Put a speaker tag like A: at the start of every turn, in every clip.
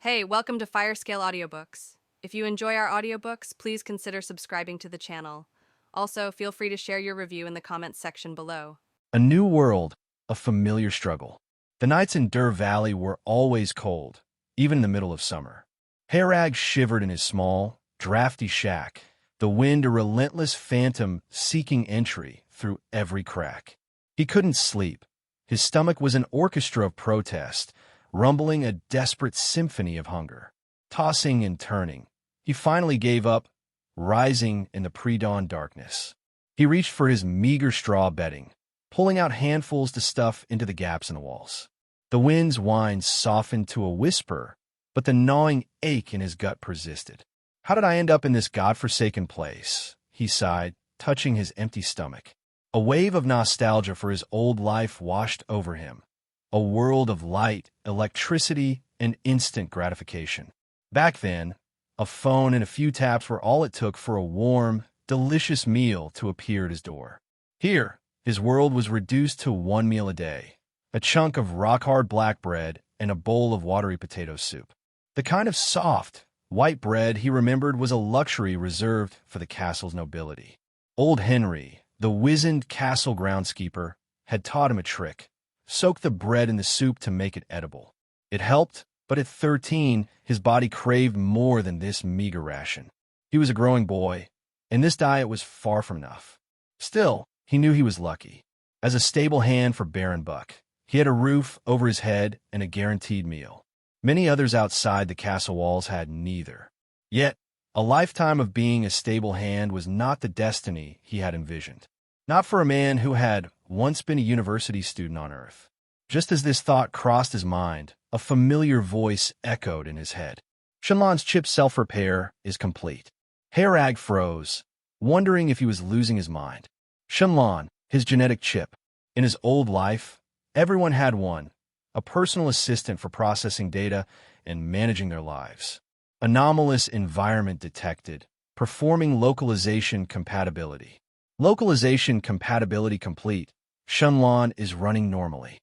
A: Hey, welcome to Firescale Audiobooks. If you enjoy our audiobooks, please consider subscribing to the channel. Also, feel free to share your review in the comments section below.
B: A new world, a familiar struggle. The nights in Dur Valley were always cold, even in the middle of summer. Harag shivered in his small, drafty shack, the wind a relentless phantom seeking entry through every crack. He couldn't sleep. His stomach was an orchestra of protest, rumbling a desperate symphony of hunger. Tossing and turning, he finally gave up, rising in the pre-dawn darkness. He reached for his meager straw bedding, pulling out handfuls to stuff into the gaps in the walls. The wind's whine softened to a whisper, but the gnawing ache in his gut persisted. "How did I end up in this godforsaken place?" he sighed, touching his empty stomach. A wave of nostalgia for his old life washed over him. A world of light, electricity, and instant gratification. Back then, a phone and a few taps were all it took for a warm, delicious meal to appear at his door. Here, his world was reduced to one meal a day, a chunk of rock-hard black bread and a bowl of watery potato soup. The kind of soft, white bread he remembered was a luxury reserved for the castle's nobility. Old Henry, the wizened castle groundskeeper, had taught him a trick: soak the bread in the soup to make it edible. It helped, but at 13, his body craved more than this meager ration. He was a growing boy, and this diet was far from enough. Still, he knew he was lucky. As a stable hand for Baron Buck, he had a roof over his head and a guaranteed meal. Many others outside the castle walls had neither. Yet, a lifetime of being a stable hand was not the destiny he had envisioned. Not for a man who had once been a university student on Earth. Just as this thought crossed his mind, a familiar voice echoed in his head. "Shenlon's chip self-repair is complete." Harag froze, wondering if he was losing his mind. Shenlon, his genetic chip. In his old life, everyone had one, a personal assistant for processing data and managing their lives. Anomalous environment detected, performing localization compatibility. Localization compatibility complete. Shenlon is running normally.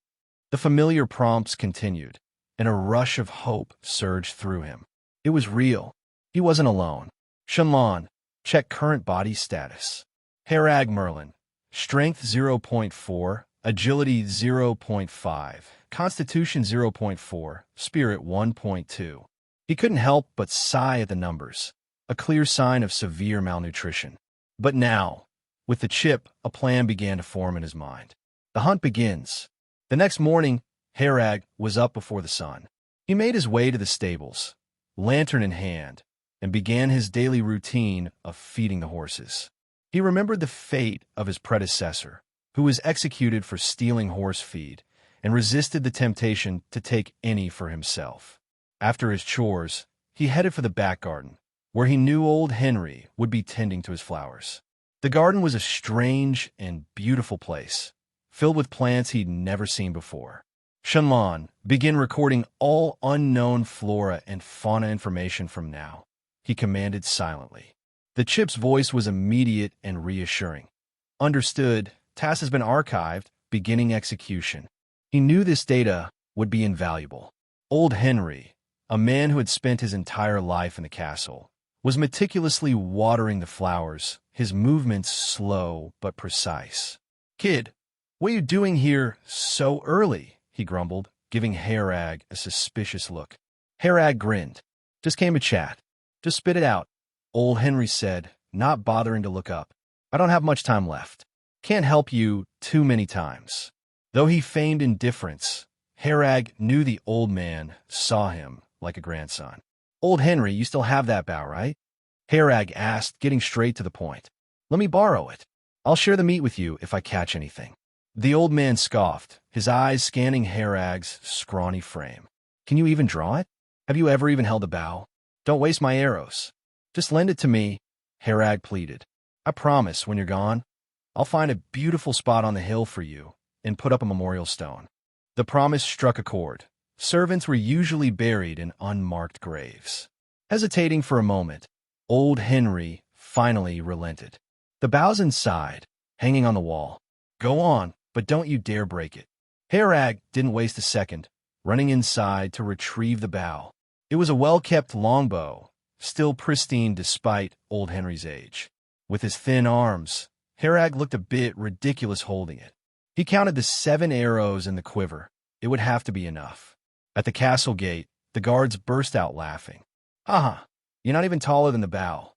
B: The familiar prompts continued, and a rush of hope surged through him. It was real. He wasn't alone. Shenlon, check current body status. Harag Merlin, strength 0.4, agility 0.5, constitution 0.4, spirit 1.2. He couldn't help but sigh at the numbers, a clear sign of severe malnutrition. But now, with the chip, a plan began to form in his mind. The hunt begins. The next morning, Harag was up before the sun. He made his way to the stables, lantern in hand, and began his daily routine of feeding the horses. He remembered the fate of his predecessor, who was executed for stealing horse feed, and resisted the temptation to take any for himself. After his chores, he headed for the back garden, where he knew old Henry would be tending to his flowers. The garden was a strange and beautiful place, filled with plants he'd never seen before. Shenlon, begin recording all unknown flora and fauna information from now, he commanded silently. The chip's voice was immediate and reassuring. Understood, task has been archived, beginning execution. He knew this data would be invaluable. Old Henry, a man who had spent his entire life in the castle, was meticulously watering the flowers, his movements slow but precise. "Kid, what are you doing here so early?" he grumbled, giving Harag a suspicious look. Harag grinned. "Just came to chat. Just spit it out," old Henry said, not bothering to look up. "I don't have much time left. Can't help you too many times." Though he feigned indifference, Harag knew the old man saw him like a grandson. "Old Henry, you still have that bow, right?" Harag asked, getting straight to the point. "Let me borrow it. I'll share the meat with you if I catch anything." The old man scoffed, his eyes scanning Harag's scrawny frame. "Can you even draw it? Have you ever even held a bow? Don't waste my arrows. Just lend it to me," Harag pleaded. "I promise, when you're gone, I'll find a beautiful spot on the hill for you and put up a memorial stone." The promise struck a chord. Servants were usually buried in unmarked graves. Hesitating for a moment, old Henry finally relented. "The bow's inside, hanging on the wall. Go on, but don't you dare break it." Harag didn't waste a second, running inside to retrieve the bow. It was a well-kept longbow, still pristine despite old Henry's age. With his thin arms, Herag looked a bit ridiculous holding it. He counted the 7 arrows in the quiver. It would have to be enough. At the castle gate, the guards burst out laughing. "Ha! You're not even taller than the bow,"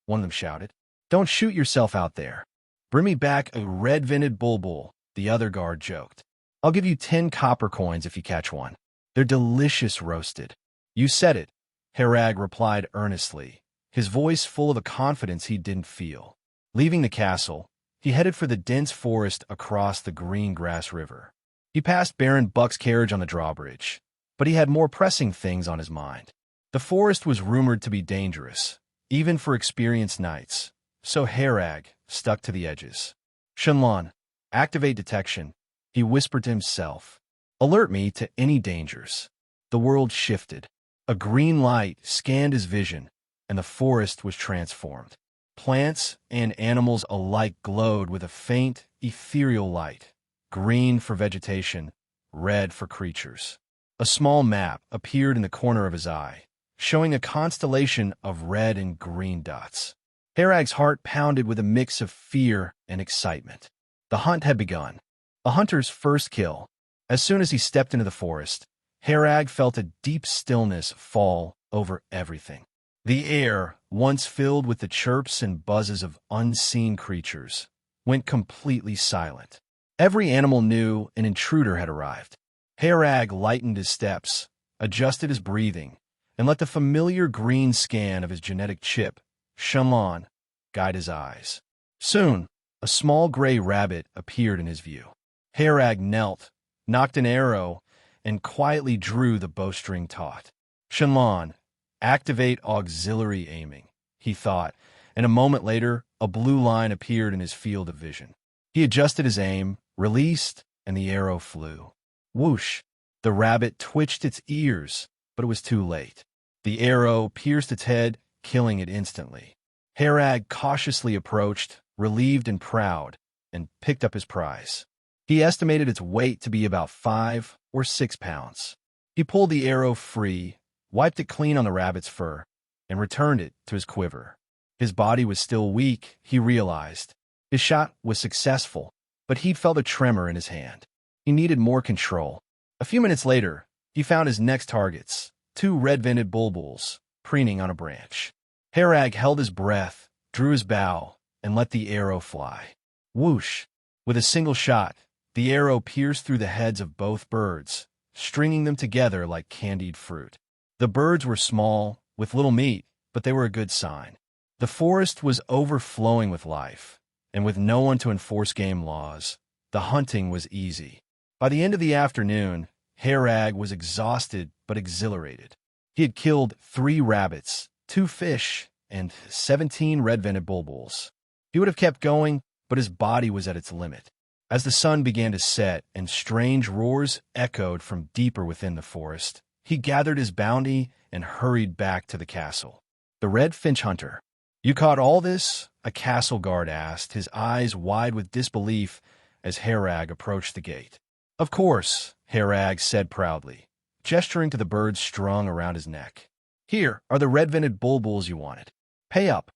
B: one of them shouted. "Don't shoot yourself out there. Bring me back a red-vented bulbul," the other guard joked. "I'll give you 10 copper coins if you catch one. They're delicious roasted." "You said it," Herag replied earnestly, his voice full of a confidence he didn't feel. Leaving the castle, he headed for the dense forest across the green grass river. He passed Baron Buck's carriage on the drawbridge, but he had more pressing things on his mind. The forest was rumored to be dangerous, even for experienced knights, so Herag stuck to the edges. "Shenlong, activate detection," he whispered to himself. "Alert me to any dangers." The world shifted. A green light scanned his vision, and the forest was transformed. Plants and animals alike glowed with a faint, ethereal light, green for vegetation, red for creatures. A small map appeared in the corner of his eye, showing a constellation of red and green dots. Herag's heart pounded with a mix of fear and excitement. The hunt had begun. A hunter's first kill. As soon as he stepped into the forest, Herag felt a deep stillness fall over everything. The air, once filled with the chirps and buzzes of unseen creatures, went completely silent. Every animal knew an intruder had arrived. Herag lightened his steps, adjusted his breathing, and let the familiar green scan of his genetic chip, Shenlong, guide his eyes. Soon, a small gray rabbit appeared in his view. Herag knelt, knocked an arrow, and quietly drew the bowstring taut. "Shenlong, activate auxiliary aiming," he thought, and a moment later, a blue line appeared in his field of vision. He adjusted his aim, released, and the arrow flew. Whoosh! The rabbit twitched its ears, but it was too late. The arrow pierced its head, killing it instantly. Herag cautiously approached, relieved and proud, and picked up his prize. He estimated its weight to be about 5 or 6 pounds. He pulled the arrow free, wiped it clean on the rabbit's fur, and returned it to his quiver. His body was still weak, he realized. His shot was successful, but he felt a tremor in his hand. He needed more control. A few minutes later, he found his next targets, 2 red-vented bulbuls, preening on a branch. Herag held his breath, drew his bow, and let the arrow fly. Whoosh! With a single shot, the arrow pierced through the heads of both birds, stringing them together like candied fruit. The birds were small, with little meat, but they were a good sign. The forest was overflowing with life, and with no one to enforce game laws, the hunting was easy. By the end of the afternoon, Herag was exhausted but exhilarated. He had killed 3 rabbits, 2 fish, and 17 red-vented bulbuls. He would have kept going, but his body was at its limit. As the sun began to set and strange roars echoed from deeper within the forest, he gathered his bounty and hurried back to the castle. The red finch hunter. "You caught all this?" a castle guard asked, his eyes wide with disbelief as Herag approached the gate. "Of course," Herag said proudly, gesturing to the birds strung around his neck. "Here are the red-vented bulbuls you wanted. Pay up."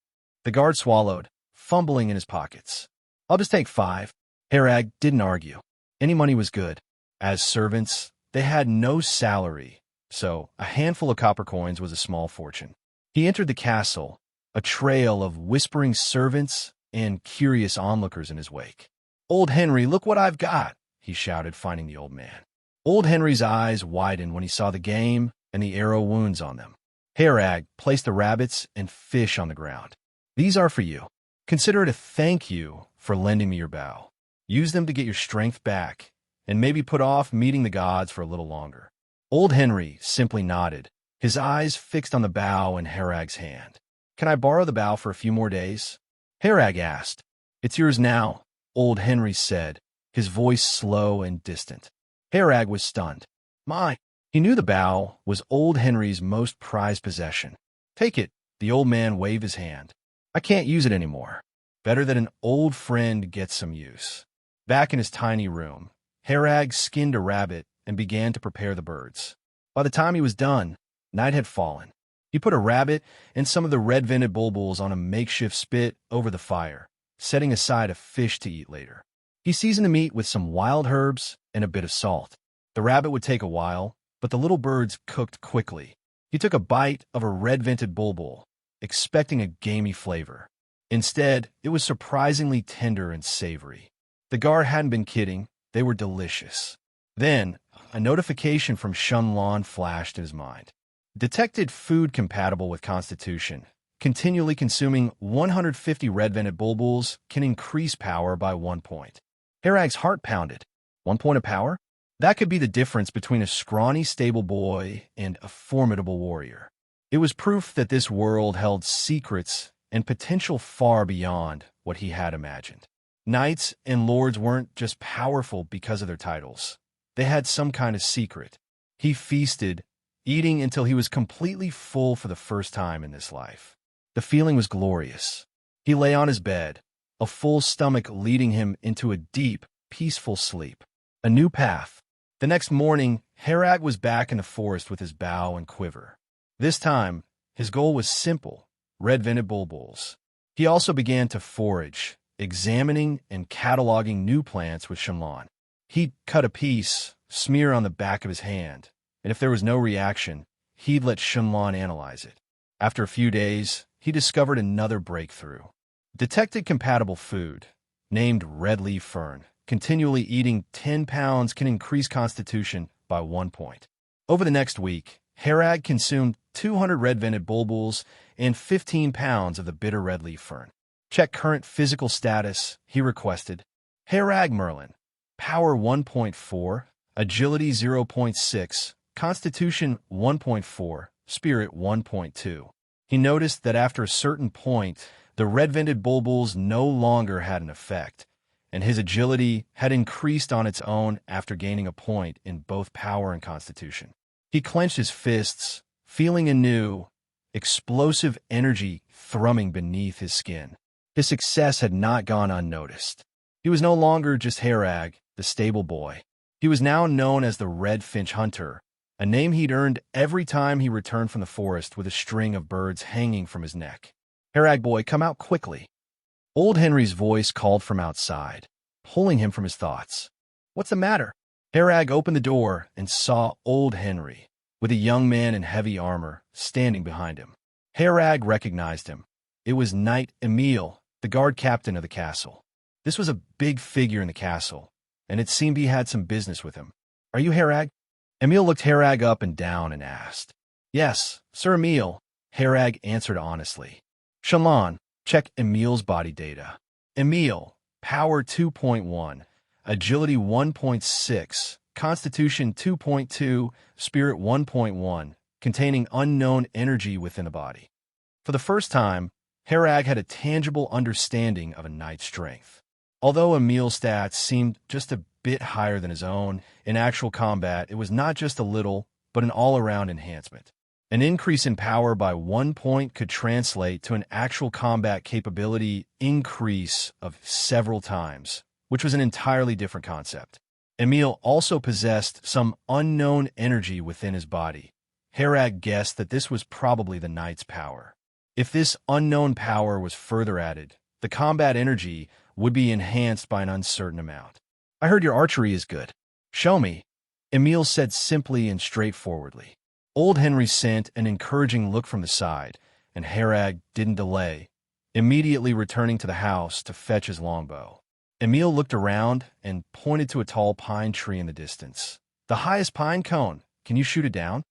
B: The guard swallowed, fumbling in his pockets. "I'll just take 5. Herag didn't argue. Any money was good. As servants, they had no salary, so a handful of copper coins was a small fortune. He entered the castle, a trail of whispering servants and curious onlookers in his wake. "Old Henry, look what I've got!" he shouted, finding the old man. Old Henry's eyes widened when he saw the game and the arrow wounds on them. Herag placed the rabbits and fish on the ground. "These are for you. Consider it a thank you for lending me your bow. Use them to get your strength back, and maybe put off meeting the gods for a little longer." Old Henry simply nodded, his eyes fixed on the bow in Herag's hand. "Can I borrow the bow for a few more days?" Herag asked. "It's yours now," Old Henry said, his voice slow and distant. Herag was stunned. "My!" He knew the bow was Old Henry's most prized possession. "Take it," the old man waved his hand. "I can't use it anymore. Better that an old friend gets some use." Back in his tiny room, Herag skinned a rabbit and began to prepare the birds. By the time he was done, Night had fallen. He put a rabbit and some of the red-vented bulbuls on a makeshift spit over the fire, setting aside a fish to eat later. He seasoned the meat with some wild herbs and a bit of salt. The rabbit would take a while, but the little birds cooked quickly. He took a bite of a red-vented bulbul, expecting a gamey flavor. Instead, it was surprisingly tender and savory. The guard hadn't been kidding. They were delicious. Then, a notification from Shunlan flashed in his mind. Detected food compatible with Constitution. Continually consuming 150 red-vented bulbuls can increase power by 1 point. Harag's heart pounded. 1 point of power? That could be the difference between a scrawny stable boy and a formidable warrior. It was proof that this world held secrets and potential far beyond what he had imagined. Knights and lords weren't just powerful because of their titles. They had some kind of secret. He feasted, eating until he was completely full for the first time in this life. The feeling was glorious. He lay on his bed, a full stomach leading him into a deep, peaceful sleep. A new path. The next morning, Harag was back in the forest with his bow and quiver. This time, his goal was simple: red-vented bulbuls. He also began to forage, examining and cataloging new plants with Shenlong. He'd cut a piece, smear on the back of his hand, and if there was no reaction, he'd let Shenlong analyze it. After a few days, he discovered another breakthrough. Detected compatible food, named red leaf fern. Continually eating 10 pounds can increase constitution by 1 point. Over the next week, Harag consumed 200 red-vented bulbuls and 15 pounds of the bitter red leaf fern. Check current physical status, he requested. Harag Merlin, power 1.4, agility 0.6, constitution 1.4, spirit 1.2. He noticed that after a certain point, the red-vented bulbuls no longer had an effect, and his agility had increased on its own after gaining a point in both power and constitution. He clenched his fists, feeling a new, explosive energy thrumming beneath his skin. His success had not gone unnoticed. He was no longer just Harag, the stable boy. He was now known as the Red Finch Hunter, a name he'd earned every time he returned from the forest with a string of birds hanging from his neck. Harag boy, come out quickly. Old Henry's voice called from outside, pulling him from his thoughts. What's the matter? Harag opened the door and saw Old Henry, with a young man in heavy armor, standing behind him. Harag recognized him. It was Knight Emile, the guard captain of the castle. This was a big figure in the castle, and it seemed he had some business with him. Are you Harag? Emile looked Harag up and down and asked. Yes, Sir Emile, Harag answered honestly. Shalon, check Emile's body data. Emile, power 2.1, agility 1.6, constitution 2.2, spirit 1.1, containing unknown energy within the body. For the first time, Harag had a tangible understanding of a knight's strength. Although Emile's stats seemed just a bit higher than his own, in actual combat it was not just a little, but an all-around enhancement. An increase in power by 1 point could translate to an actual combat capability increase of several times, which was an entirely different concept. Emile also possessed some unknown energy within his body. Harag guessed that this was probably the knight's power. If this unknown power was further added, the combat energy would be enhanced by an uncertain amount. I heard your archery is good. Show me, Emile said simply and straightforwardly. Old Henry sent an encouraging look from the side, and Harag didn't delay, immediately returning to the house to fetch his longbow. Emile looked around and pointed to a tall pine tree in the distance. The highest pine cone. Can you shoot it down?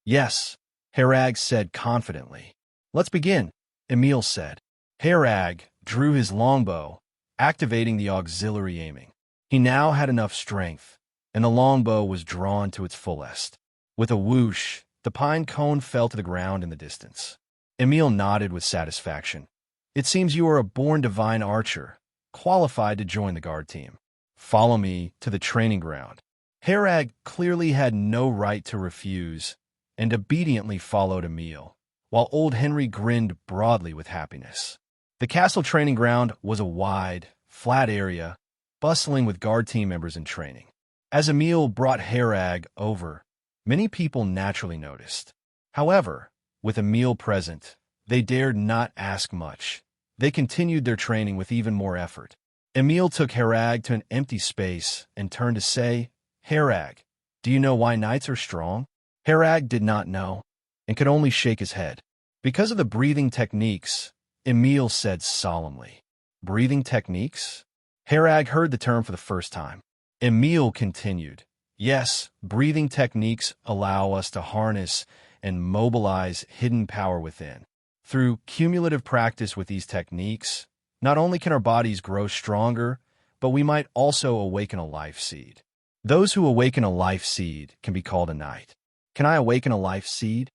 B: Yes, Harag said confidently. Let's begin, Emile said. Harag drew his longbow, activating the auxiliary aiming. He now had enough strength, and the longbow was drawn to its fullest. With a whoosh, the pine cone fell to the ground in the distance. Emile nodded with satisfaction. It seems you are a born divine archer, qualified to join the guard team. Follow me to the training ground. Harag clearly had no right to refuse, and obediently followed Emile, while old Henry grinned broadly with happiness. The castle training ground was a wide, flat area, bustling with guard team members in training. As Emile brought Harag over, many people naturally noticed However, with Emile present, they dared not ask much. They continued their training with even more effort. Emile took Herag to an empty space and turned to say, "Herag, do you know why knights are strong?" Herag did not know and could only shake his head. "Because of the breathing techniques," Emile said solemnly. "Breathing techniques?" Herag heard the term for the first time. Emile continued, "Yes, breathing techniques allow us to harness and mobilize hidden power within. Through cumulative practice with these techniques, not only can our bodies grow stronger, but we might also awaken a life seed. Those who awaken a life seed can be called a knight." "Can I awaken a life seed?"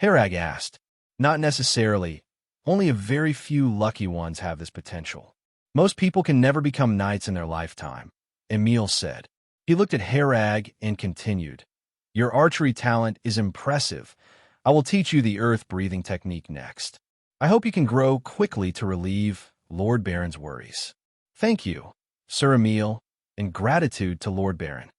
B: Herag asked. "Not necessarily. Only a very few lucky ones have this potential. Most people can never become knights in their lifetime," Emile said. He looked at Herag and continued, "Your archery talent is impressive. I will teach you the earth-breathing technique next. I hope you can grow quickly to relieve Lord Baron's worries." "Thank you, Sir Emile, in gratitude to Lord Baron."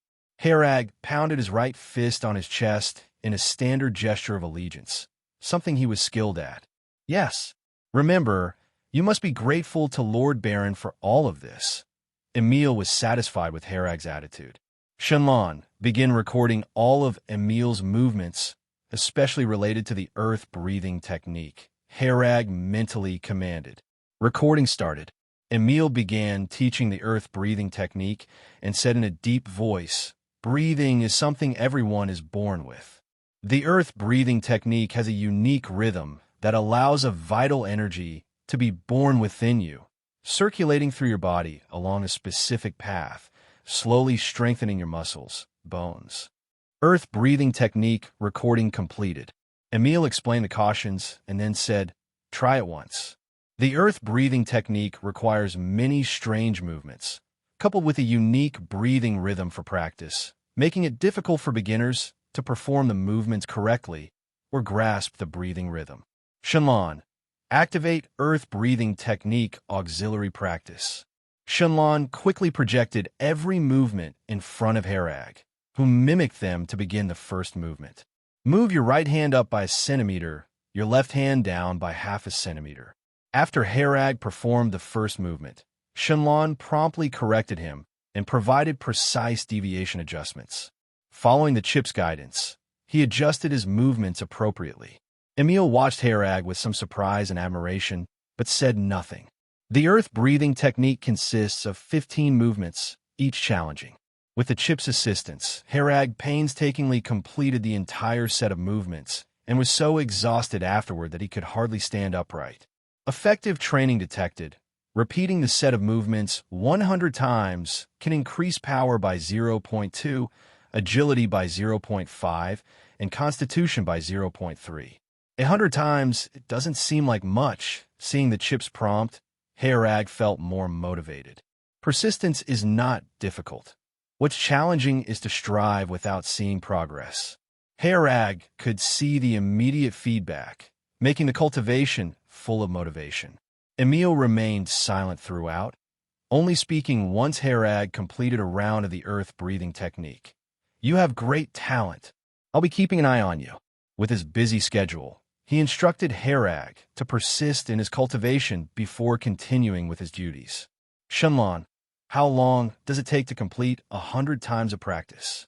B: Herag pounded his right fist on his chest in a standard gesture of allegiance, something he was skilled at. "Yes, remember, you must be grateful to Lord Baron for all of this." Emile was satisfied with Herag's attitude. Shenlong, begin recording all of Emile's movements, especially related to the earth-breathing technique, Herag mentally commanded. Recording started. Emile began teaching the earth-breathing technique and said in a deep voice, "Breathing is something everyone is born with. The earth-breathing technique has a unique rhythm that allows a vital energy to be born within you, circulating through your body along a specific path, slowly strengthening your muscles, bones." Earth-breathing technique recording completed. Emile explained the cautions and then said, "Try it once." The earth-breathing technique requires many strange movements, coupled with a unique breathing rhythm for practice, making it difficult for beginners to perform the movements correctly or grasp the breathing rhythm. Shenlong, activate earth-breathing technique auxiliary practice. Shenlong quickly projected every movement in front of Herag, who mimicked them to begin the first movement. Move your right hand up by a centimeter, your left hand down by half a centimeter. After Herag performed the first movement, Shenlong promptly corrected him and provided precise deviation adjustments. Following the chip's guidance, he adjusted his movements appropriately. Emile watched Herag with some surprise and admiration, but said nothing. The earth-breathing technique consists of 15 movements, each challenging. With the chip's assistance, Herag painstakingly completed the entire set of movements and was so exhausted afterward that he could hardly stand upright. Effective training detected. Repeating the set of movements 100 times can increase power by 0.2, agility by 0.5, and constitution by 0.3. 100 times, it doesn't seem like much. Seeing the chip's prompt, Herag felt more motivated. Persistence is not difficult. What's challenging is to strive without seeing progress. Herag could see the immediate feedback, making the cultivation full of motivation. Emile remained silent throughout, only speaking once Herag completed a round of the earth-breathing technique. "You have great talent. I'll be keeping an eye on you." With his busy schedule, he instructed Herag to persist in his cultivation before continuing with his duties. "Shenlong, how long does it take to complete 100 times of practice?"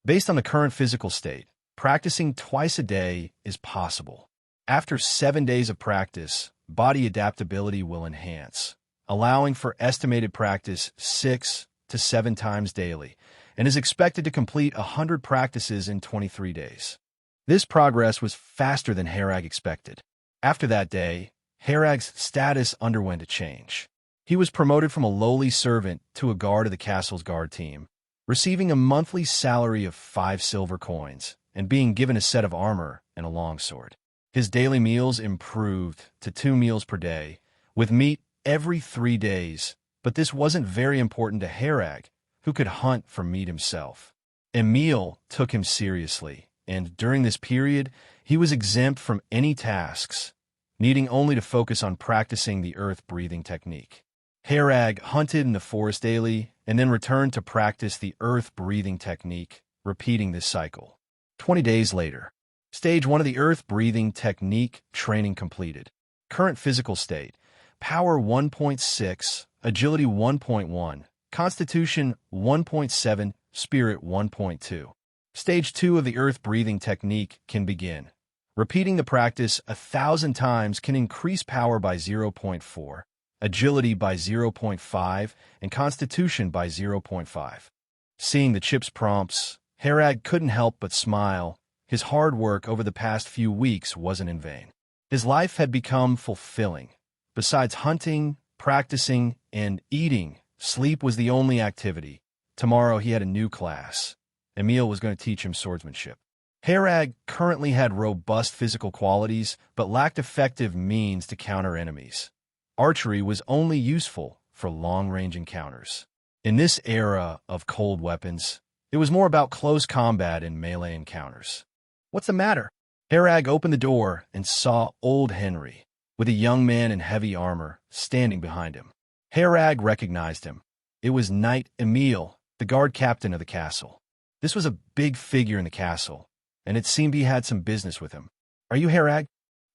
B: Based on the current physical state, practicing twice a day is possible. After 7 days of practice, body adaptability will enhance, allowing for estimated practice 6 to 7 times daily, and is expected to complete 100 practices in 23 days. This progress was faster than Herag expected. After that day, Herag's status underwent a change. He was promoted from a lowly servant to a guard of the castle's guard team, receiving a monthly salary of 5 silver coins and being given a set of armor and a longsword. His daily meals improved to 2 meals per day, with meat every 3 days, but this wasn't very important to Herag, who could hunt for meat himself. Emile took him seriously, and during this period, he was exempt from any tasks, needing only to focus on practicing the earth-breathing technique. Herag hunted in the forest daily and then returned to practice the earth-breathing technique, repeating this cycle. 20 days later, Stage 1 of the earth-breathing technique training completed. Current physical state: Power 1.6, Agility 1.1, Constitution 1.7, Spirit 1.2. Stage 2 of the earth-breathing technique can begin. Repeating the practice 1,000 times can increase power by 0.4, agility by 0.5, and constitution by 0.5. Seeing the chip's prompts, Harag couldn't help but smile. His hard work over the past few weeks wasn't in vain. His life had become fulfilling. Besides hunting, practicing, and eating, sleep was the only activity. Tomorrow he had a new class. Emile was going to teach him swordsmanship. Harag currently had robust physical qualities, but lacked effective means to counter enemies. Archery was only useful for long-range encounters. In this era of cold weapons, it was more about close combat and melee encounters. "What's the matter?" Harag opened the door and saw old Henry, with a young man in heavy armor, standing behind him. Harag recognized him. It was Knight Emile, the guard captain of the castle. This was a big figure in the castle, and it seemed he had some business with him. "Are you Harag?"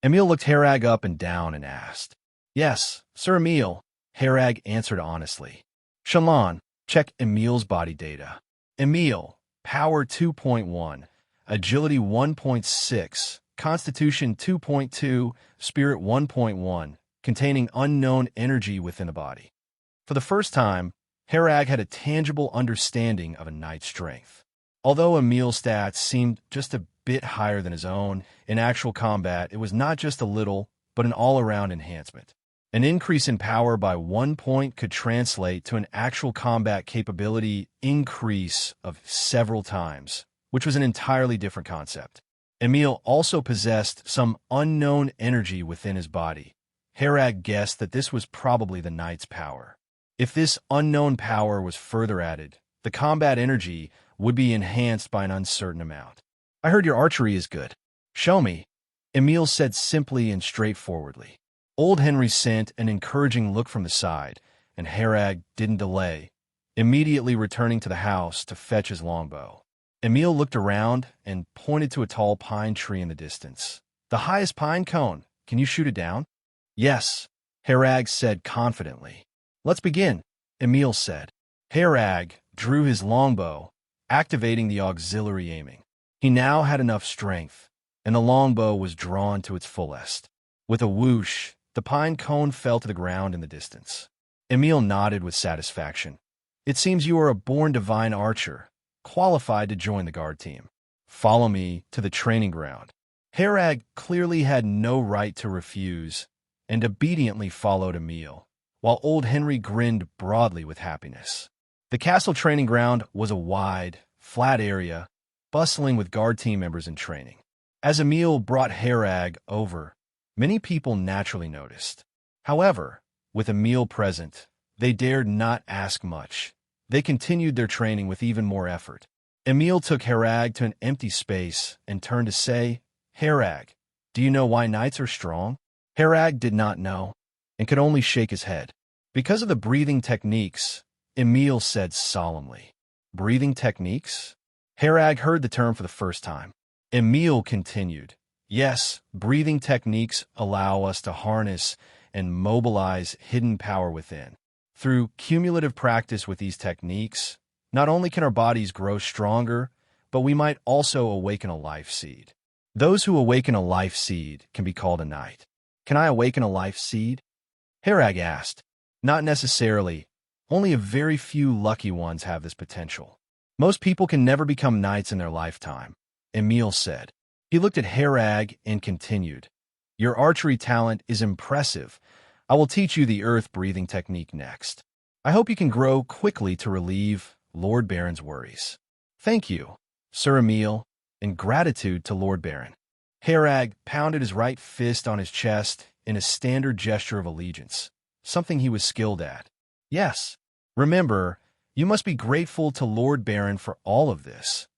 B: Emile looked Harag up and down and asked. "Yes, Sir Emile," Harag answered honestly. "Shalon, check Emile's body data. Emile, Power 2.1, Agility 1.6, Constitution 2.2, Spirit 1.1, containing unknown energy within the body." For the first time, Harag had a tangible understanding of a knight's strength. Although Emile's stats seemed just a bit higher than his own, in actual combat it was not just a little, but an all-around enhancement. An increase in power by 1 point could translate to an actual combat capability increase of several times, which was an entirely different concept. Emile also possessed some unknown energy within his body. Harag guessed that this was probably the knight's power. If this unknown power was further added, the combat energy would be enhanced by an uncertain amount. "I heard your archery is good. Show me," Emile said simply and straightforwardly. Old Henry sent an encouraging look from the side, and Harag didn't delay, immediately returning to the house to fetch his longbow. Emile looked around and pointed to a tall pine tree in the distance. "The highest pine cone. Can you shoot it down?" "Yes," Harag said confidently. "Let's begin," Emile said. Harag drew his longbow, activating the auxiliary aiming. He now had enough strength, and the longbow was drawn to its fullest. With a whoosh, the pine cone fell to the ground in the distance. Emile nodded with satisfaction. "It seems you are a born divine archer, qualified to join the guard team. Follow me to the training ground." Harag clearly had no right to refuse, and obediently followed Emile, while old Henry grinned broadly with happiness. The castle training ground was a wide, flat area, bustling with guard team members in training. As Emile brought Harag over, many people naturally noticed. However, with Emile present, they dared not ask much. They continued their training with even more effort. Emile took Harag to an empty space and turned to say, "Harag, do you know why knights are strong?" Harag did not know, and could only shake his head. "Because of the breathing techniques," Emile said solemnly. "Breathing techniques?" Harag heard the term for the first time. Emile continued, "Yes, breathing techniques allow us to harness and mobilize hidden power within. Through cumulative practice with these techniques, not only can our bodies grow stronger, but we might also awaken a life seed. Those who awaken a life seed can be called a knight." "Can I awaken a life seed?" Harag asked. "Not necessarily. Only a very few lucky ones have this potential. Most people can never become knights in their lifetime," Emile said. He looked at Harag and continued, "Your archery talent is impressive. I will teach you the earth-breathing technique next. I hope you can grow quickly to relieve Lord Baron's worries." "Thank you, Sir Emile, and gratitude to Lord Baron." Harag pounded his right fist on his chest in a standard gesture of allegiance, something he was skilled at. "Yes, remember, you must be grateful to Lord Baron for all of this."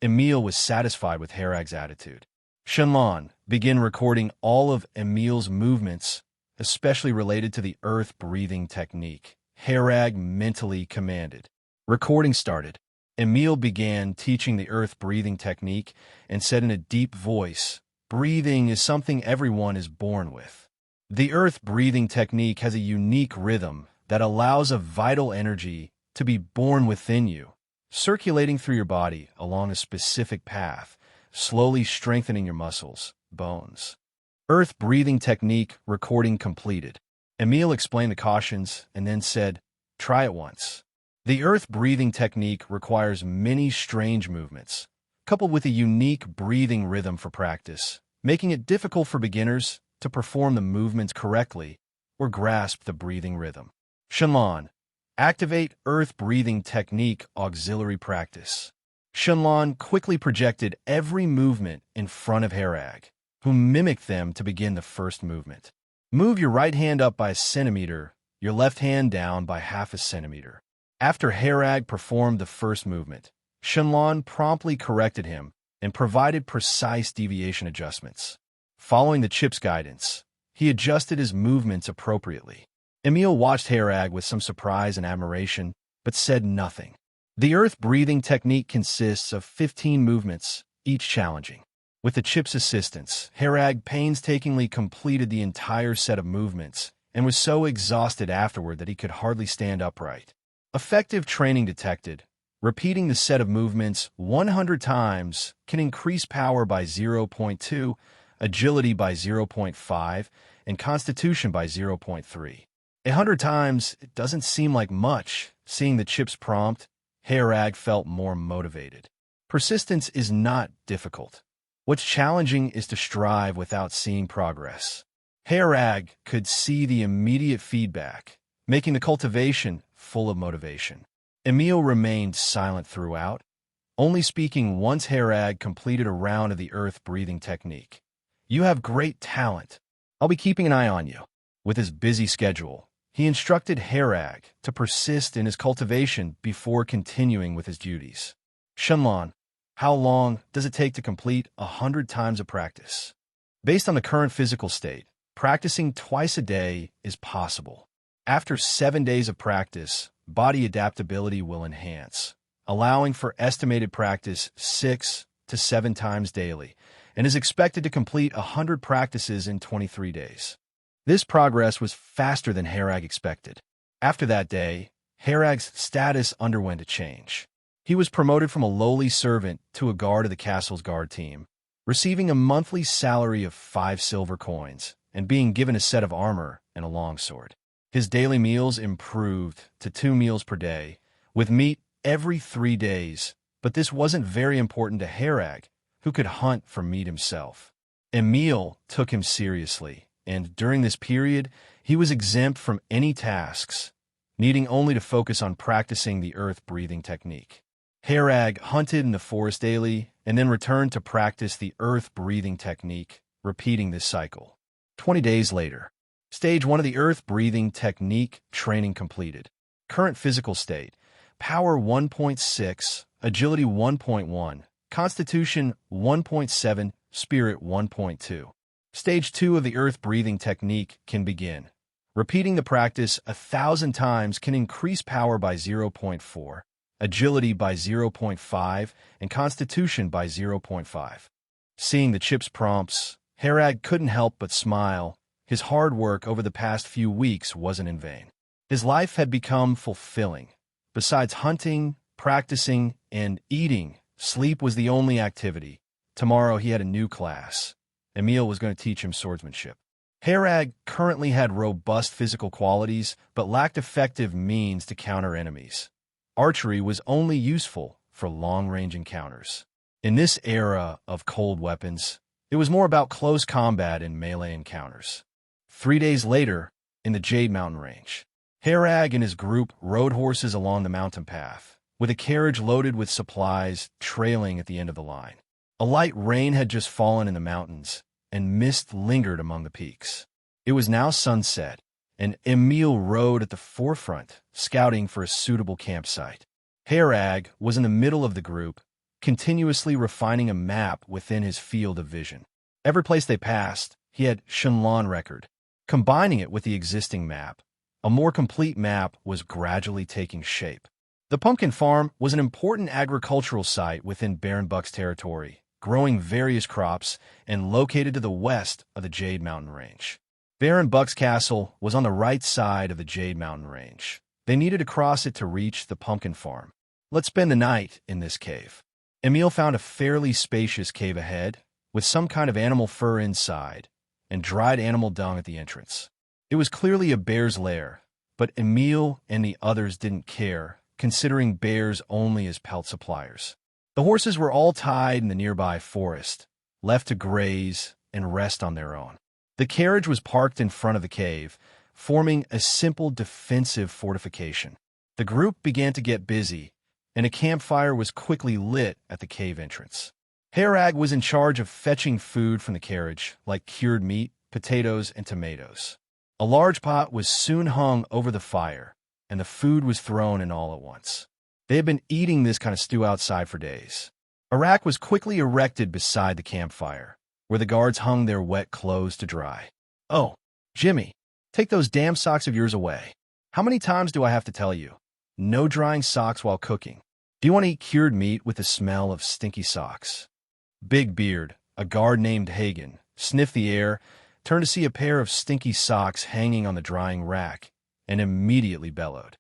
B: Emile was satisfied with Harag's attitude. Shenlong began recording all of Emile's movements, especially related to the earth-breathing technique. Harag mentally commanded. Recording started. Emile began teaching the earth breathing technique and said in a deep voice, "Breathing is something everyone is born with. The earth breathing technique has a unique rhythm that allows a vital energy to be born within you, circulating through your body along a specific path, slowly strengthening your muscles, bones." Earth breathing technique recording completed. Emile explained the cautions and then said, "Try it once." The earth breathing technique requires many strange movements, coupled with a unique breathing rhythm for practice, making it difficult for beginners to perform the movements correctly or grasp the breathing rhythm. Shenlong. Activate earth breathing technique auxiliary practice. Shenlong quickly projected every movement in front of Harag, who mimicked them to begin the first movement. Move your right hand up by a centimeter, your left hand down by half a centimeter. After Harag performed the first movement, Shenlong promptly corrected him and provided precise deviation adjustments. Following the chip's guidance, he adjusted his movements appropriately. Emile watched Harag with some surprise and admiration, but said nothing. The earth breathing technique consists of 15 movements, each challenging. With the chip's assistance, Harag painstakingly completed the entire set of movements and was so exhausted afterward that he could hardly stand upright. Effective training detected. Repeating the set of movements 100 times can increase power by 0.2, agility by 0.5, and constitution by 0.3. 100 times, it doesn't seem like much. Seeing the chip's prompt, Harag felt more motivated. Persistence is not difficult. What's challenging is to strive without seeing progress. Harag could see the immediate feedback, making the cultivation full of motivation. Emile remained silent throughout, only speaking once Harag completed a round of the earth breathing technique. "You have great talent. I'll be keeping an eye on you." With his busy schedule, he instructed Harag to persist in his cultivation before continuing with his duties. Shenlong. How long does it take to complete 100 times of practice? Based on the current physical state, practicing twice a day is possible. After 7 days of practice, body adaptability will enhance, allowing for estimated practice 6 to 7 times daily, and is expected to complete 100 practices in 23 days. This progress was faster than Harag expected. After that day, Harag's status underwent a change. He was promoted from a lowly servant to a guard of the castle's guard team, receiving a monthly salary of 5 silver coins and being given a set of armor and a longsword. His daily meals improved to 2 meals per day, with meat every 3 days, but this wasn't very important to Harag, who could hunt for meat himself. Emile took him seriously, and during this period, he was exempt from any tasks, needing only to focus on practicing the earth-breathing technique. Harag hunted in the forest daily and then returned to practice the earth-breathing technique, repeating this cycle. 20 days later, Stage 1 of the earth-breathing technique training completed. Current physical state: power 1.6, agility 1.1, constitution 1.7, spirit 1.2. Stage 2 of the earth-breathing technique can begin. Repeating the practice 1,000 times can increase power by 0.4, agility by 0.5, and constitution by 0.5. Seeing the chip's prompts, Harag couldn't help but smile. His hard work over the past few weeks wasn't in vain. His life had become fulfilling. Besides hunting, practicing, and eating, sleep was the only activity. Tomorrow he had a new class. Emile was going to teach him swordsmanship. Harag currently had robust physical qualities, but lacked effective means to counter enemies. Archery was only useful for long-range encounters. In this era of cold weapons, it was more about close combat and melee encounters. 3 days later, in the Jade Mountain Range, Harag and his group rode horses along the mountain path, with a carriage loaded with supplies trailing at the end of the line. A light rain had just fallen in the mountains, and mist lingered among the peaks. It was now sunset, and Emile rode at the forefront, scouting for a suitable campsite. Harag was in the middle of the group, continuously refining a map within his field of vision. Every place they passed, he had Shenlong record. Combining it with the existing map, a more complete map was gradually taking shape. The pumpkin farm was an important agricultural site within Baron Buck's territory, growing various crops and located to the west of the Jade Mountain Range. Baron Buck's castle was on the right side of the Jade Mountain Range. They needed to cross it to reach the pumpkin farm. Let's spend the night in this cave. Emile found a fairly spacious cave ahead, with some kind of animal fur inside, and dried animal dung at the entrance. It was clearly a bear's lair, but Emile and the others didn't care, considering bears only as pelt suppliers. The horses were all tied in the nearby forest, left to graze and rest on their own. The carriage was parked in front of the cave, forming a simple defensive fortification. The group began to get busy, and a campfire was quickly lit at the cave entrance. Herag was in charge of fetching food from the carriage, like cured meat, potatoes, and tomatoes. A large pot was soon hung over the fire, and the food was thrown in all at once. They had been eating this kind of stew outside for days. A rack was quickly erected beside the campfire, where the guards hung their wet clothes to dry. "Oh, Jimmy, take those damn socks of yours away. How many times do I have to tell you? No drying socks while cooking. Do you want to eat cured meat with the smell of stinky socks?" Big Beard, a guard named Hagen, sniffed the air, turned to see a pair of stinky socks hanging on the drying rack, and immediately bellowed.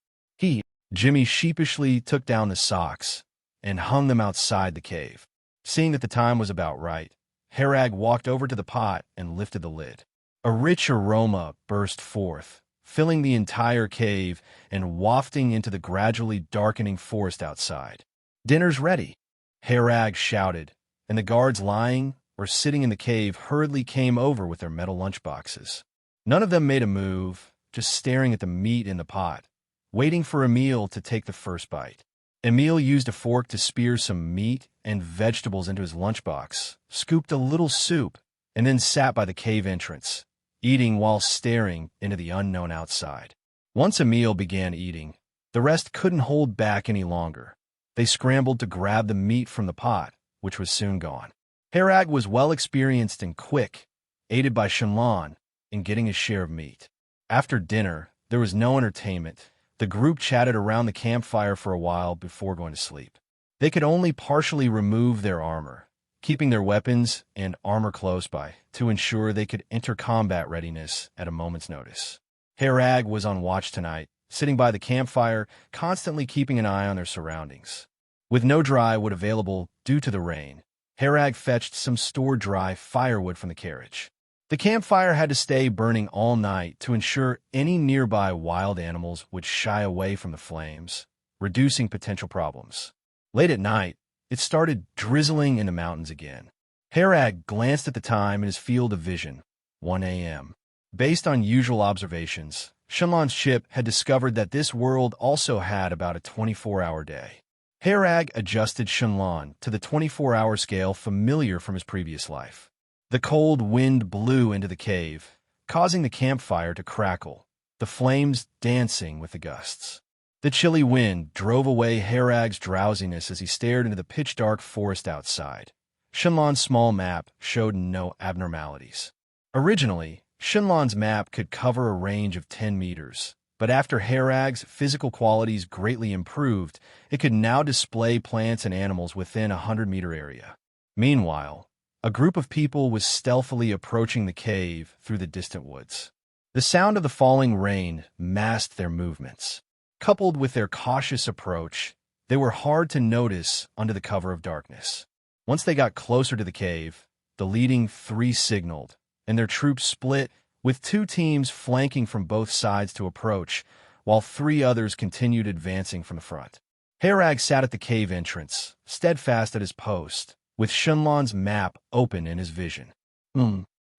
B: Jimmy sheepishly took down the socks and hung them outside the cave. Seeing that the time was about right, Herag walked over to the pot and lifted the lid. A rich aroma burst forth, filling the entire cave and wafting into the gradually darkening forest outside. "Dinner's ready," Herag shouted, and the guards lying or sitting in the cave hurriedly came over with their metal lunchboxes. None of them made a move, just staring at the meat in the pot, waiting for Emile to take the first bite. Emile used a fork to spear some meat and vegetables into his lunchbox, scooped a little soup, and then sat by the cave entrance, eating while staring into the unknown outside. Once Emile began eating, the rest couldn't hold back any longer. They scrambled to grab the meat from the pot, which was soon gone. Herag was well experienced and quick, aided by Shenlong, in getting his share of meat. After dinner, there was no entertainment. The group chatted around the campfire for a while before going to sleep. They could only partially remove their armor, keeping their weapons and armor close by to ensure they could enter combat readiness at a moment's notice. Herag was on watch tonight, sitting by the campfire, constantly keeping an eye on their surroundings. With no dry wood available due to the rain, Herag fetched some stored dry firewood from the carriage. The campfire had to stay burning all night to ensure any nearby wild animals would shy away from the flames, reducing potential problems. Late at night, it started drizzling in the mountains again. Herag glanced at the time in his field of vision, 1 a.m. Based on usual observations, Shenlong's ship had discovered that this world also had about a 24-hour day. Herag adjusted Shenlong to the 24-hour scale familiar from his previous life. The cold wind blew into the cave, causing the campfire to crackle, the flames dancing with the gusts. The chilly wind drove away Herag's drowsiness as he stared into the pitch-dark forest outside. Shenlong's small map showed no abnormalities. Originally, Shenlong's map could cover a range of 10 meters, but after Herag's physical qualities greatly improved, it could now display plants and animals within a 100-meter area. Meanwhile, a group of people was stealthily approaching the cave through the distant woods. The sound of the falling rain masked their movements. Coupled with their cautious approach, they were hard to notice under the cover of darkness. Once they got closer to the cave, the leading three signaled, and their troops split, with 2 teams flanking from both sides to approach, while 3 others continued advancing from the front. Herag sat at the cave entrance, steadfast at his post, with Shenlong's map open in his vision.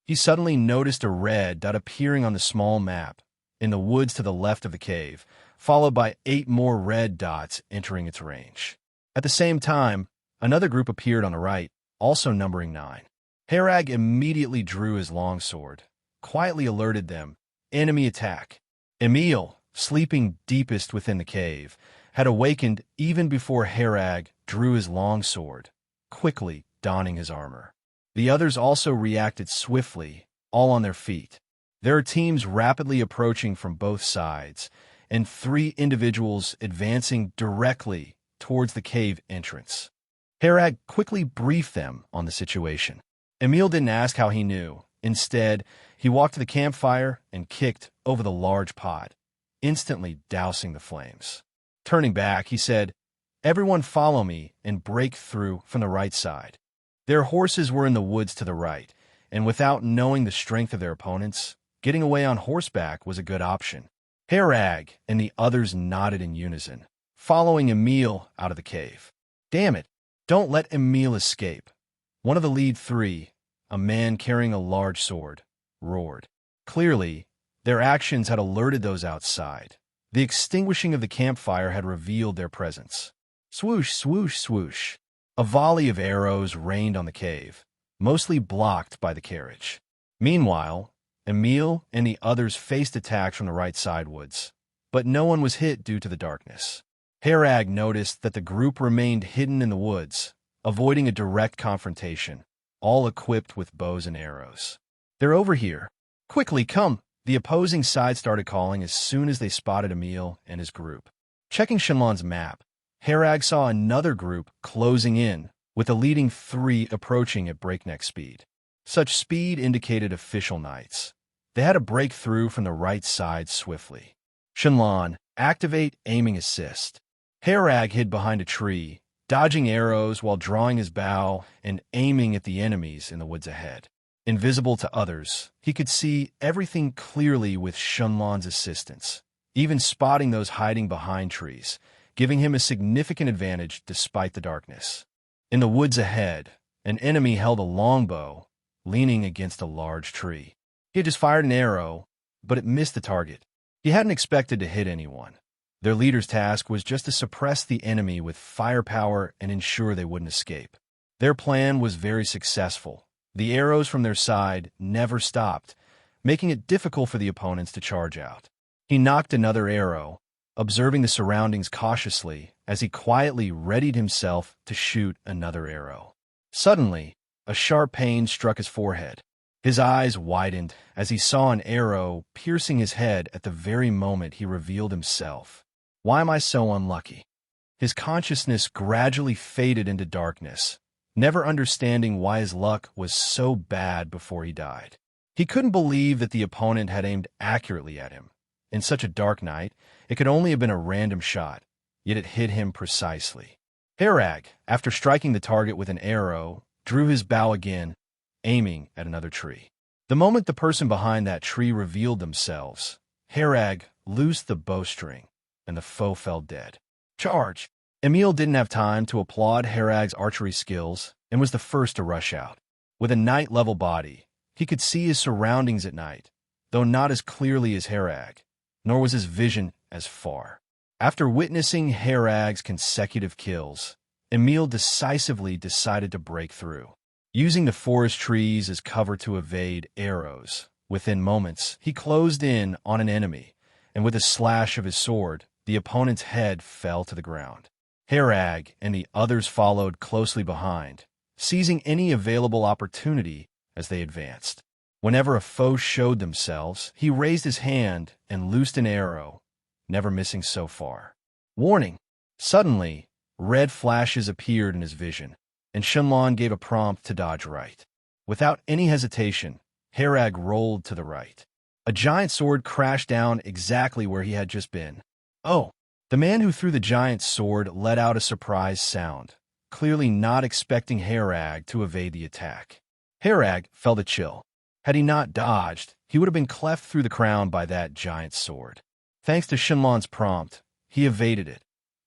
B: He suddenly noticed a red dot appearing on the small map, in the woods to the left of the cave, followed by 8 more red dots entering its range. At the same time, another group appeared on the right, also numbering 9. Herag immediately drew his longsword, quietly alerted them, "Enemy attack." Emile, sleeping deepest within the cave, had awakened even before Herag drew his longsword, quickly donning his armor. The others also reacted swiftly, all on their feet. There are teams rapidly approaching from both sides, and 3 individuals advancing directly towards the cave entrance. Herag quickly briefed them on the situation. Emile didn't ask how he knew. Instead, he walked to the campfire and kicked over the large pot, instantly dousing the flames. Turning back, he said, "Everyone follow me and break through from the right side." Their horses were in the woods to the right, and without knowing the strength of their opponents, getting away on horseback was a good option. Herag and the others nodded in unison, following Emile out of the cave. "Damn it, don't let Emile escape." One of the lead 3, a man carrying a large sword, roared. Clearly, their actions had alerted those outside. The extinguishing of the campfire had revealed their presence. Swoosh, swoosh, swoosh. A volley of arrows rained on the cave, mostly blocked by the carriage. Meanwhile, Emile and the others faced attacks from the right side woods, but no one was hit due to the darkness. Herag noticed that the group remained hidden in the woods, avoiding a direct confrontation, all equipped with bows and arrows. "They're over here. Quickly, come!" The opposing side started calling as soon as they spotted Emile and his group. Checking Shenlong's map, Herag saw another group closing in, with the leading 3 approaching at breakneck speed. Such speed indicated official knights. They had to break through from the right side swiftly. Shenlong, activate aiming assist. Herag hid behind a tree, dodging arrows while drawing his bow and aiming at the enemies in the woods ahead. Invisible to others, he could see everything clearly with Shenlong's assistance, even spotting those hiding behind trees, giving him a significant advantage despite the darkness. In the woods ahead, an enemy held a longbow, leaning against a large tree. He had just fired an arrow, but it missed the target. He hadn't expected to hit anyone. Their leader's task was just to suppress the enemy with firepower and ensure they wouldn't escape. Their plan was very successful. The arrows from their side never stopped, making it difficult for the opponents to charge out. He knocked another arrow, observing the surroundings cautiously as he quietly readied himself to shoot another arrow. Suddenly, a sharp pain struck his forehead. His eyes widened as he saw an arrow piercing his head at the very moment he revealed himself. "Why am I so unlucky?" His consciousness gradually faded into darkness, never understanding why his luck was so bad before he died. He couldn't believe that the opponent had aimed accurately at him. In such a dark night, it could only have been a random shot, yet it hit him precisely. Herag, after striking the target with an arrow, drew his bow again, aiming at another tree. The moment the person behind that tree revealed themselves, Herag loosed the bowstring, and the foe fell dead. "Charge!" Emile didn't have time to applaud Herag's archery skills and was the first to rush out. With a knight-level body, he could see his surroundings at night, though not as clearly as Herag, nor was his vision as far. After witnessing Herag's consecutive kills, Emile decisively decided to break through. Using the forest trees as cover to evade arrows, within moments, he closed in on an enemy, and with a slash of his sword, the opponent's head fell to the ground. Herag and the others followed closely behind, seizing any available opportunity as they advanced. Whenever a foe showed themselves, he raised his hand and loosed an arrow, never missing so far. Warning! Suddenly, red flashes appeared in his vision, and Shenlong gave a prompt to dodge right. Without any hesitation, Herag rolled to the right. A giant sword crashed down exactly where he had just been. "Oh!" The man who threw the giant sword let out a surprised sound, clearly not expecting Herag to evade the attack. Herag felt a chill. Had he not dodged, he would have been cleft through the crown by that giant sword. Thanks to Shenlong's prompt, he evaded it.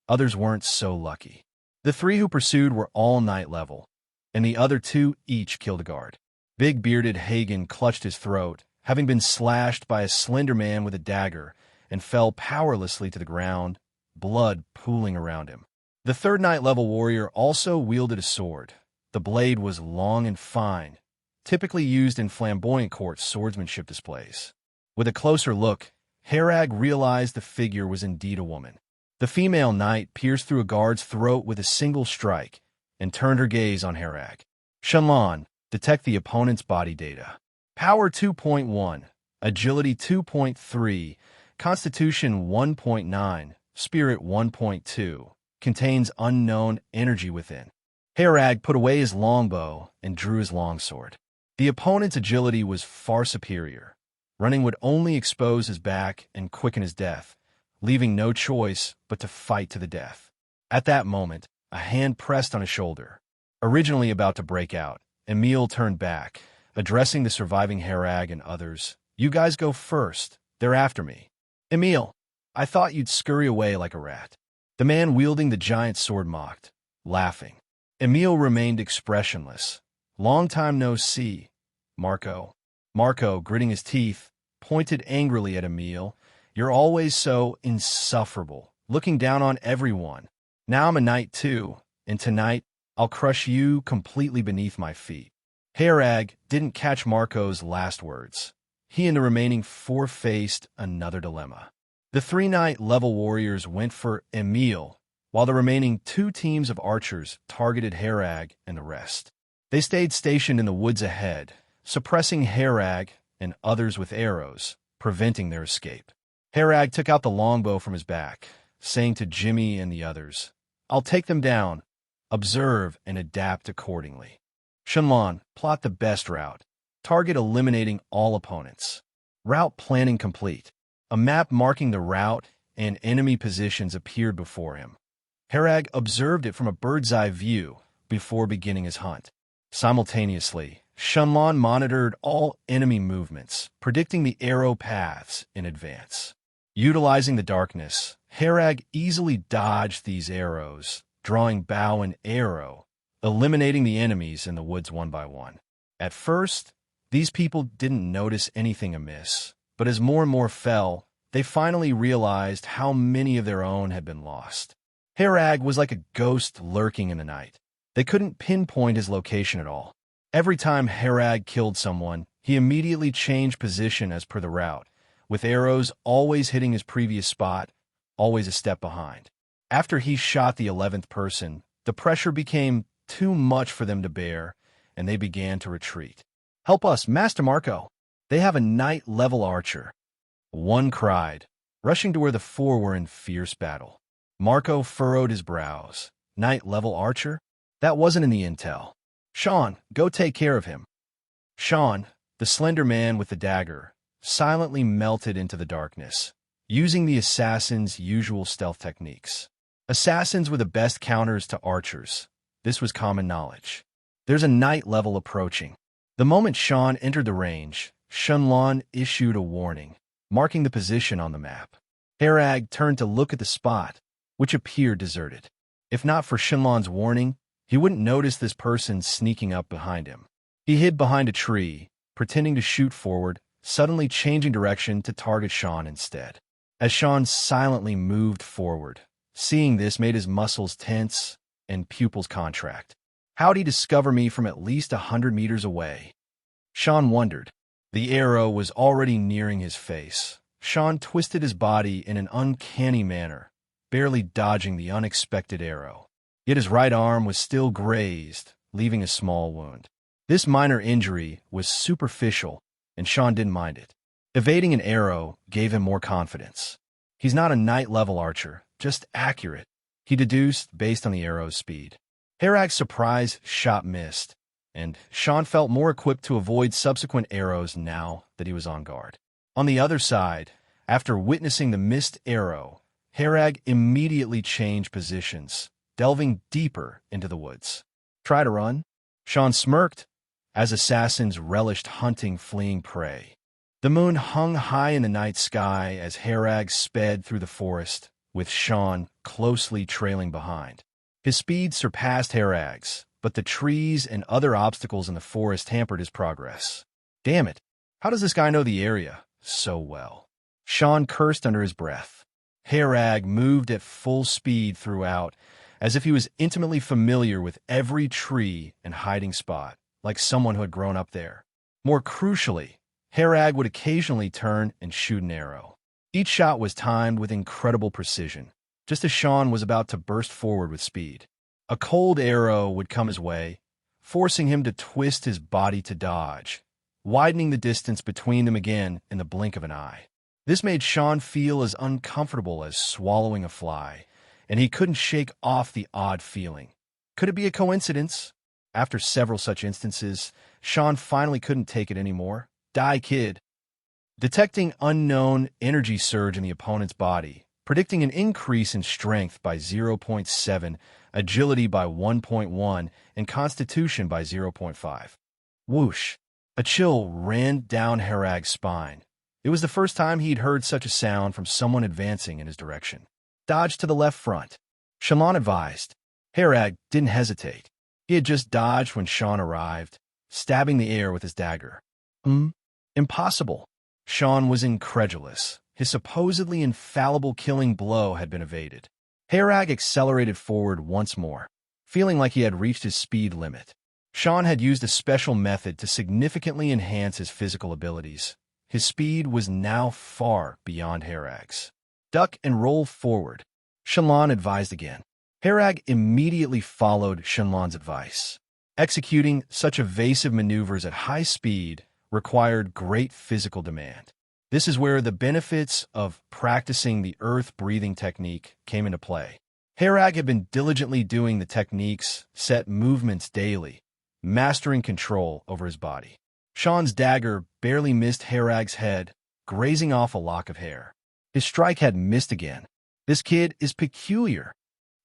B: Others weren't so lucky. The 3 who pursued were all knight level, and the other 2 each killed a guard. Big-bearded Hagen clutched his throat, having been slashed by a slender man with a dagger, and fell powerlessly to the ground, blood pooling around him. The 3rd knight-level warrior also wielded a sword. The blade was long and fine, typically used in flamboyant court swordsmanship displays. With a closer look, Herag realized the figure was indeed a woman. The female knight pierced through a guard's throat with a single strike and turned her gaze on Herag. "Shenlong, detect the opponent's body data. Power 2.1, Agility 2.3, Constitution 1.9, Spirit 1.2, contains unknown energy within. Herag put away his longbow and drew his longsword. The opponent's agility was far superior. Running would only expose his back and quicken his death, leaving no choice but to fight to the death. At that moment, a hand pressed on his shoulder. Originally about to break out, Emile turned back, addressing the surviving Herag and others. "You guys go first. They're after me." "Emile, I thought you'd scurry away like a rat." The man wielding the giant sword mocked, laughing. Emile remained expressionless. "Long time no see, Marco." Marco, gritting his teeth, pointed angrily at Emile. "You're always so insufferable, looking down on everyone. Now I'm a knight too, and tonight I'll crush you completely beneath my feet." Herag didn't catch Marco's last words. He and the remaining four faced another dilemma. The three knight level warriors went for Emile, while the remaining two teams of archers targeted Herag and the rest. They stayed stationed in the woods ahead, suppressing Herag and others with arrows, preventing their escape. Herag took out the longbow from his back, saying to Jimmy and the others, "I'll take them down. Observe and adapt accordingly. Shenlong, plot the best route. Target eliminating all opponents. Route planning complete." A map marking the route and enemy positions appeared before him. Herag observed it from a bird's-eye view before beginning his hunt. Simultaneously, Shenlong monitored all enemy movements, predicting the arrow paths in advance. Utilizing the darkness, Herag easily dodged these arrows, drawing bow and arrow, eliminating the enemies in the woods one by one. At first, these people didn't notice anything amiss, but as more and more fell, they finally realized how many of their own had been lost. Herag was like a ghost lurking in the night. They couldn't pinpoint his location at all. Every time Herag killed someone, he immediately changed position as per the route, with arrows always hitting his previous spot, always a step behind. After he shot the 11th person, the pressure became too much for them to bear, and they began to retreat. "Help us, Master Marco! They have a knight-level archer," one cried, rushing to where the four were in fierce battle. Marco furrowed his brows. "Knight-level archer? That wasn't in the intel. Sean, go take care of him." Sean, the slender man with the dagger, silently melted into the darkness, using the assassin's usual stealth techniques. Assassins were the best counters to archers. This was common knowledge. "There's a knight level approaching." The moment Sean entered the range, Shenlong issued a warning, marking the position on the map. Herag turned to look at the spot, which appeared deserted. If not for Shenlong's warning, he wouldn't notice this person sneaking up behind him. He hid behind a tree, pretending to shoot forward, suddenly changing direction to target Sean instead. As Sean silently moved forward, seeing this made his muscles tense and pupils contract. How'd he discover me from at least 100 meters away? Sean wondered. The arrow was already nearing his face. Sean twisted his body in an uncanny manner, barely dodging the unexpected arrow. Yet his right arm was still grazed, leaving a small wound. This minor injury was superficial, and Sean didn't mind it. Evading an arrow gave him more confidence. He's not a knight-level archer, just accurate, he deduced based on the arrow's speed. Herag's surprise shot missed, and Sean felt more equipped to avoid subsequent arrows now that he was on guard. On the other side, after witnessing the missed arrow, Herag immediately changed positions, delving deeper into the woods. "Try to run?" Sean smirked, as assassins relished hunting fleeing prey. The moon hung high in the night sky as Herag sped through the forest, with Sean closely trailing behind. His speed surpassed Herag's, but the trees and other obstacles in the forest hampered his progress. Damn it, how does this guy know the area so well? Sean cursed under his breath. Herag moved at full speed throughout, as if he was intimately familiar with every tree and hiding spot, like someone who had grown up there. More crucially, Herag would occasionally turn and shoot an arrow. Each shot was timed with incredible precision, just as Sean was about to burst forward with speed. A cold arrow would come his way, forcing him to twist his body to dodge, widening the distance between them again in the blink of an eye. This made Sean feel as uncomfortable as swallowing a fly, and he couldn't shake off the odd feeling. Could it be a coincidence? After several such instances, Sean finally couldn't take it anymore. Die, kid. Detecting unknown energy surge in the opponent's body, predicting an increase in strength by 0.7, agility by 1.1, and constitution by 0.5. Whoosh! A chill ran down Harag's spine. It was the first time he'd heard such a sound from someone advancing in his direction. Dodge to the left front, Shallan advised. Harag didn't hesitate. He had just dodged when Sean arrived, stabbing the air with his dagger. Impossible. Sean was incredulous. His supposedly infallible killing blow had been evaded. Harag accelerated forward once more, feeling like he had reached his speed limit. Sean had used a special method to significantly enhance his physical abilities. His speed was now far beyond Harag's. Duck and roll forward, Shallan advised again. Harag immediately followed Shallan's advice. Executing such evasive maneuvers at high speed required great physical demand. This is where the benefits of practicing the earth-breathing technique came into play. Harag had been diligently doing the technique's set movements daily, mastering control over his body. Sean's dagger barely missed Harag's head, grazing off a lock of hair. His strike had missed again. This kid is peculiar.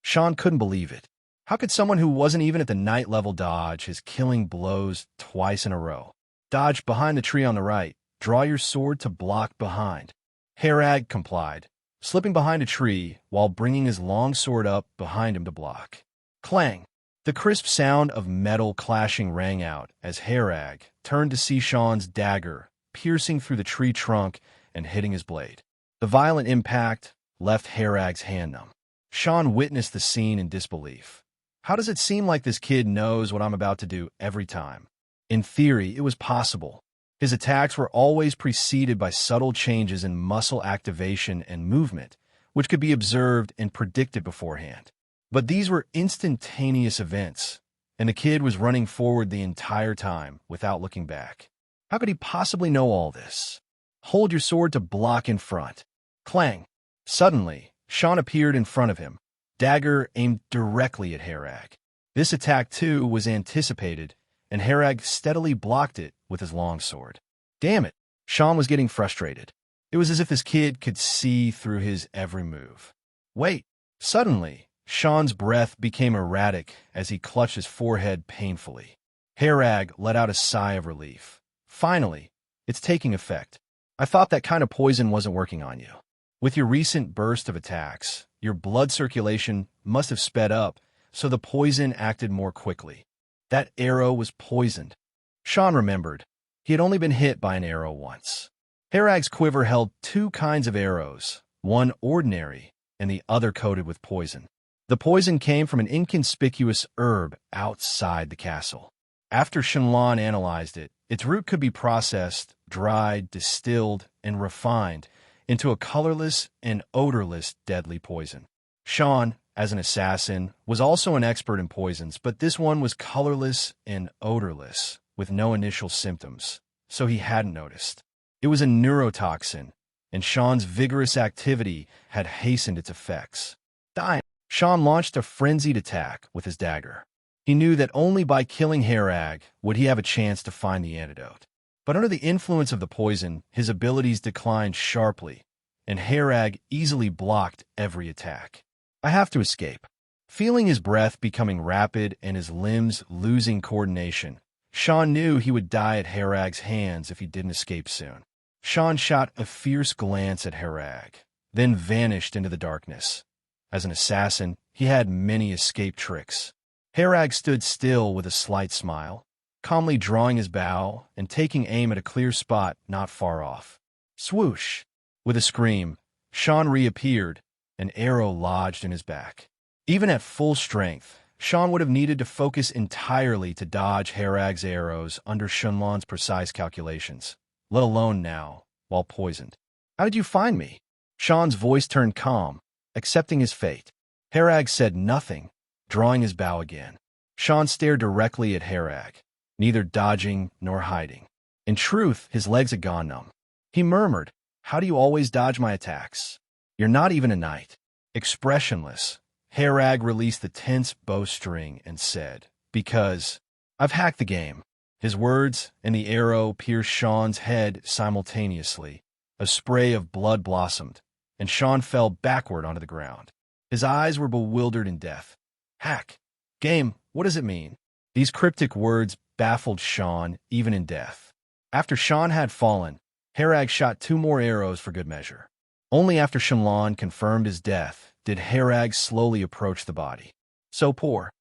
B: Sean couldn't believe it. How could someone who wasn't even at the Knight level dodge his killing blows twice in a row? Dodge behind the tree on the right. Draw your sword to block behind. Harag complied, slipping behind a tree while bringing his long sword up behind him to block. Clang! The crisp sound of metal clashing rang out as Harag turned to see Sean's dagger piercing through the tree trunk and hitting his blade. The violent impact left Harag's hand numb. Sean witnessed the scene in disbelief. How does it seem like this kid knows what I'm about to do every time? In theory, it was possible. His attacks were always preceded by subtle changes in muscle activation and movement, which could be observed and predicted beforehand. But these were instantaneous events, and the kid was running forward the entire time without looking back. How could he possibly know all this? Hold your sword to block in front. Clang! Suddenly, Sean appeared in front of him, dagger aimed directly at Harag. This attack, too, was anticipated, and Harag steadily blocked it with his longsword. Damn it! Sean was getting frustrated. It was as if this kid could see through his every move. Wait! Suddenly, Sean's breath became erratic as he clutched his forehead painfully. Harag let out a sigh of relief. Finally, it's taking effect. I thought that kind of poison wasn't working on you. With your recent burst of attacks, your blood circulation must have sped up, so the poison acted more quickly. That arrow was poisoned. Sean remembered. He had only been hit by an arrow once. Harag's quiver held two kinds of arrows, one ordinary and the other coated with poison. The poison came from an inconspicuous herb outside the castle. After Shallan analyzed it, its root could be processed, dried, distilled, and refined into a colorless and odorless deadly poison. Sean, as an assassin, was also an expert in poisons, but this one was colorless and odorless, with no initial symptoms, so he hadn't noticed. It was a neurotoxin, and Sean's vigorous activity had hastened its effects. Dying, Sean launched a frenzied attack with his dagger. He knew that only by killing Harag would he have a chance to find the antidote. But under the influence of the poison, his abilities declined sharply, and Harag easily blocked every attack. I have to escape. Feeling his breath becoming rapid and his limbs losing coordination, Sean knew he would die at Harag's hands if he didn't escape soon. Sean shot a fierce glance at Harag, then vanished into the darkness. As an assassin, he had many escape tricks. Harag stood still with a slight smile, calmly drawing his bow and taking aim at a clear spot not far off. Swoosh! With a scream, Sean reappeared, an arrow lodged in his back. Even at full strength, Sean would have needed to focus entirely to dodge Harag's arrows under Shallan's precise calculations, let alone now, while poisoned. How did you find me? Sean's voice turned calm, accepting his fate. Harag said nothing, drawing his bow again. Sean stared directly at Harag, neither dodging nor hiding. In truth, his legs had gone numb. He murmured, How do you always dodge my attacks? You're not even a knight. Expressionless, Herag released the tense bowstring and said, "Because I've hacked the game." His words and the arrow pierced Sean's head simultaneously. A spray of blood blossomed, and Sean fell backward onto the ground. His eyes were bewildered in death. Hack. Game, what does it mean? These cryptic words baffled Sean even in death. After Sean had fallen, Herag shot 2 more arrows for good measure. Only after Shenlong confirmed his death did Herag slowly approach the body. So poor.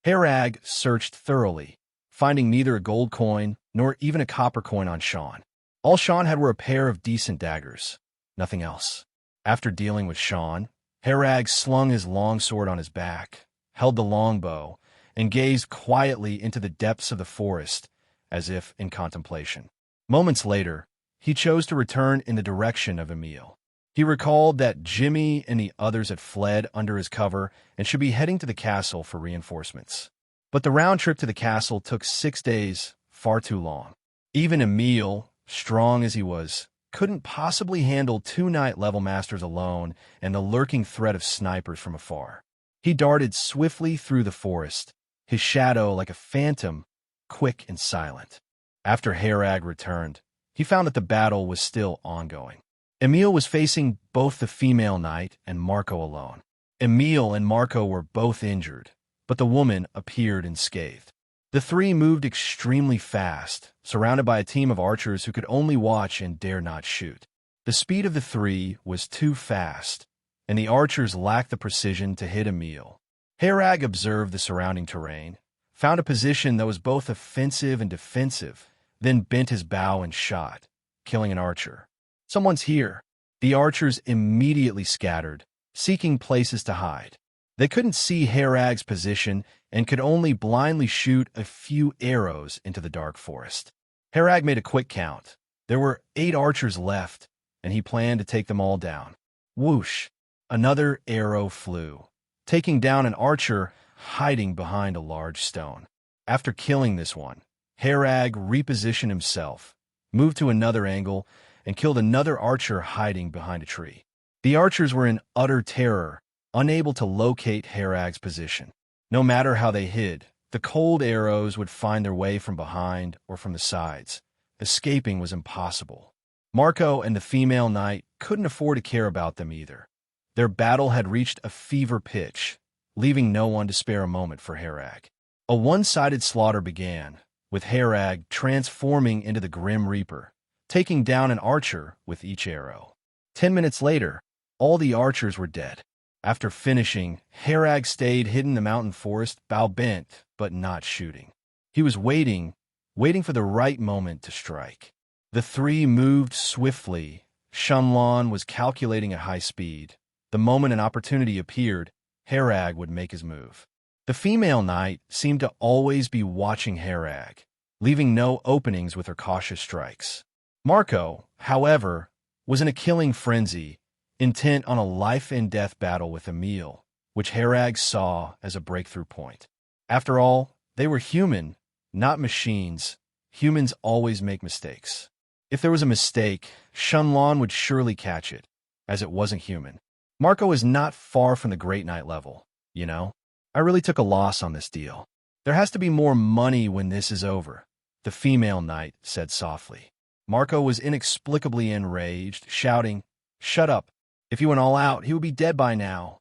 B: Herag searched thoroughly, finding neither a gold coin nor even a copper coin on Sean. All Sean had were a pair of decent daggers. Nothing else. After dealing with Sean, Herag slung his longsword on his back, held the longbow, and gazed quietly into the depths of the forest, as if in contemplation. Moments later, he chose to return in the direction of Emile. He recalled that Jimmy and the others had fled under his cover and should be heading to the castle for reinforcements. But the round trip to the castle took 6 days, far too long. Even Emile, strong as he was, couldn't possibly handle 2 knight-level masters alone and the lurking threat of snipers from afar. He darted swiftly through the forest, his shadow like a phantom, quick and silent. After Herag returned, he found that the battle was still ongoing. Emile was facing both the female knight and Marco alone. Emile and Marco were both injured, but the woman appeared unscathed. The 3 moved extremely fast, surrounded by a team of archers who could only watch and dare not shoot. The speed of the 3 was too fast, and the archers lacked the precision to hit Emile. Herag observed the surrounding terrain, found a position that was both offensive and defensive, then bent his bow and shot, killing an archer. "Someone's here." The archers immediately scattered, seeking places to hide. They couldn't see Herag's position and could only blindly shoot a few arrows into the dark forest. Herag made a quick count. There were 8 archers left, and he planned to take them all down. Whoosh! Another arrow flew, taking down an archer hiding behind a large stone. After killing this one, Herag repositioned himself, moved to another angle, and killed another archer hiding behind a tree. The archers were in utter terror, unable to locate Herag's position. No matter how they hid, the cold arrows would find their way from behind or from the sides. Escaping was impossible. Marco and the female knight couldn't afford to care about them either. Their battle had reached a fever pitch, leaving no one to spare a moment for Herag. A one-sided slaughter began, with Herag transforming into the Grim Reaper, taking down an archer with each arrow. 10 minutes later, all the archers were dead. After finishing, Herag stayed hidden in the mountain forest, bow bent, but not shooting. He was waiting for the right moment to strike. The 3 moved swiftly. Shenlong was calculating at high speed. The moment an opportunity appeared, Herag would make his move. The female knight seemed to always be watching Herag, leaving no openings with her cautious strikes. Marco, however, was in a killing frenzy, intent on a life-and-death battle with Emile, which Herag saw as a breakthrough point. After all, they were human, not machines. Humans always make mistakes. If there was a mistake, Shenlong would surely catch it, as it wasn't human. Marco is not far from the Great Knight level, you know? I really took a loss on this deal. There has to be more money when this is over, the female knight said softly. Marco was inexplicably enraged, shouting, "Shut up. If he went all out, he would be dead by now.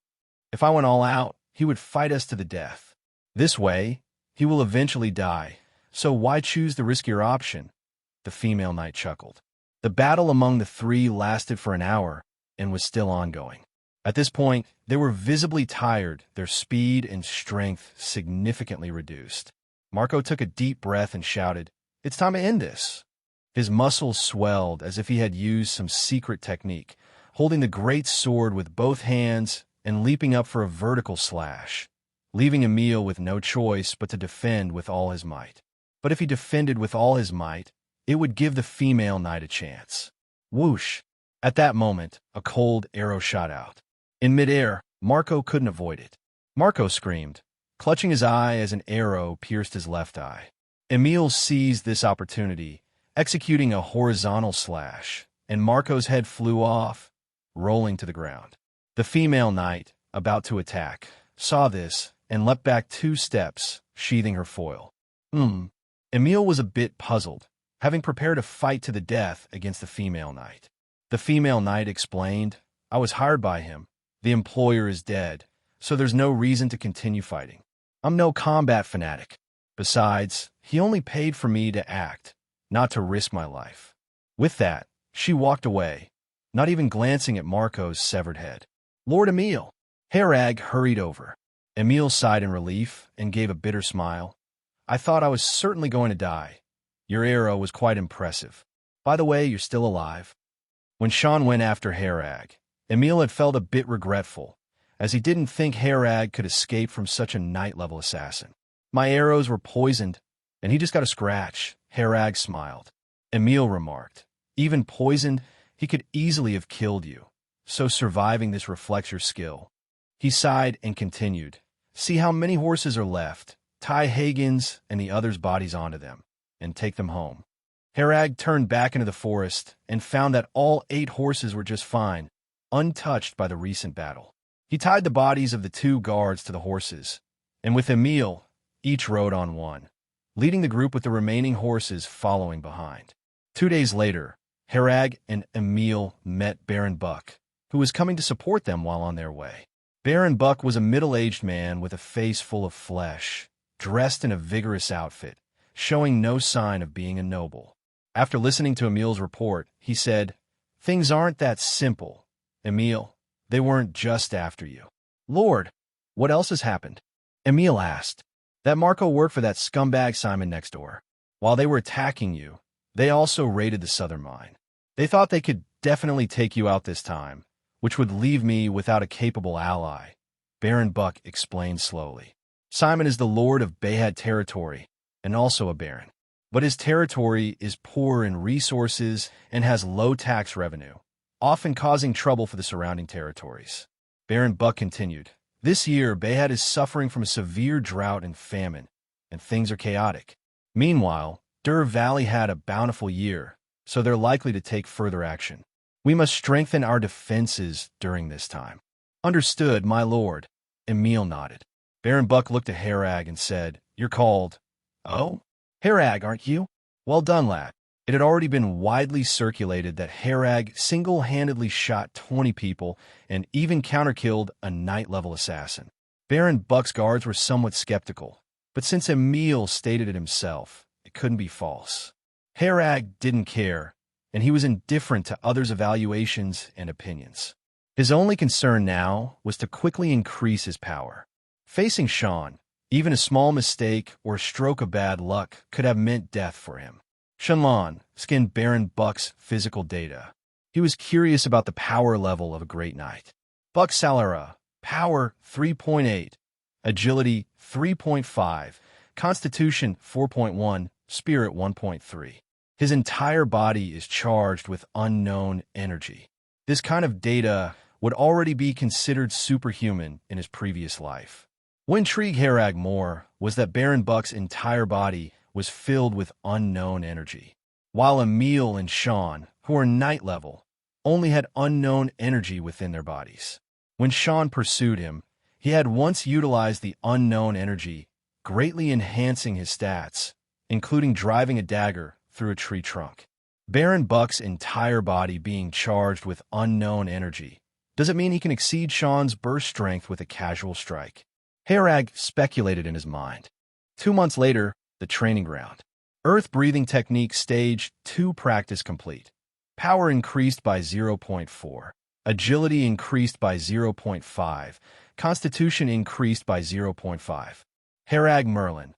B: If I went all out, he would fight us to the death. This way, he will eventually die, so why choose the riskier option?" The female knight chuckled. The battle among the 3 lasted for an hour and was still ongoing. At this point, they were visibly tired, their speed and strength significantly reduced. Marco took a deep breath and shouted, "It's time to end this." His muscles swelled as if he had used some secret technique, holding the great sword with both hands and leaping up for a vertical slash, leaving Emile with no choice but to defend with all his might. But if he defended with all his might, it would give the female knight a chance. Whoosh! At that moment, a cold arrow shot out. In midair, Marco couldn't avoid it. Marco screamed, clutching his eye as an arrow pierced his left eye. Emile seized this opportunity, executing a horizontal slash, and Marco's head flew off, rolling to the ground. The female knight, about to attack, saw this and leapt back 2 steps, sheathing her foil. Emile was a bit puzzled, having prepared a fight to the death against the female knight. The female knight explained, "I was hired by him. The employer is dead, so there's no reason to continue fighting. I'm no combat fanatic. Besides, he only paid for me to act, not to risk my life." With that, she walked away, not even glancing at Marco's severed head. "Lord Emile." Herag hurried over. Emile sighed in relief and gave a bitter smile. "I thought I was certainly going to die. Your arrow was quite impressive. By the way, you're still alive." When Sean went after Herag, Emile had felt a bit regretful, as he didn't think Herag could escape from such a knight-level assassin. "My arrows were poisoned, and he just got a scratch," Herag smiled. Emile remarked, "Even poisoned, he could easily have killed you, so surviving this reflects your skill." He sighed and continued, "See how many horses are left. Tie Hagen's and the others' bodies onto them, and take them home." Herag turned back into the forest and found that all 8 horses were just fine, untouched by the recent battle. He tied the bodies of the 2 guards to the horses, and with Emile, each rode on one, leading the group with the remaining horses following behind. 2 days later, Herag and Emile met Baron Buck, who was coming to support them while on their way. Baron Buck was a middle-aged man with a face full of flesh, dressed in a vigorous outfit, showing no sign of being a noble. After listening to Emile's report, he said, "Things aren't that simple, Emile. They weren't just after you." "Lord, what else has happened?" Emile asked. "That Marco worked for that scumbag Simon next door. While they were attacking you, they also raided the southern mine. They thought they could definitely take you out this time, which would leave me without a capable ally," Baron Buck explained slowly. "Simon is the lord of Bayhad territory, and also a baron. But his territory is poor in resources and has low tax revenue, often causing trouble for the surrounding territories." Baron Buck continued, "This year, Bayhad is suffering from a severe drought and famine, and things are chaotic. Meanwhile, Dur Valley had a bountiful year, so they're likely to take further action. We must strengthen our defenses during this time." "Understood, my lord," Emile nodded. Baron Buck looked at Herag and said, "You're called..." "Oh? Herag, aren't you? Well done, lad." It had already been widely circulated that Herag single-handedly shot 20 people and even counter-killed a knight-level assassin. Baron Buck's guards were somewhat skeptical, but since Emile stated it himself, it couldn't be false. Herag didn't care, and he was indifferent to others' evaluations and opinions. His only concern now was to quickly increase his power. Facing Sean, even a small mistake or a stroke of bad luck could have meant death for him. Shenlong scanned Baron Buck's physical data. He was curious about the power level of a great knight. Buck Salara, power 3.8, agility 3.5, constitution 4.1, spirit 1.3. His entire body is charged with unknown energy. This kind of data would already be considered superhuman in his previous life. What intrigued Herag more was that Baron Buck's entire body was filled with unknown energy, while Emile and Sean, who were knight level, only had unknown energy within their bodies. When Sean pursued him, he had once utilized the unknown energy, greatly enhancing his stats, including driving a dagger through a tree trunk. Baron Buck's entire body being charged with unknown energy. Does it mean he can exceed Sean's burst strength with a casual strike? Herag speculated in his mind. 2 months later, the training ground. Earth-breathing technique stage 2 practice complete. Power increased by 0.4. Agility increased by 0.5. Constitution increased by 0.5. Herag Merlin.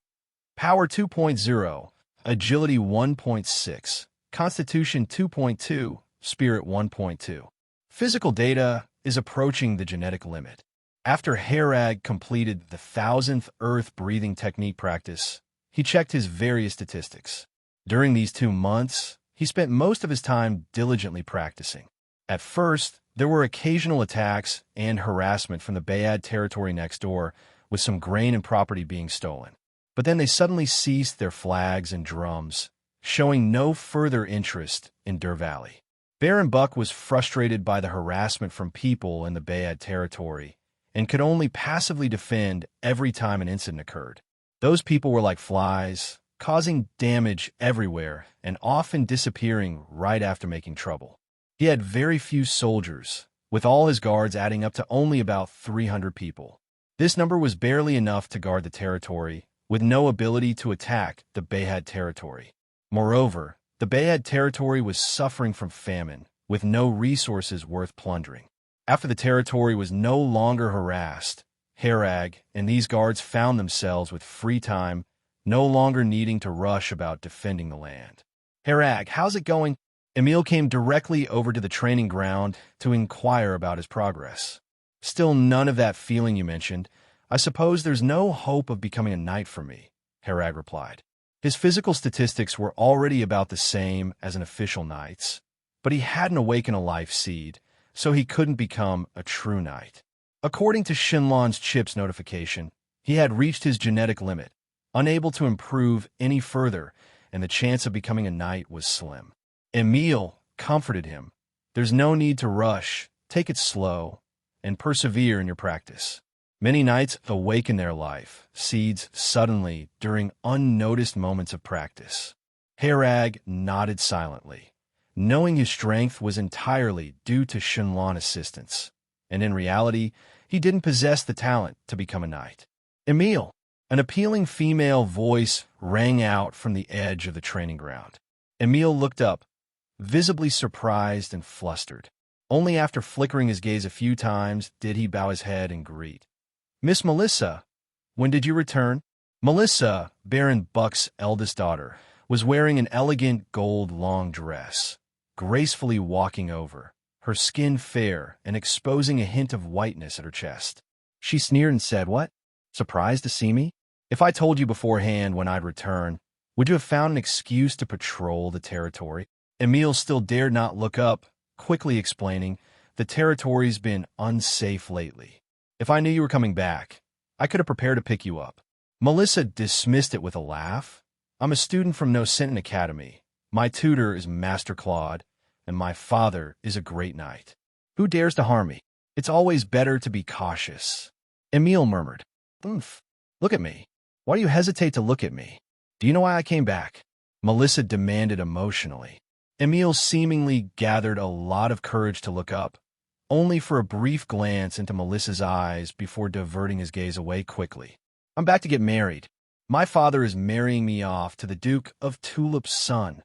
B: Power 2.0. Agility 1.6. Constitution 2.2. Spirit 1.2. Physical data is approaching the genetic limit. After Herag completed the 1,000th earth-breathing technique practice, he checked his various statistics. During these 2 months, he spent most of his time diligently practicing. At first, there were occasional attacks and harassment from the Bayad territory next door, with some grain and property being stolen. But then they suddenly ceased their flags and drums, showing no further interest in Dur Valley. Baron Buck was frustrated by the harassment from people in the Bayad territory and could only passively defend every time an incident occurred. Those people were like flies, causing damage everywhere and often disappearing right after making trouble. He had very few soldiers, with all his guards adding up to only about 300 people. This number was barely enough to guard the territory, with no ability to attack the Bayad territory. Moreover, the Bayad territory was suffering from famine, with no resources worth plundering. After the territory was no longer harassed, Herag and these guards found themselves with free time, no longer needing to rush about defending the land. "Herag, how's it going?" Emile came directly over to the training ground to inquire about his progress. "Still none of that feeling you mentioned. I suppose there's no hope of becoming a knight for me," Herag replied. His physical statistics were already about the same as an official knight's, but he hadn't awakened a life seed, so he couldn't become a true knight. According to Shinlan's chip's notification, he had reached his genetic limit, unable to improve any further, and the chance of becoming a knight was slim. Emile comforted him. "There's no need to rush, take it slow, and persevere in your practice." Many knights awaken their life seeds suddenly during unnoticed moments of practice. Herag nodded silently, knowing his strength was entirely due to Shinlan's assistance, and in reality, he didn't possess the talent to become a knight. "Emile!" An appealing female voice rang out from the edge of the training ground. Emile looked up, visibly surprised and flustered. Only after flickering his gaze a few times did he bow his head and greet. "Miss Melissa, when did you return?" Melissa, Baron Buck's eldest daughter, was wearing an elegant gold long dress, gracefully walking over, her skin fair and exposing a hint of whiteness at her chest. She sneered and said, "What? Surprised to see me? If I told you beforehand when I'd return, would you have found an excuse to patrol the territory?" Emile still dared not look up, quickly explaining, "The territory's been unsafe lately. If I knew you were coming back, I could have prepared to pick you up." Melissa dismissed it with a laugh. "I'm a student from No Sinton Academy. My tutor is Master Claude, and my father is a great knight. Who dares to harm me? It's always better to be cautious." Emile murmured, "Umph. Look at me. Why do you hesitate to look at me? Do you know why I came back?" Melissa demanded emotionally. Emile seemingly gathered a lot of courage to look up, only for a brief glance into Melissa's eyes before diverting his gaze away quickly. "I'm back to get married. My father is marrying me off to the Duke of Tulip's son."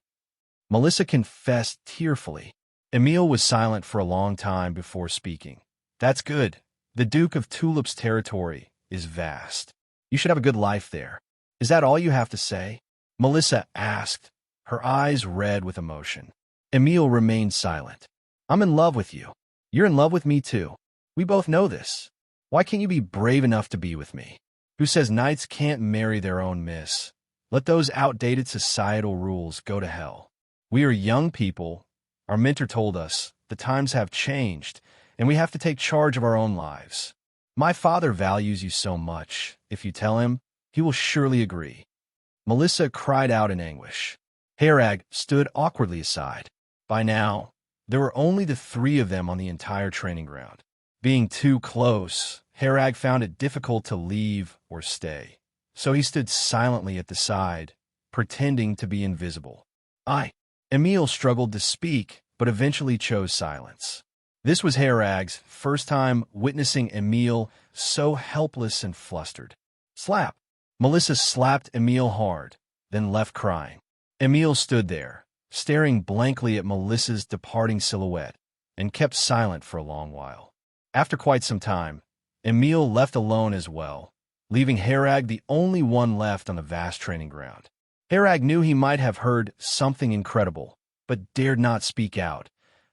B: Melissa confessed tearfully. Emile was silent for a long time before speaking. "That's good. The Duke of Tulip's territory is vast. You should have a good life there. Is that all you have to say?" Melissa asked, her eyes red with emotion. Emile remained silent. "I'm in love with you. You're in love with me too. We both know this. Why can't you be brave enough to be with me? Who says knights can't marry their own miss? Let those outdated societal rules go to hell. We are young people. Our mentor told us the times have changed, and we have to take charge of our own lives. My father values you so much. If you tell him, he will surely agree." Melissa cried out in anguish. Herag stood awkwardly aside. By now, there were only the three of them on the entire training ground. Being too close, Herag found it difficult to leave or stay, so he stood silently at the side, pretending to be invisible. Emile struggled to speak, but eventually chose silence. This was Herag's first time witnessing Emile so helpless and flustered. Slap! Melissa slapped Emile hard, then left crying. Emile stood there, staring blankly at Melissa's departing silhouette, and kept silent for a long while. After quite some time, Emile left alone as well, leaving Herag the only one left on the vast training ground. Herag knew he might have heard something incredible, but dared not speak out,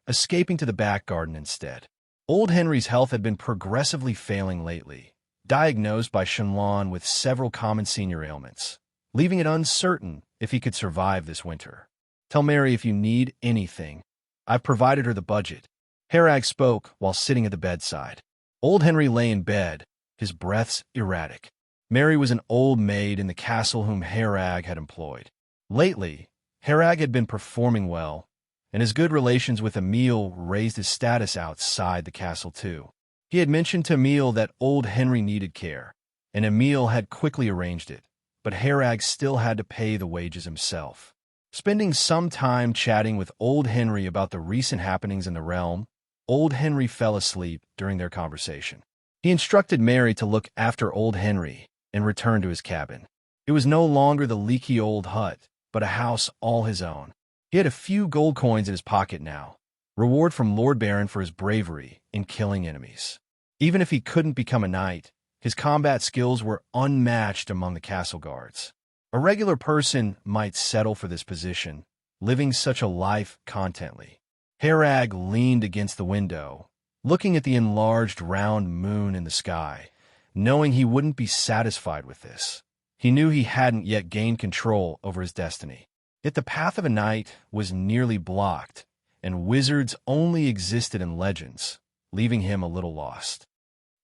B: escaping to the back garden instead. Old Henry's health had been progressively failing lately, diagnosed by Shenlong with several common senior ailments, leaving it uncertain if he could survive this winter. "Tell Mary if you need anything. I've provided her the budget." Herag spoke while sitting at the bedside. Old Henry lay in bed, his breaths erratic. Mary was an old maid in the castle whom Herag had employed. Lately, Herag had been performing well, and his good relations with Emile raised his status outside the castle too. He had mentioned to Emile that old Henry needed care, and Emile had quickly arranged it, but Herag still had to pay the wages himself. Spending some time chatting with old Henry about the recent happenings in the realm, old Henry fell asleep during their conversation. He instructed Mary to look after old Henry and return to his cabin. It was no longer the leaky old hut, but a house all his own. He had a few gold coins in his pocket now, reward from Lord Baron for his bravery in killing enemies. Even if he couldn't become a knight, his combat skills were unmatched among the castle guards. A regular person might settle for this position, living such a life contently. Herag leaned against the window, looking at the enlarged round moon in the sky, knowing he wouldn't be satisfied with this. He knew he hadn't yet gained control over his destiny. Yet the path of a knight was nearly blocked, and wizards only existed in legends, leaving him a little lost.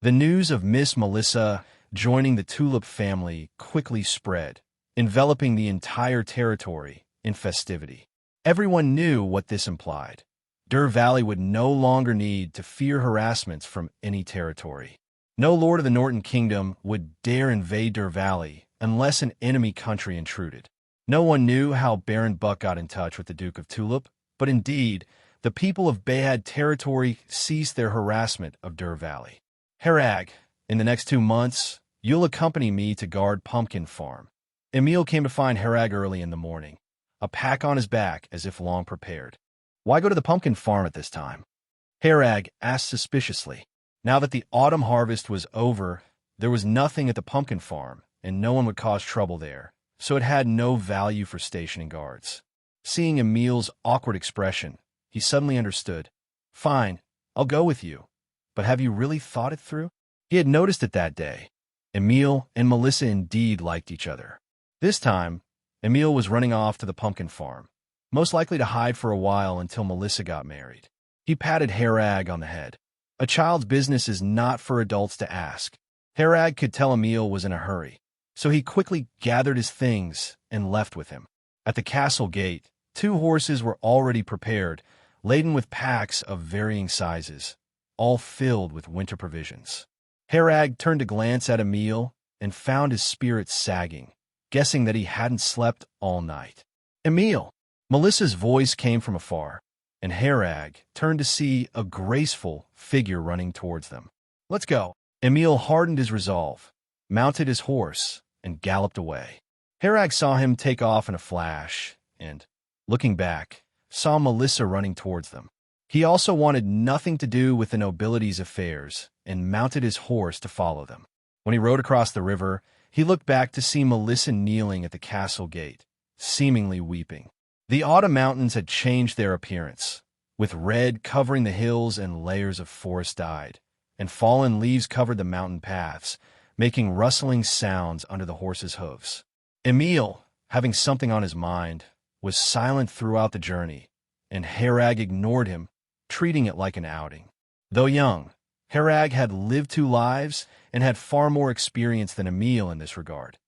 B: The news of Miss Melissa joining the Tulip family quickly spread, enveloping the entire territory in festivity. Everyone knew what this implied. Dur Valley would no longer need to fear harassments from any territory. No lord of the Norton Kingdom would dare invade Dur Valley unless an enemy country intruded. No one knew how Baron Buck got in touch with the Duke of Tulip, but indeed, the people of Bayad territory ceased their harassment of Dur Valley. Herag, in the next 2 months, you'll accompany me to guard Pumpkin Farm. Emile came to find Herag early in the morning, a pack on his back as if long prepared. Why go to the pumpkin farm at this time? Herag asked suspiciously. Now that the autumn harvest was over, there was nothing at the pumpkin farm, and no one would cause trouble there, so it had no value for stationing guards. Seeing Emile's awkward expression, he suddenly understood. Fine, I'll go with you. But have you really thought it through? He had noticed it that day. Emile and Melissa indeed liked each other. This time, Emile was running off to the pumpkin farm, most likely to hide for a while until Melissa got married. He patted Herag on the head. A child's business is not for adults to ask. Herag could tell Emile was in a hurry, so he quickly gathered his things and left with him. At the castle gate, 2 horses were already prepared, laden with packs of varying sizes, all filled with winter provisions. Herag turned to glance at Emile and found his spirits sagging, guessing that he hadn't slept all night. Emile! Melissa's voice came from afar, and Herag turned to see a graceful figure running towards them. Let's go. Emile hardened his resolve, mounted his horse, and galloped away. Herag saw him take off in a flash, and, looking back, saw Melissa running towards them. He also wanted nothing to do with the nobility's affairs, and mounted his horse to follow them. When he rode across the river, he looked back to see Melissa kneeling at the castle gate, seemingly weeping. The autumn mountains had changed their appearance, with red covering the hills and layers of forest dyed, and fallen leaves covered the mountain paths, making rustling sounds under the horses' hooves. Emile, having something on his mind, was silent throughout the journey, and Herag ignored him, treating it like an outing. Though young, Herag had lived 2 lives and had far more experience than Emile in this regard.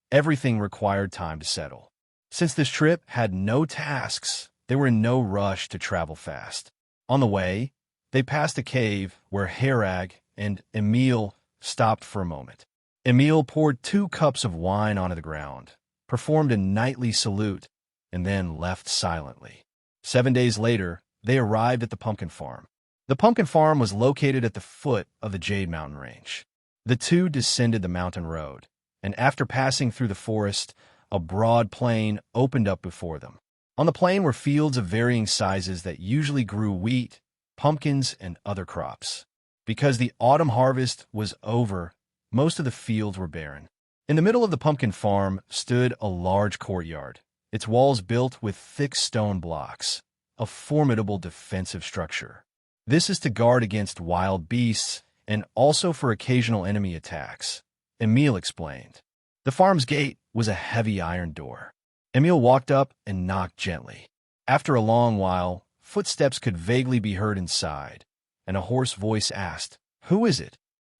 B: Everything required time to settle. Since this trip had no tasks, they were in no rush to travel fast. On the way, they passed a cave where Herag and Emile stopped for a moment. Emile poured 2 cups of wine onto the ground, performed a knightly salute, and then left silently. 7 days later, they arrived at the pumpkin farm. The pumpkin farm was located at the foot of the Jade Mountain Range. The 2 descended the mountain road, and after passing through the forest, a broad plain opened up before them. On the plain were fields of varying sizes that usually grew wheat, pumpkins, and other crops. Because the autumn harvest was over, most of the fields were barren. In the middle of the pumpkin farm stood a large courtyard, its walls built with thick stone blocks, a formidable defensive structure. This is to guard against wild beasts and also for occasional enemy attacks, Emile explained. The farm's gate was a heavy iron door. Emile walked up and knocked gently. After a long while, footsteps could vaguely be heard inside, and a hoarse voice asked, "Who is it?"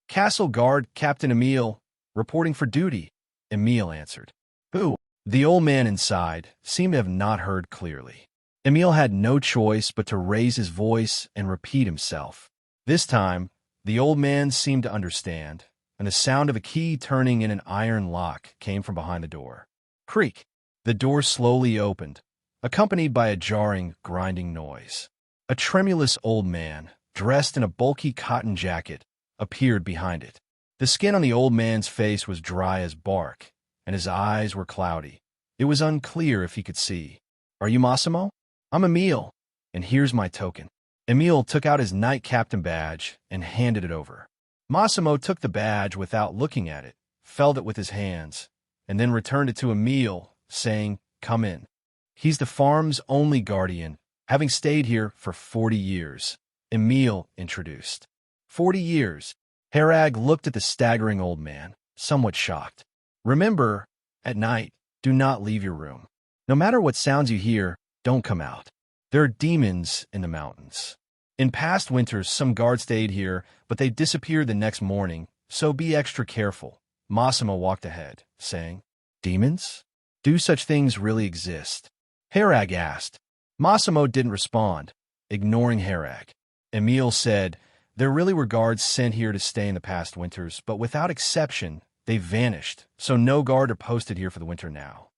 B: "Castle Guard Captain Emile, reporting for duty," Emile answered. "Who?" The old man inside seemed to have not heard clearly. Emile had no choice but to raise his voice and repeat himself. This time, the old man seemed to understand, and the sound of a key turning in an iron lock came from behind the door. Creak! The door slowly opened, accompanied by a jarring, grinding noise. A tremulous old man, dressed in a bulky cotton jacket, appeared behind it. The skin on the old man's face was dry as bark, and his eyes were cloudy. It was unclear if he could see. "Are you Massimo?" "I'm Emile, and here's my token." Emile took out his knight captain badge and handed it over. Massimo took the badge without looking at it, felt it with his hands, and then returned it to Emile, saying, "Come in." "He's the farm's only guardian, having stayed here for 40 years, Emile introduced. 40 years. Herag looked at the staggering old man, somewhat shocked. "Remember, at night, do not leave your room. No matter what sounds you hear, don't come out. There are demons in the mountains. In past winters, some guards stayed here, but they disappeared the next morning, so be extra careful." Massimo walked ahead, saying, "Demons? Do such things really exist?" Herag asked. Massimo didn't respond, ignoring Herag. Emile said, "There really were guards sent here to stay in the past winters, but without exception, they vanished, so no guard are posted here for the winter now."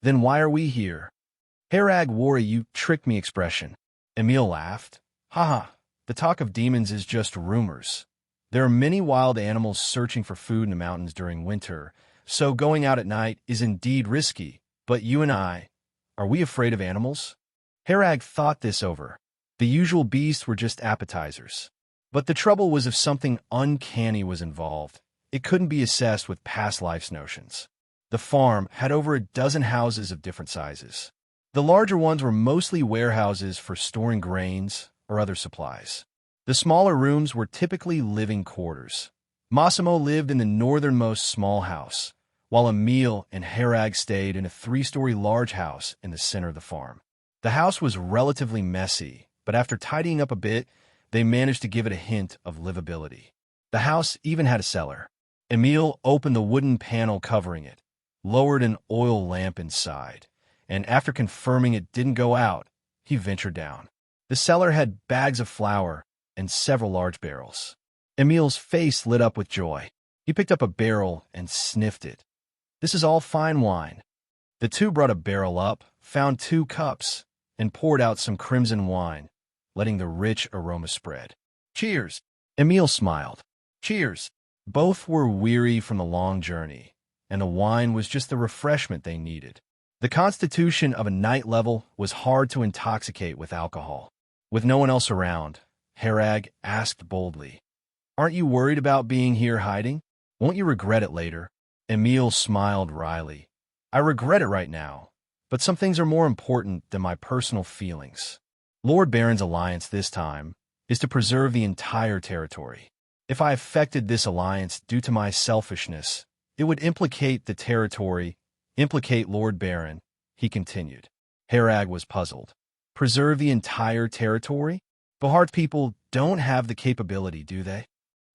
B: "Then why are we here?" Herag wore a "you tricked me" expression. Emile laughed. "Haha, the talk of demons is just rumors. There are many wild animals searching for food in the mountains during winter, so going out at night is indeed risky, but you and I, are we afraid of animals?" Herag thought this over. The usual beasts were just appetizers. But the trouble was if something uncanny was involved, it couldn't be assessed with past life's notions. The farm had over a dozen houses of different sizes. The larger ones were mostly warehouses for storing grains or other supplies. The smaller rooms were typically living quarters. Massimo lived in the northernmost small house, while Emile and Herag stayed in a 3-story large house in the center of the farm. The house was relatively messy, but after tidying up a bit, they managed to give it a hint of livability. The house even had a cellar. Emile opened the wooden panel covering it, lowered an oil lamp inside, and after confirming it didn't go out, he ventured down. The cellar had bags of flour and several large barrels. Emile's face lit up with joy. He picked up a barrel and sniffed it. "This is all fine wine." The two brought a barrel up, found 2 cups, and poured out some crimson wine, letting the rich aroma spread. "Cheers!" Emile smiled. "Cheers!" Both were weary from the long journey, and the wine was just the refreshment they needed. The constitution of a knight level was hard to intoxicate with alcohol. With no one else around, Herag asked boldly, "Aren't you worried about being here hiding? Won't you regret it later?" Emile smiled wryly. "I regret it right now, but some things are more important than my personal feelings. Lord Baron's alliance this time is to preserve the entire territory. If I affected this alliance due to my selfishness, it would implicate the territory, implicate Lord Baron," he continued. Herag was puzzled. Preserve the entire territory? Behard's people don't have the capability, do they?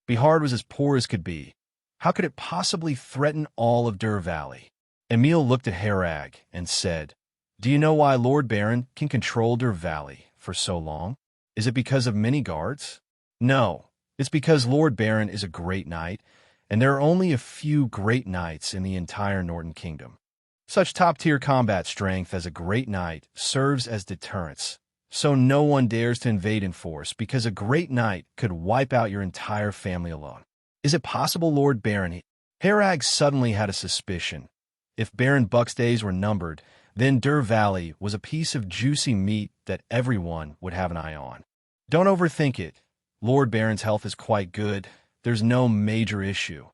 B: Behard was as poor as could be. How could it possibly threaten all of Dur Valley? Emile looked at Herag and said, "Do you know why Lord Baron can control Dur Valley for so long? Is it because of many guards? No, it's because Lord Baron is a great knight, and there are only a few great knights in the entire Northern Kingdom. Such top-tier combat strength as a great knight serves as deterrence, so no one dares to invade in force because a great knight could wipe out your entire family alone. Is it possible Lord Baron..." Herag suddenly had a suspicion. If Baron Buck's days were numbered, then Dur Valley was a piece of juicy meat that everyone would have an eye on. "Don't overthink it. Lord Baron's health is quite good. There's no major issue."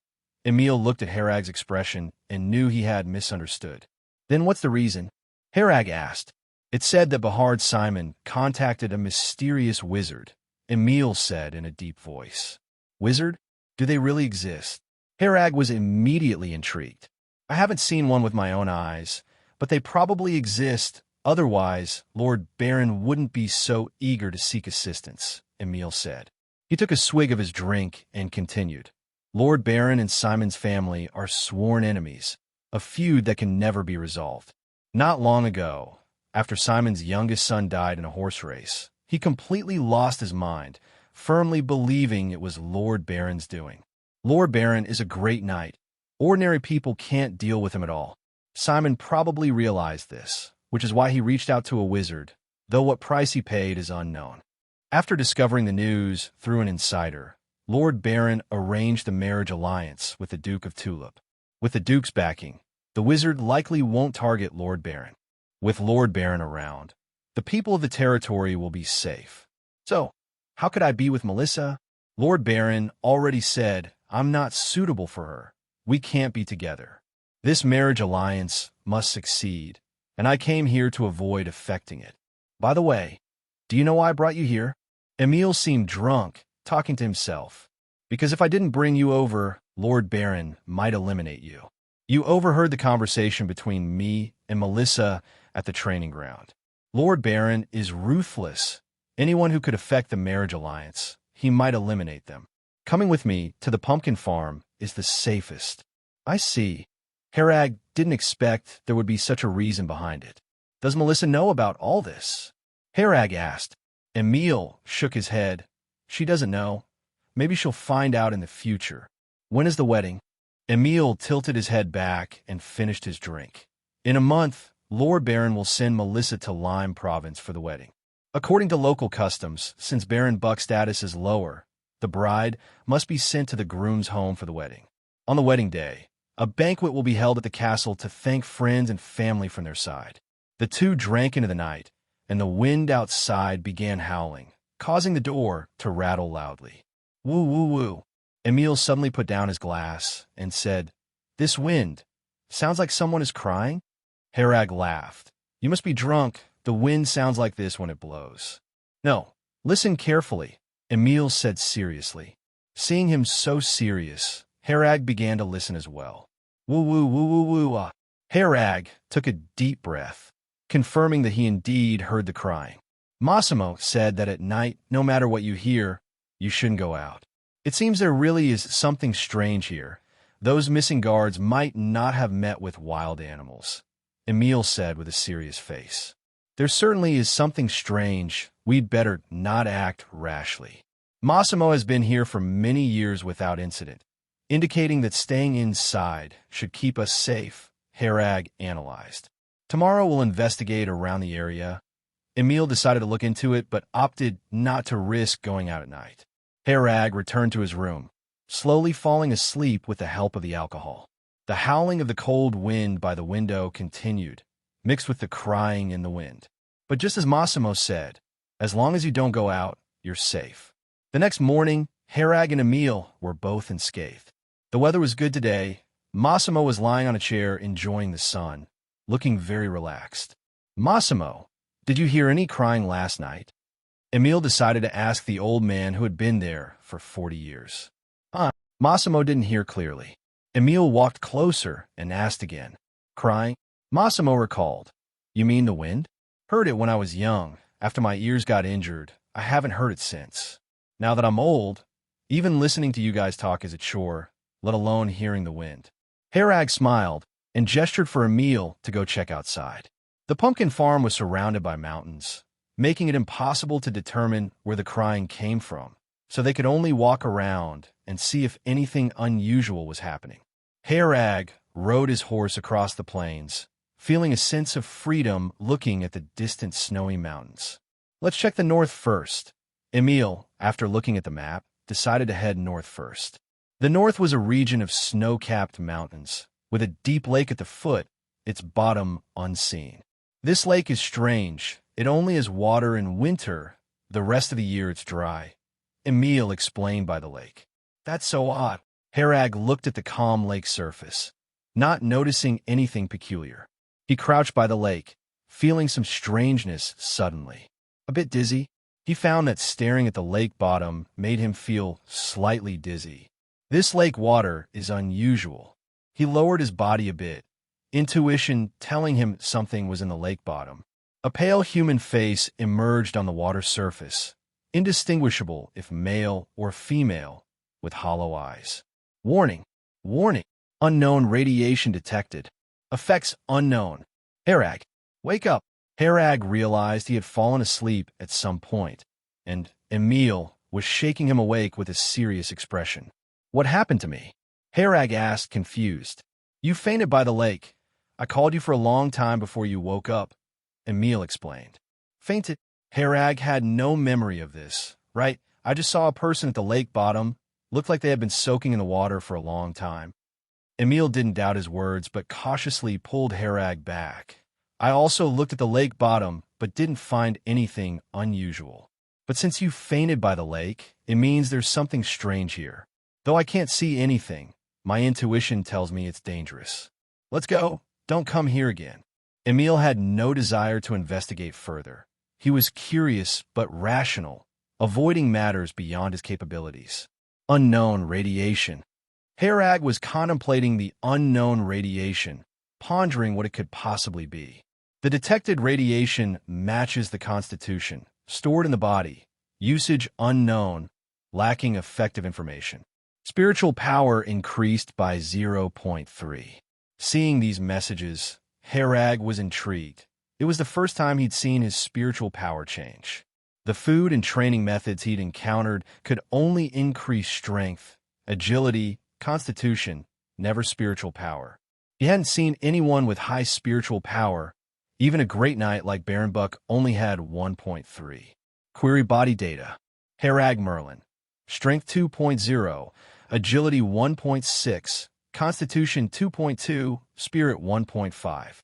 B: Emile looked at Herag's expression and knew he had misunderstood. "Then what's the reason?" Herag asked. "It's said that Behard Simon contacted a mysterious wizard," Emile said in a deep voice. "Wizard? Do they really exist?" Herag was immediately intrigued. "I haven't seen one with my own eyes, but they probably exist. Otherwise, Lord Baron wouldn't be so eager to seek assistance," Emile said. He took a swig of his drink and continued. "Lord Baron and Simon's family are sworn enemies, a feud that can never be resolved. Not long ago, after Simon's youngest son died in a horse race. He completely lost his mind, firmly believing it was Lord Baron's doing. Lord Baron is a great knight. Ordinary people can't deal with him at all. Simon probably realized this, which is why he reached out to a wizard, though what price he paid is unknown. After discovering the news through an insider, Lord Baron arranged the marriage alliance with the Duke of Tulip. With the Duke's backing, the wizard likely won't target Lord Baron. With Lord Baron around, the people of the territory will be safe. So, how could I be with Melissa? Lord Baron already said, I'm not suitable for her. We can't be together. This marriage alliance must succeed, and I came here to avoid affecting it. By the way, do you know why I brought you here? Emile seemed drunk, talking to himself. Because if I didn't bring you over, Lord Baron might eliminate you. You overheard the conversation between me and Melissa at the training ground. Lord Baron is ruthless. Anyone who could affect the marriage alliance, he might eliminate them. Coming with me to the pumpkin farm is the safest. I see. Harag didn't expect there would be such a reason behind it. Does Melissa know about all this? Harag asked. Emile shook his head. She doesn't know. Maybe she'll find out in the future. When is the wedding? Emile tilted his head back and finished his drink. In a month, Lord Baron will send Melissa to Lyme Province for the wedding. According to local customs, since Baron Buck's status is lower, the bride must be sent to the groom's home for the wedding. On the wedding day, a banquet will be held at the castle to thank friends and family from their side. The two drank into the night, and the wind outside began howling, causing the door to rattle loudly. Woo, woo, woo. Emile suddenly put down his glass and said, This wind sounds like someone is crying? Harag laughed. You must be drunk. The wind sounds like this when it blows. No, listen carefully, Emile said seriously. Seeing him so serious, Harag began to listen as well. Woo, woo, woo, woo, woo. Harag took a deep breath, confirming that he indeed heard the crying. Massimo said that at night, no matter what you hear, you shouldn't go out. It seems there really is something strange here. Those missing guards might not have met with wild animals, Emile said with a serious face. There certainly is something strange. We'd better not act rashly. Massimo has been here for many years without incident, indicating that staying inside should keep us safe, Harag analyzed. Tomorrow we'll investigate around the area. Emile decided to look into it, but opted not to risk going out at night. Harag returned to his room, slowly falling asleep with the help of the alcohol. The howling of the cold wind by the window continued, mixed with the crying in the wind. But just as Massimo said, as long as you don't go out, you're safe. The next morning, Harag and Emile were both unscathed. The weather was good today. Massimo was lying on a chair enjoying the sun, looking very relaxed. Massimo, did you hear any crying last night? Emile decided to ask the old man who had been there for 40 years. Massimo didn't hear clearly. Emile walked closer and asked again. Crying? Massimo recalled. You mean the wind? Heard it when I was young. After my ears got injured, I haven't heard it since. Now that I'm old, even listening to you guys talk is a chore, let alone hearing the wind. Harag smiled and gestured for Emile to go check outside. The pumpkin farm was surrounded by mountains, making it impossible to determine where the crying came from, so they could only walk around and see if anything unusual was happening. Harag rode his horse across the plains, feeling a sense of freedom looking at the distant snowy mountains. Let's check the north first. Emile, after looking at the map, decided to head north first. The north was a region of snow-capped mountains, with a deep lake at the foot, its bottom unseen. This lake is strange. It only has water in winter. The rest of the year it's dry. Emile explained by the lake. That's so odd. Harag looked at the calm lake surface, not noticing anything peculiar. He crouched by the lake, feeling some strangeness suddenly. A bit dizzy, he found that staring at the lake bottom made him feel slightly dizzy. This lake water is unusual. He lowered his body a bit, intuition telling him something was in the lake bottom. A pale human face emerged on the water surface, indistinguishable if male or female, with hollow eyes. Warning! Warning! Unknown radiation detected. Effects unknown. Harag, wake up! Harag realized he had fallen asleep at some point, and Emile was shaking him awake with a serious expression. "What happened to me?" Harag asked, confused. "You fainted by the lake. I called you for a long time before you woke up," Emile explained. "Fainted?" Harag had no memory of this, right? "I just saw a person at the lake bottom. Looked like they had been soaking in the water for a long time." Emile didn't doubt his words, but cautiously pulled Harag back. "I also looked at the lake bottom, but didn't find anything unusual. But since you fainted by the lake, it means there's something strange here. Though I can't see anything, my intuition tells me it's dangerous. Let's go. Don't come here again." Emile had no desire to investigate further. He was curious but rational, avoiding matters beyond his capabilities. Unknown radiation. Harag was contemplating the unknown radiation, pondering what it could possibly be. The detected radiation matches the constitution, stored in the body, usage unknown, lacking effective information. Spiritual power increased by 0.3. Seeing these messages, Harag was intrigued. It was the first time he'd seen his spiritual power change. The food and training methods he'd encountered could only increase strength, agility, constitution, never spiritual power. He hadn't seen anyone with high spiritual power. Even a great knight like Baron Buck only had 1.3. Query body data. Harag Merlin. Strength 2.0, agility 1.6, constitution 2.2, spirit 1.5.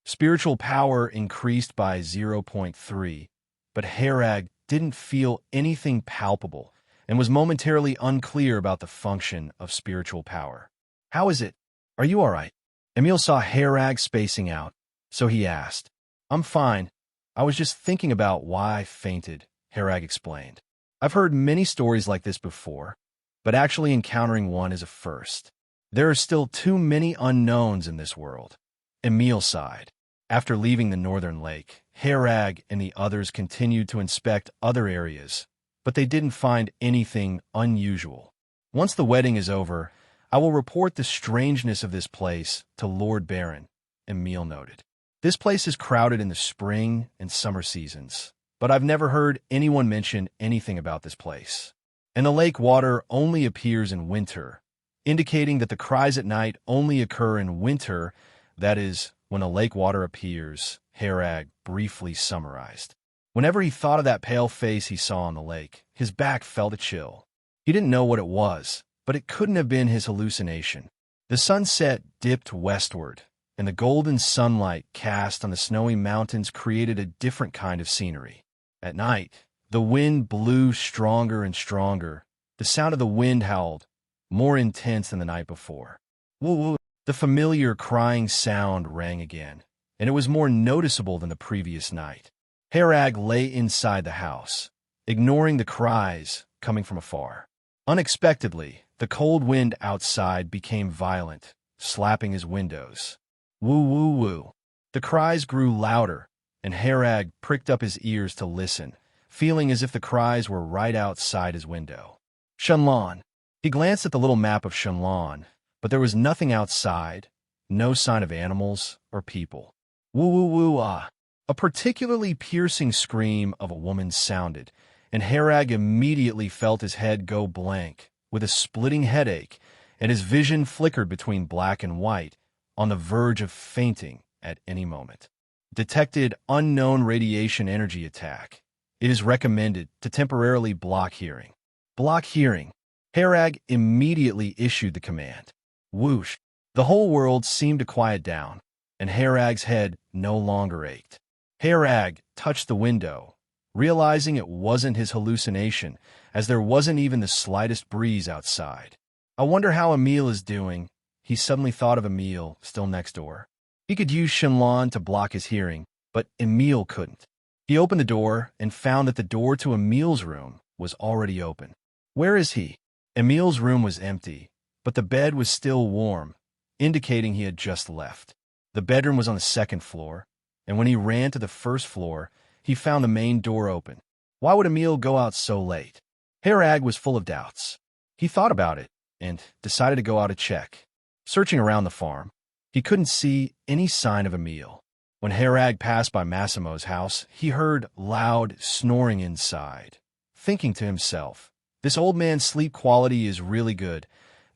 B: Spiritual power increased by 0.3, but Harag didn't feel anything palpable and was momentarily unclear about the function of spiritual power. "How is it? Are you all right?" Emile saw Harag spacing out, so he asked. "I'm fine. I was just thinking about why I fainted," Harag explained. "I've heard many stories like this before, but actually encountering one is a first. There are still too many unknowns in this world." Emile sighed. After leaving the northern lake, Harag and the others continued to inspect other areas, but they didn't find anything unusual. "Once the wedding is over, I will report the strangeness of this place to Lord Baron," Emile noted. "This place is crowded in the spring and summer seasons, but I've never heard anyone mention anything about this place. And the lake water only appears in winter, indicating that the cries at night only occur in winter, that is, when the lake water appears," Harag briefly summarized. Whenever he thought of that pale face he saw on the lake, his back felt a chill. He didn't know what it was, but it couldn't have been his hallucination. The sunset dipped westward, and the golden sunlight cast on the snowy mountains created a different kind of scenery. At night, the wind blew stronger and stronger. The sound of the wind howled, more intense than the night before. Woo woo! The familiar crying sound rang again, and it was more noticeable than the previous night. Harag lay inside the house, ignoring the cries coming from afar. Unexpectedly, the cold wind outside became violent, slapping his windows. Woo woo woo! The cries grew louder, and Harag pricked up his ears to listen, feeling as if the cries were right outside his window. Shenlong. He glanced at the little map of Shenlong, but there was nothing outside, no sign of animals or people. Woo woo woo ah! A particularly piercing scream of a woman sounded, and Harag immediately felt his head go blank, with a splitting headache, and his vision flickered between black and white, on the verge of fainting at any moment. Detected unknown radiation energy attack. It is recommended to temporarily block hearing. Block hearing. Harag immediately issued the command. Whoosh! The whole world seemed to quiet down, and Harag's head no longer ached. Harag touched the window, realizing it wasn't his hallucination, as there wasn't even the slightest breeze outside. "I wonder how Emile is doing." He suddenly thought of Emile, still next door. He could use Shenlong to block his hearing, but Emile couldn't. He opened the door and found that the door to Emile's room was already open. Where is he? Emile's room was empty, but the bed was still warm, indicating he had just left. The bedroom was on the second floor, and when he ran to the first floor, he found the main door open. Why would Emile go out so late? Harag was full of doubts. He thought about it and decided to go out to check. Searching around the farm, he couldn't see any sign of Emile. When Herag passed by Massimo's house, he heard loud snoring inside, thinking to himself, "This old man's sleep quality is really good.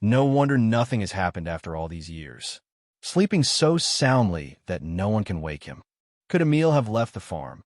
B: No wonder nothing has happened after all these years. Sleeping so soundly that no one can wake him. Could Emile have left the farm?"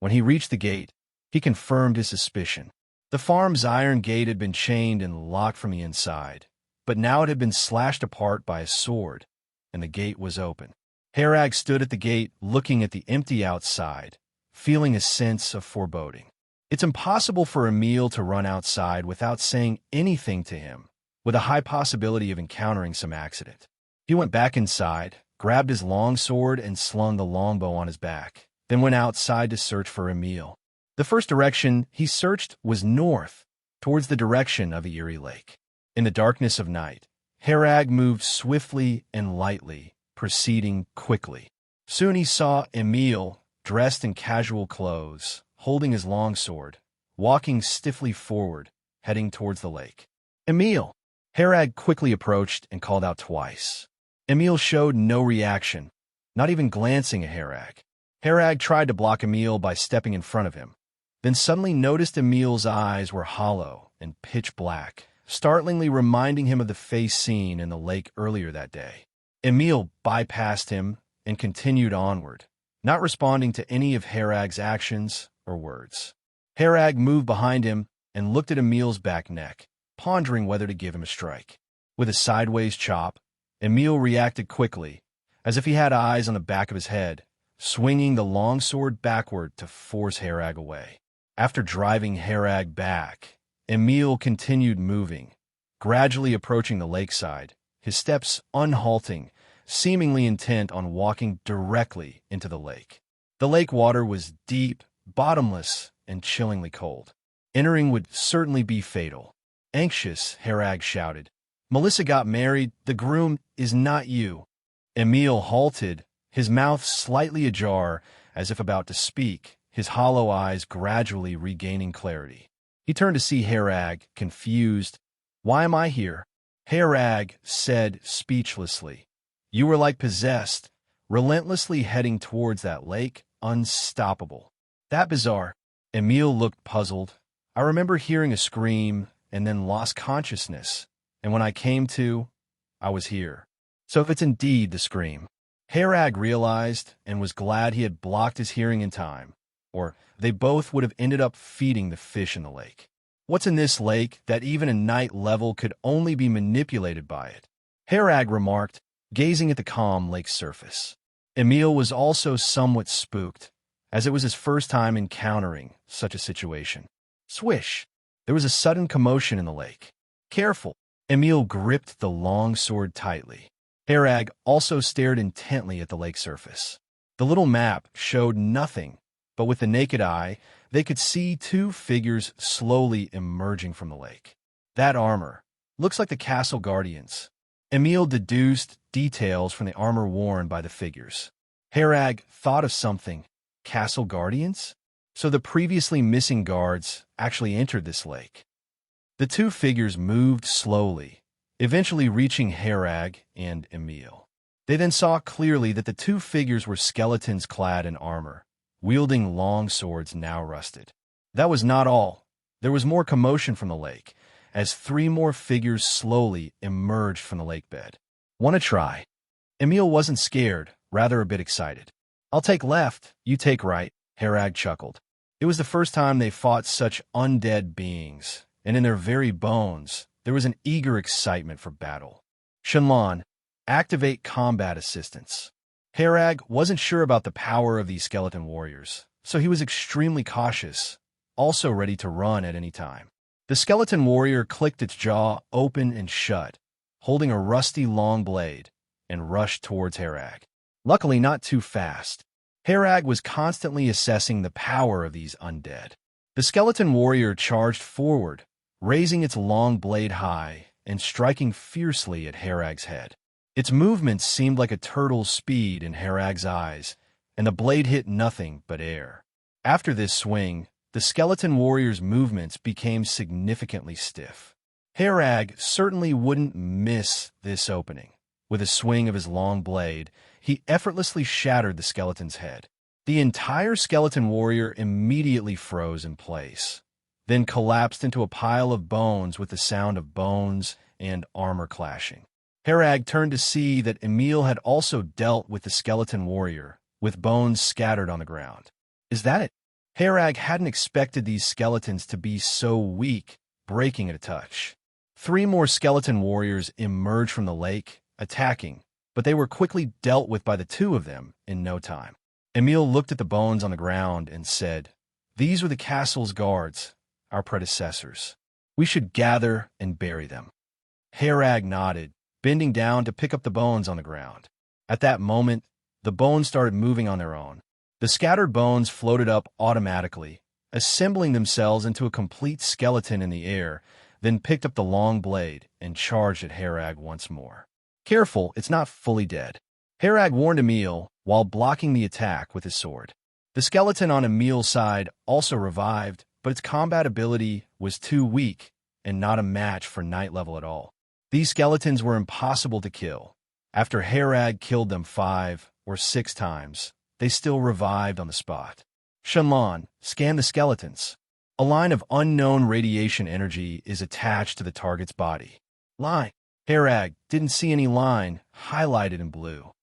B: When he reached the gate, he confirmed his suspicion. The farm's iron gate had been chained and locked from the inside, but now it had been slashed apart by a sword, and the gate was open. Herag stood at the gate, looking at the empty outside, feeling a sense of foreboding. It's impossible for Emile to run outside without saying anything to him, with a high possibility of encountering some accident. He went back inside, grabbed his longsword, and slung the longbow on his back, then went outside to search for Emile. The first direction he searched was north, towards the direction of the Erie Lake. In the darkness of night, Herag moved swiftly and lightly, proceeding quickly. Soon he saw Emile, dressed in casual clothes, holding his longsword, walking stiffly forward, heading towards the lake. "Emile!" Herag quickly approached and called out twice. Emile showed no reaction, not even glancing at Herag. Herag tried to block Emile by stepping in front of him, then suddenly noticed Emile's eyes were hollow and pitch black, startlingly reminding him of the face seen in the lake earlier that day. Emile bypassed him and continued onward, not responding to any of Herag's actions or words. Herag moved behind him and looked at Emile's back neck, pondering whether to give him a strike. With a sideways chop, Emile reacted quickly, as if he had eyes on the back of his head, swinging the longsword backward to force Herag away. After driving Herag back, Emile continued moving, gradually approaching the lakeside, his steps unhalting, seemingly intent on walking directly into the lake. The lake water was deep, bottomless, and chillingly cold. Entering would certainly be fatal. Anxious, Herag shouted, "Melissa got married. The groom is not you." Emile halted, his mouth slightly ajar, as if about to speak, his hollow eyes gradually regaining clarity. He turned to see Herag, confused. "Why am I here?" Herag said speechlessly, "You were like possessed, relentlessly heading towards that lake, unstoppable." "That bizarre." Emile looked puzzled. "I remember hearing a scream and then lost consciousness, and when I came to, I was here." So if it's indeed the scream. Herag realized and was glad he had blocked his hearing in time, or they both would have ended up feeding the fish in the lake. What's in this lake that even a night level could only be manipulated by it? Herag remarked, gazing at the calm lake surface. Emile was also somewhat spooked, as it was his first time encountering such a situation. Swish! There was a sudden commotion in the lake. "Careful!" Emile gripped the long sword tightly. Herag also stared intently at the lake surface. The little map showed nothing, but with the naked eye, they could see two figures slowly emerging from the lake. "That armor looks like the castle guardians." Emile deduced details from the armor worn by the figures. Herag thought of something. Castle guardians? So the previously missing guards actually entered this lake. The two figures moved slowly, eventually reaching Herag and Emile. They then saw clearly that the two figures were skeletons clad in armor, wielding long swords now rusted. That was not all. There was more commotion from the lake, as three more figures slowly emerged from the lake bed. "Want to try?" Emile wasn't scared, rather a bit excited. "I'll take left, you take right," Herag chuckled. It was the first time they fought such undead beings, and in their very bones, there was an eager excitement for battle. "Shenlong, activate combat assistance." Herag wasn't sure about the power of these skeleton warriors, so he was extremely cautious, also ready to run at any time. The skeleton warrior clicked its jaw open and shut, holding a rusty long blade, and rushed towards Herag. Luckily not too fast. Herag was constantly assessing the power of these undead. The skeleton warrior charged forward, raising its long blade high and striking fiercely at Herag's head. Its movements seemed like a turtle's speed in Herag's eyes, and the blade hit nothing but air. After this swing, the skeleton warrior's movements became significantly stiff. Herag certainly wouldn't miss this opening. With a swing of his long blade, he effortlessly shattered the skeleton's head. The entire skeleton warrior immediately froze in place, then collapsed into a pile of bones with the sound of bones and armor clashing. Herag turned to see that Emile had also dealt with the skeleton warrior, with bones scattered on the ground. Is that it? Herag hadn't expected these skeletons to be so weak, breaking at a touch. 3 more skeleton warriors emerged from the lake, attacking, but they were quickly dealt with by the 2 of them in no time. Emile looked at the bones on the ground and said, "These were the castle's guards, our predecessors. We should gather and bury them." Herag nodded, bending down to pick up the bones on the ground. At that moment, the bones started moving on their own. The scattered bones floated up automatically, assembling themselves into a complete skeleton in the air, then picked up the long blade and charged at Herag once more. "Careful, it's not fully dead." Herag warned Emile while blocking the attack with his sword. The skeleton on Emile's side also revived, but its combat ability was too weak and not a match for Knight level at all. These skeletons were impossible to kill. After Herag killed them 5 or 6 times, they still revived on the spot. Shenlong, scan the skeletons. A line of unknown radiation energy is attached to the target's body. Line. Herag didn't see any line, highlighted in blue.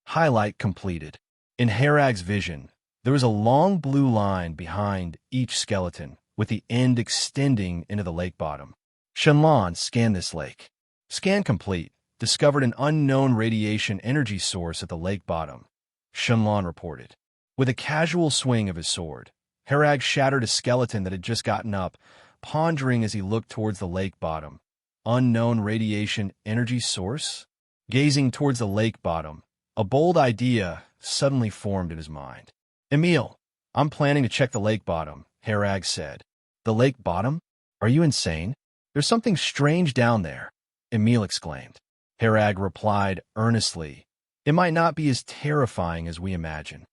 B: Highlight completed. In Herag's vision, there was a long blue line behind each skeleton, with the end extending into the lake bottom. Shenlong, scan this lake. Scan complete. Discovered an unknown radiation energy source at the lake bottom. Shenlong reported. With a casual swing of his sword, Herag shattered a skeleton that had just gotten up, pondering as he looked towards the lake bottom. Unknown radiation energy source? Gazing towards the lake bottom, a bold idea suddenly formed in his mind. "Emile, I'm planning to check the lake bottom," Herag said. "The lake bottom? Are you insane? There's something strange down there," Emile exclaimed. Herag replied earnestly, "It might not be as terrifying as we imagine."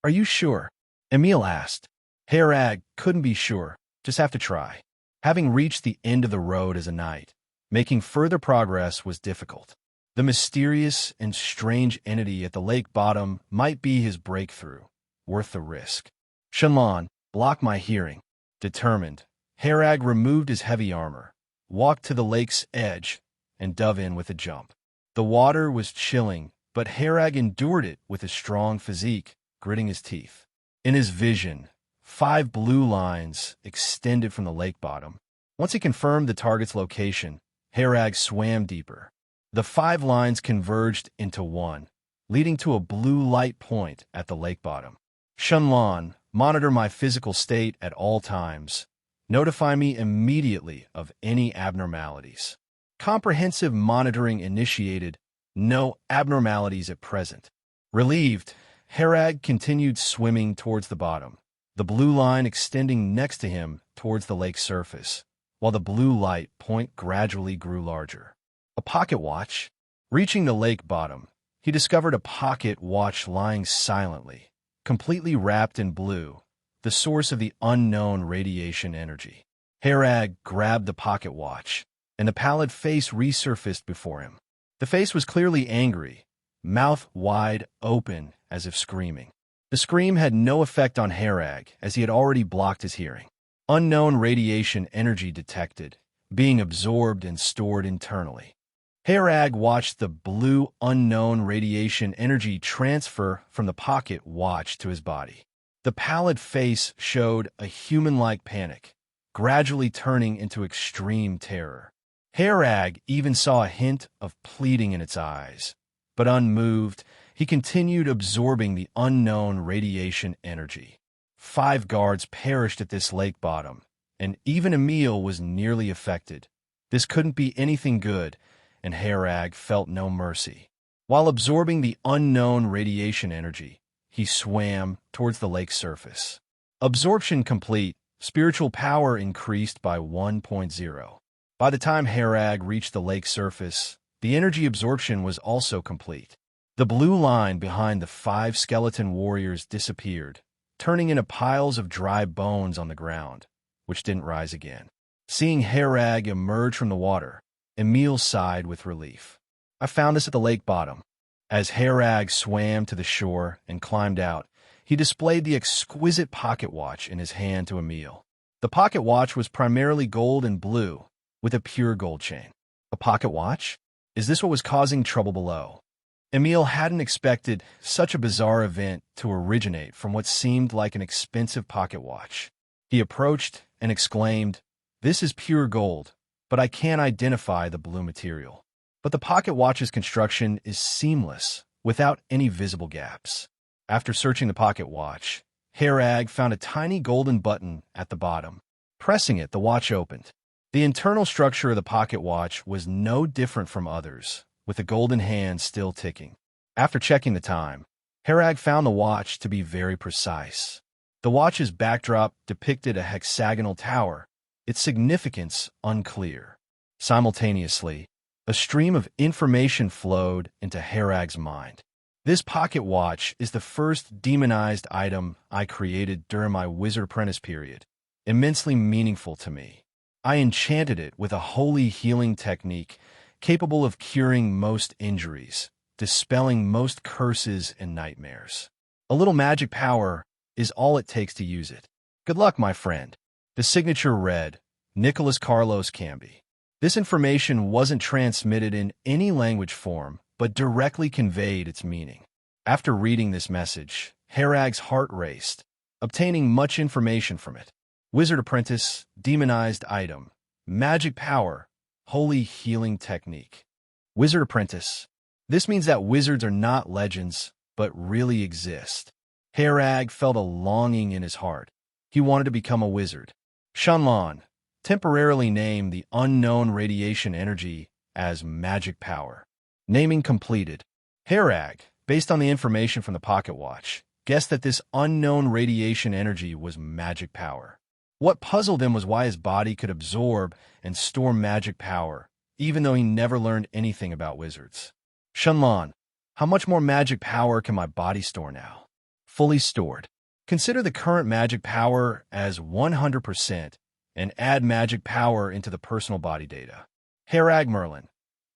B: "Are you sure?" Emile asked. Herag couldn't be sure, just have to try. Having reached the end of the road as a knight, making further progress was difficult. The mysterious and strange entity at the lake bottom might be his breakthrough, worth the risk. Shenlong, block my hearing. Determined, Herag removed his heavy armor, walked to the lake's edge, and dove in with a jump. The water was chilling, but Herag endured it with his strong physique, gritting his teeth. In his vision, 5 blue lines extended from the lake bottom. Once he confirmed the target's location, Herag swam deeper. The 5 lines converged into one, leading to a blue light point at the lake bottom. Shenlong, monitor my physical state at all times. Notify me immediately of any abnormalities. Comprehensive monitoring initiated. No abnormalities at present. Relieved, Herag continued swimming towards the bottom, the blue line extending next to him towards the lake's surface, while the blue light point gradually grew larger. A pocket watch. Reaching the lake bottom, he discovered a pocket watch lying silently, completely wrapped in blue, the source of the unknown radiation energy. Herag grabbed the pocket watch, and the pallid face resurfaced before him. The face was clearly angry, mouth wide open as if screaming. The scream had no effect on Herag, as he had already blocked his hearing. Unknown radiation energy detected, being absorbed and stored internally. Herag watched the blue unknown radiation energy transfer from the pocket watch to his body. The pallid face showed a human-like panic, gradually turning into extreme terror. Herag even saw a hint of pleading in its eyes, but unmoved, he continued absorbing the unknown radiation energy. 5 guards perished at this lake bottom, and even Emile was nearly affected. This couldn't be anything good, and Herag felt no mercy. While absorbing the unknown radiation energy, he swam towards the lake's surface. Absorption complete, spiritual power increased by 1.0. By the time Herag reached the lake's surface, the energy absorption was also complete. The blue line behind the 5 skeleton warriors disappeared, turning into piles of dry bones on the ground, which didn't rise again. Seeing Herag emerge from the water, Emile sighed with relief. I found this at the lake bottom. As Herag swam to the shore and climbed out, he displayed the exquisite pocket watch in his hand to Emile. The pocket watch was primarily gold and blue, with a pure gold chain. A pocket watch? Is this what was causing trouble below? Emile hadn't expected such a bizarre event to originate from what seemed like an expensive pocket watch. He approached and exclaimed, "This is pure gold, but I can't identify the blue material." But the pocket watch's construction is seamless, without any visible gaps. After searching the pocket watch, Herag found a tiny golden button at the bottom. Pressing it, the watch opened. The internal structure of the pocket watch was no different from others, with the golden hand still ticking. After checking the time, Herag found the watch to be very precise. The watch's backdrop depicted a hexagonal tower, its significance unclear. Simultaneously, a stream of information flowed into Herag's mind. This pocket watch is the first demonized item I created during my wizard apprentice period, immensely meaningful to me. I enchanted it with a holy healing technique capable of curing most injuries, dispelling most curses and nightmares. A little magic power is all it takes to use it. Good luck, my friend. The signature read, Nicholas Carlos Camby. This information wasn't transmitted in any language form, but directly conveyed its meaning. After reading this message, Herag's heart raced, obtaining much information from it. Wizard apprentice, demonized item, magic power, holy healing technique. Wizard apprentice. This means that wizards are not legends, but really exist. Herag felt a longing in his heart. He wanted to become a wizard. Shanlan, temporarily named the unknown radiation energy as magic power. Naming completed. Herag, based on the information from the pocket watch, guessed that this unknown radiation energy was magic power. What puzzled him was why his body could absorb and store magic power, even though he never learned anything about wizards. Shanlan, how much more magic power can my body store now? Fully stored. Consider the current magic power as 100% and add magic power into the personal body data. Herag Merlin,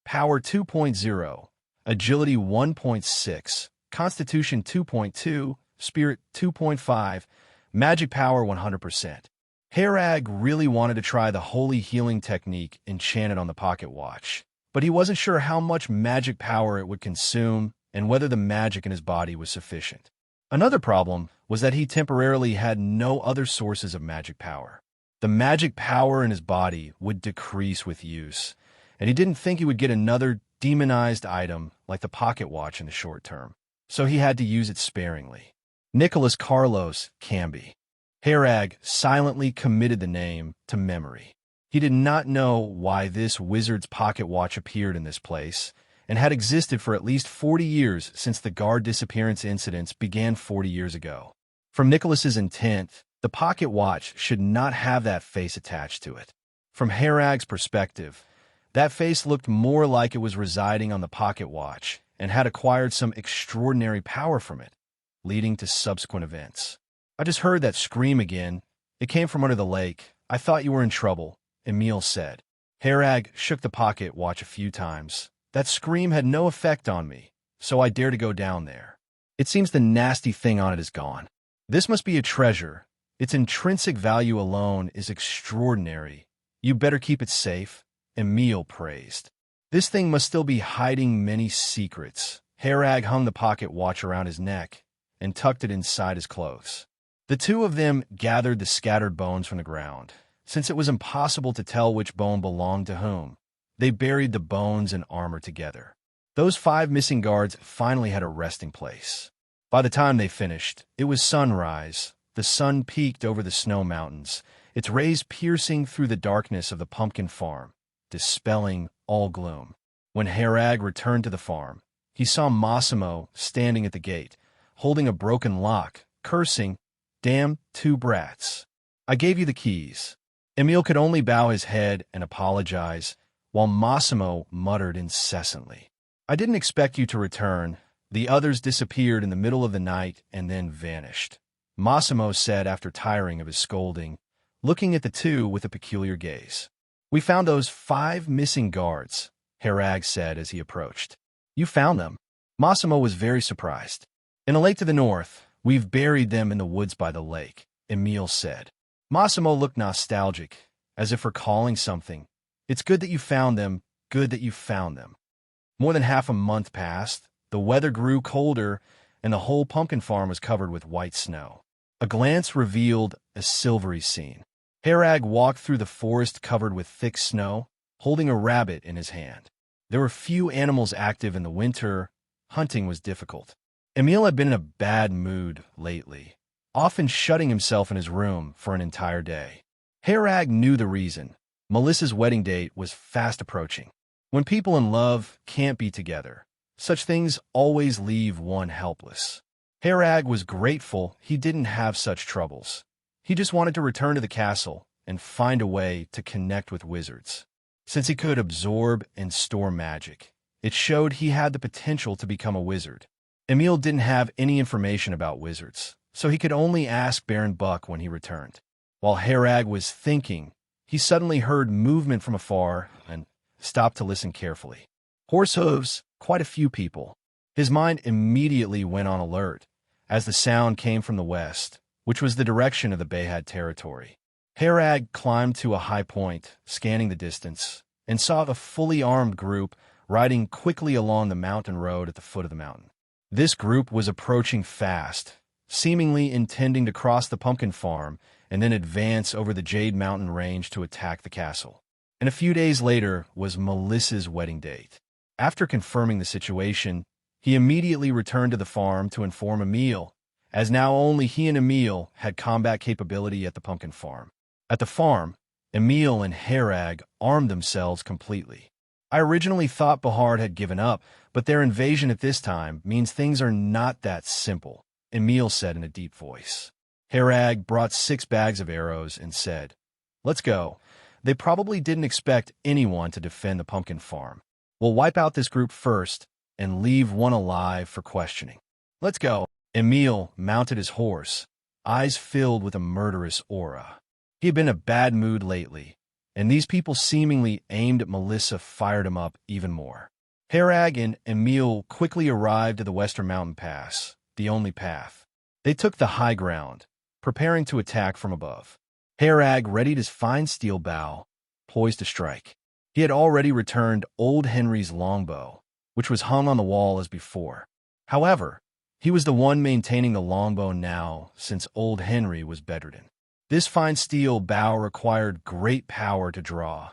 B: Power 2.0, Agility 1.6, Constitution 2.2, Spirit 2.5, Magic Power 100%. Herag really wanted to try the holy healing technique enchanted on the pocket watch, but he wasn't sure how much magic power it would consume and whether the magic in his body was sufficient. Another problem was that he temporarily had no other sources of magic power. The magic power in his body would decrease with use, and he didn't think he would get another demonized item like the pocket watch in the short term, so he had to use it sparingly. Nicholas Carlos Camby. Herag silently committed the name to memory. He did not know why this wizard's pocket watch appeared in this place, and had existed for at least 40 years since the guard disappearance incidents began 40 years ago. From Nicholas's intent, the pocket watch should not have that face attached to it. From Herag's perspective, that face looked more like it was residing on the pocket watch and had acquired some extraordinary power from it, leading to subsequent events. I just heard that scream again. It came from under the lake. I thought you were in trouble, Emile said. Herag shook the pocket watch a few times. That scream had no effect on me, so I dared to go down there. It seems the nasty thing on it is gone. This must be a treasure. Its intrinsic value alone is extraordinary. You better keep it safe, Emile praised. This thing must still be hiding many secrets. Herag hung the pocket watch around his neck and tucked it inside his clothes. The two of them gathered the scattered bones from the ground. Since it was impossible to tell which bone belonged to whom, they buried the bones and armor together. Those 5 missing guards finally had a resting place. By the time they finished, it was sunrise. The sun peeked over the snow mountains, its rays piercing through the darkness of the pumpkin farm, dispelling all gloom. When Herag returned to the farm, he saw Massimo standing at the gate, holding a broken lock, cursing, "Damn 2 brats. I gave you the keys." Emile could only bow his head and apologize, while Massimo muttered incessantly, "I didn't expect you to return." The others disappeared in the middle of the night and then vanished. Massimo said after tiring of his scolding, looking at the two with a peculiar gaze. "We found those 5 missing guards." Herag said as he approached. You found them. Massimo was very surprised. In a lake to the north, we've buried them in the woods by the lake, Emile said. Massimo looked nostalgic, as if recalling something. It's good that you found them, good that you found them. More than half a month passed, the weather grew colder, and the whole pumpkin farm was covered with white snow. A glance revealed a silvery scene. Herag walked through the forest covered with thick snow, holding a rabbit in his hand. There were few animals active in the winter. Hunting was difficult. Emile had been in a bad mood lately, often shutting himself in his room for an entire day. Herag knew the reason. Melissa's wedding date was fast approaching. When people in love can't be together, such things always leave one helpless. Herag was grateful he didn't have such troubles. He just wanted to return to the castle and find a way to connect with wizards. Since he could absorb and store magic, it showed he had the potential to become a wizard. Emile didn't have any information about wizards, so he could only ask Baron Buck when he returned. While Herag was thinking, he suddenly heard movement from afar and stopped to listen carefully. Horse hooves, quite a few people. His mind immediately went on alert as the sound came from the west, which was the direction of the Bayhad territory. Herag climbed to a high point, scanning the distance, and saw a fully armed group riding quickly along the mountain road at the foot of the mountain. This group was approaching fast, seemingly intending to cross the pumpkin farm and then advance over the Jade Mountain range to attack the castle. And a few days later was Melissa's wedding date. After confirming the situation, he immediately returned to the farm to inform Emile, as now only he and Emile had combat capability at the pumpkin farm. At the farm, Emile and Herag armed themselves completely. I originally thought Bahard had given up, but their invasion at this time means things are not that simple, Emile said in a deep voice. Herag brought 6 bags of arrows and said, Let's go. They probably didn't expect anyone to defend the pumpkin farm. We'll wipe out this group first and leave one alive for questioning. Let's go. Emile mounted his horse, eyes filled with a murderous aura. He had been in a bad mood lately, and these people seemingly aimed at Melissa fired him up even more. Herag and Emile quickly arrived at the Western Mountain Pass, the only path. They took the high ground, preparing to attack from above. Herag readied his fine steel bow, poised to strike. He had already returned old Henry's longbow, which was hung on the wall as before. However, he was the one maintaining the longbow now since old Henry was bedridden. This fine steel bow required great power to draw,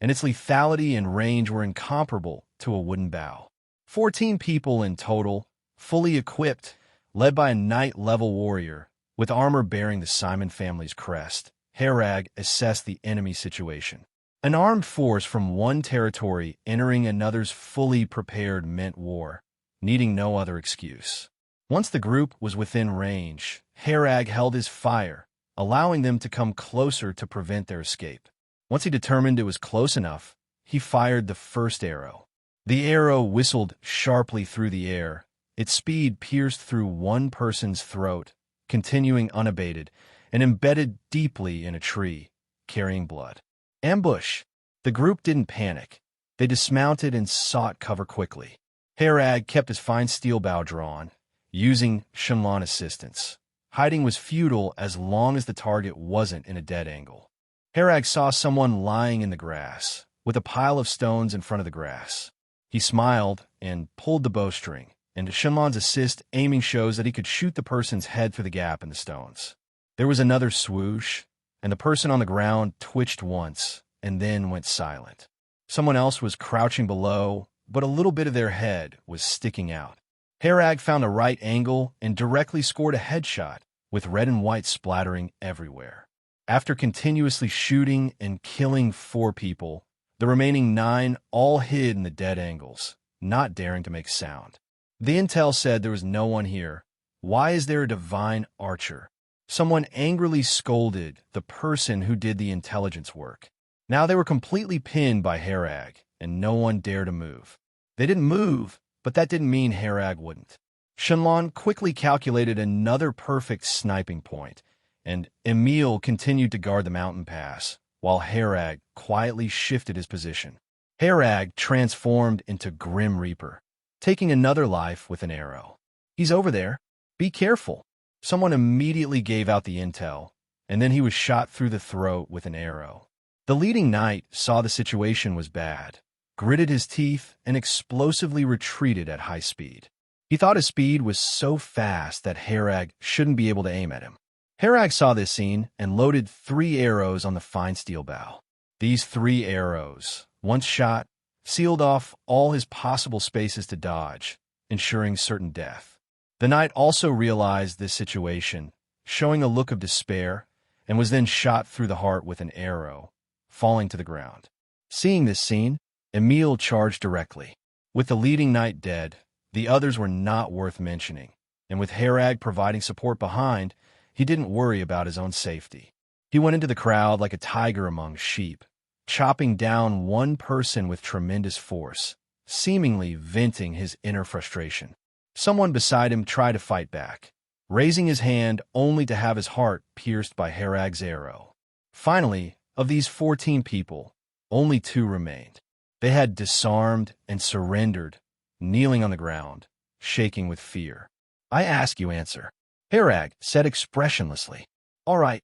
B: and its lethality and range were incomparable to a wooden bow. 14 people in total, fully equipped, led by a knight-level warrior, with armor bearing the Simon family's crest. Herag assessed the enemy situation. An armed force from one territory entering another's fully prepared meant war, needing no other excuse. Once the group was within range, Herag held his fire, allowing them to come closer to prevent their escape. Once he determined it was close enough, he fired the first arrow. The arrow whistled sharply through the air. Its speed pierced through one person's throat, continuing unabated, and embedded deeply in a tree, carrying blood. Ambush! The group didn't panic. They dismounted and sought cover quickly. Herag kept his fine steel bow drawn, using Shenlong assistance. Hiding was futile as long as the target wasn't in a dead angle. Herag saw someone lying in the grass, with a pile of stones in front of the grass. He smiled and pulled the bowstring, and Shenlong's assist aiming shows that he could shoot the person's head through the gap in the stones. There was another swoosh, and the person on the ground twitched once, and then went silent. Someone else was crouching below, but a little bit of their head was sticking out. Herag found a right angle and directly scored a headshot, with red and white splattering everywhere. After continuously shooting and killing 4 people, the remaining 9 all hid in the dead angles, not daring to make sound. The intel said there was no one here. Why is there a divine archer? Someone angrily scolded the person who did the intelligence work. Now they were completely pinned by Herag, and no one dared to move. They didn't move, but that didn't mean Herag wouldn't. Shenlong quickly calculated another perfect sniping point, and Emile continued to guard the mountain pass, while Herag quietly shifted his position. Herag transformed into Grim Reaper, taking another life with an arrow. "He's over there. Be careful." Someone immediately gave out the intel, and then he was shot through the throat with an arrow. The leading knight saw the situation was bad, gritted his teeth, and explosively retreated at high speed. He thought his speed was so fast that Herag shouldn't be able to aim at him. Herag saw this scene and loaded 3 arrows on the fine steel bow. These 3 arrows, once shot, sealed off all his possible spaces to dodge, ensuring certain death. The knight also realized this situation, showing a look of despair, and was then shot through the heart with an arrow, falling to the ground. Seeing this scene, Emile charged directly. With the leading knight dead, the others were not worth mentioning, and with Herag providing support behind, he didn't worry about his own safety. He went into the crowd like a tiger among sheep, chopping down one person with tremendous force, seemingly venting his inner frustration. Someone beside him tried to fight back, raising his hand only to have his heart pierced by Herag's arrow. Finally, of these 14 people, only 2 remained. They had disarmed and surrendered, kneeling on the ground, shaking with fear. "I ask you answer," Herag said expressionlessly. All right.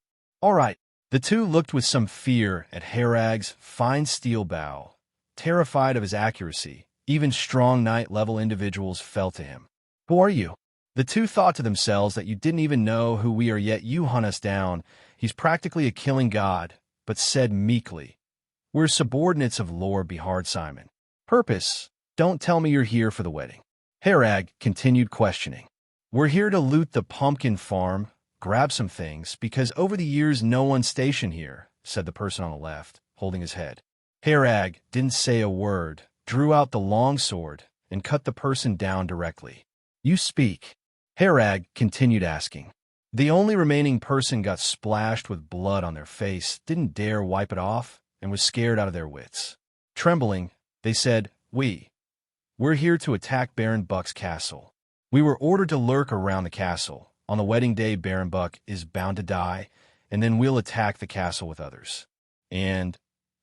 B: The 2 looked with some fear at Herag's fine steel bow. Terrified of his accuracy, even strong knight-level individuals fell to him. "Who are you?" The 2 thought to themselves that you didn't even know who we are, yet you hunt us down. He's practically a killing god, but said meekly, "We're subordinates of Lord Behard Simon." "Purpose? Don't tell me you're here for the wedding." Herag continued questioning. "We're here to loot the pumpkin farm, grab some things, because over the years no one's stationed here," said the person on the left, holding his head. Herag didn't say a word, drew out the long sword, and cut the person down directly. "You speak." Herag continued asking. The only remaining person got splashed with blood on their face, didn't dare wipe it off, and was scared out of their wits. Trembling, they said, We're here to attack Baron Buck's castle. We were ordered to lurk around the castle. On the wedding day, Baron Buck is bound to die, and then we'll attack the castle with others. And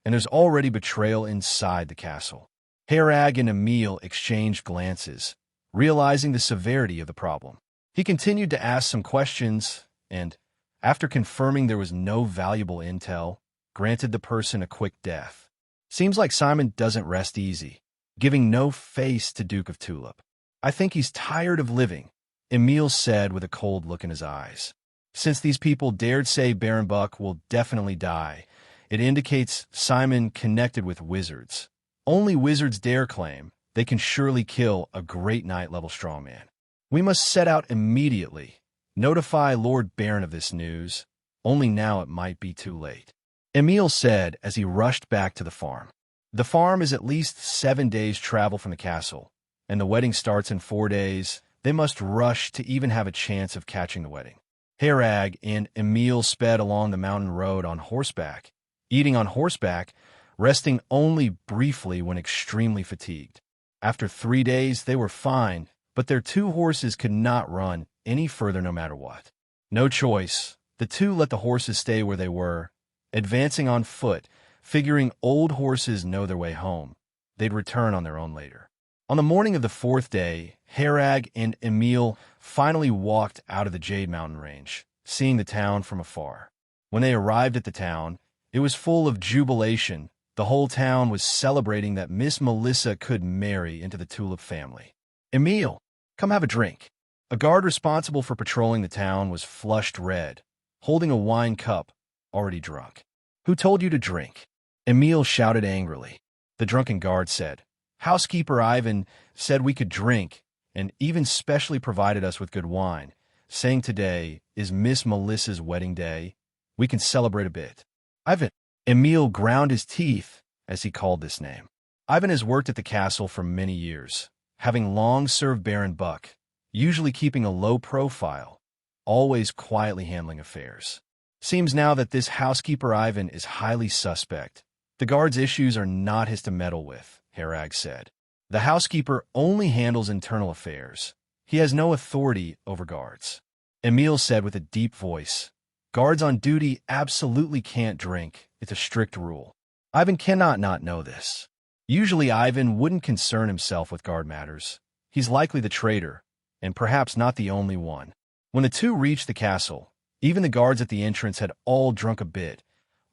B: there's already betrayal inside the castle." Herag and Emile exchanged glances, realizing the severity of the problem. He continued to ask some questions, and, after confirming there was no valuable intel, granted the person a quick death. "Seems like Simon doesn't rest easy," giving no face to Duke of Tulip. "I think he's tired of living," Emile said with a cold look in his eyes. "Since these people dared say Baron Buck will definitely die, it indicates Simon connected with wizards. Only wizards dare claim they can surely kill a great knight-level strongman. We must set out immediately, notify Lord Baron of this news. Only now it might be too late," Emile said as he rushed back to the farm. The farm is at least 7 days' travel from the castle, and the wedding starts in 4 days. They must rush to even have a chance of catching the wedding. Herag and Emile sped along the mountain road on horseback, eating on horseback, resting only briefly when extremely fatigued. After 3 days, they were fine, but their 2 horses could not run any further no matter what. No choice, the 2 let the horses stay where they were, advancing on foot, figuring old horses know their way home. They'd return on their own later. On the morning of the 4th day, Herag and Emile finally walked out of the Jade Mountain range, seeing the town from afar. When they arrived at the town, it was full of jubilation. The whole town was celebrating that Miss Melissa could marry into the Tulip family. "Emile, come have a drink." A guard responsible for patrolling the town was flushed red, holding a wine cup, already drunk. "Who told you to drink?" Emile shouted angrily. The drunken guard said, "Housekeeper Ivan said we could drink, and even specially provided us with good wine, saying today is Miss Melissa's wedding day. We can celebrate a bit." Ivan. Emile ground his teeth as he called this name. Ivan has worked at the castle for many years, having long served Baron Buck, usually keeping a low profile, always quietly handling affairs. Seems now that this housekeeper Ivan is highly suspect. "The guard's issues are not his to meddle with," Herag said. "The housekeeper only handles internal affairs. He has no authority over guards." Emile said with a deep voice, "Guards on duty absolutely can't drink. It's a strict rule. Ivan cannot not know this." Usually Ivan wouldn't concern himself with guard matters. He's likely the traitor, and perhaps not the only one. When the two reached the castle, even the guards at the entrance had all drunk a bit,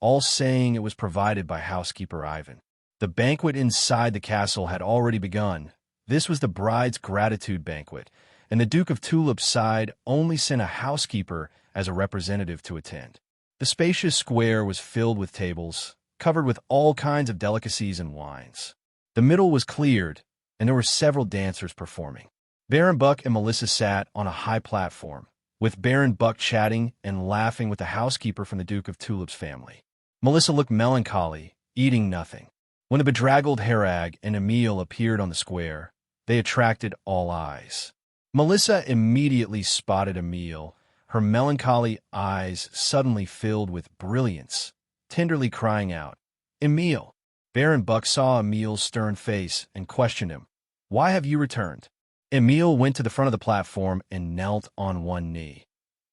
B: all saying it was provided by housekeeper Ivan. The banquet inside the castle had already begun. This was the bride's gratitude banquet, and the Duke of Tulip's side only sent a housekeeper as a representative to attend. The spacious square was filled with tables, covered with all kinds of delicacies and wines. The middle was cleared, and there were several dancers performing. Baron Buck and Melissa sat on a high platform, with Baron Buck chatting and laughing with the housekeeper from the Duke of Tulip's family. Melissa looked melancholy, eating nothing. When the bedraggled Harag and Emile appeared on the square, they attracted all eyes. Melissa immediately spotted Emile, her melancholy eyes suddenly filled with brilliance, tenderly crying out, "Emile!" Baron Buck saw Emile's stern face and questioned him, "Why have you returned?" Emile went to the front of the platform and knelt on one knee.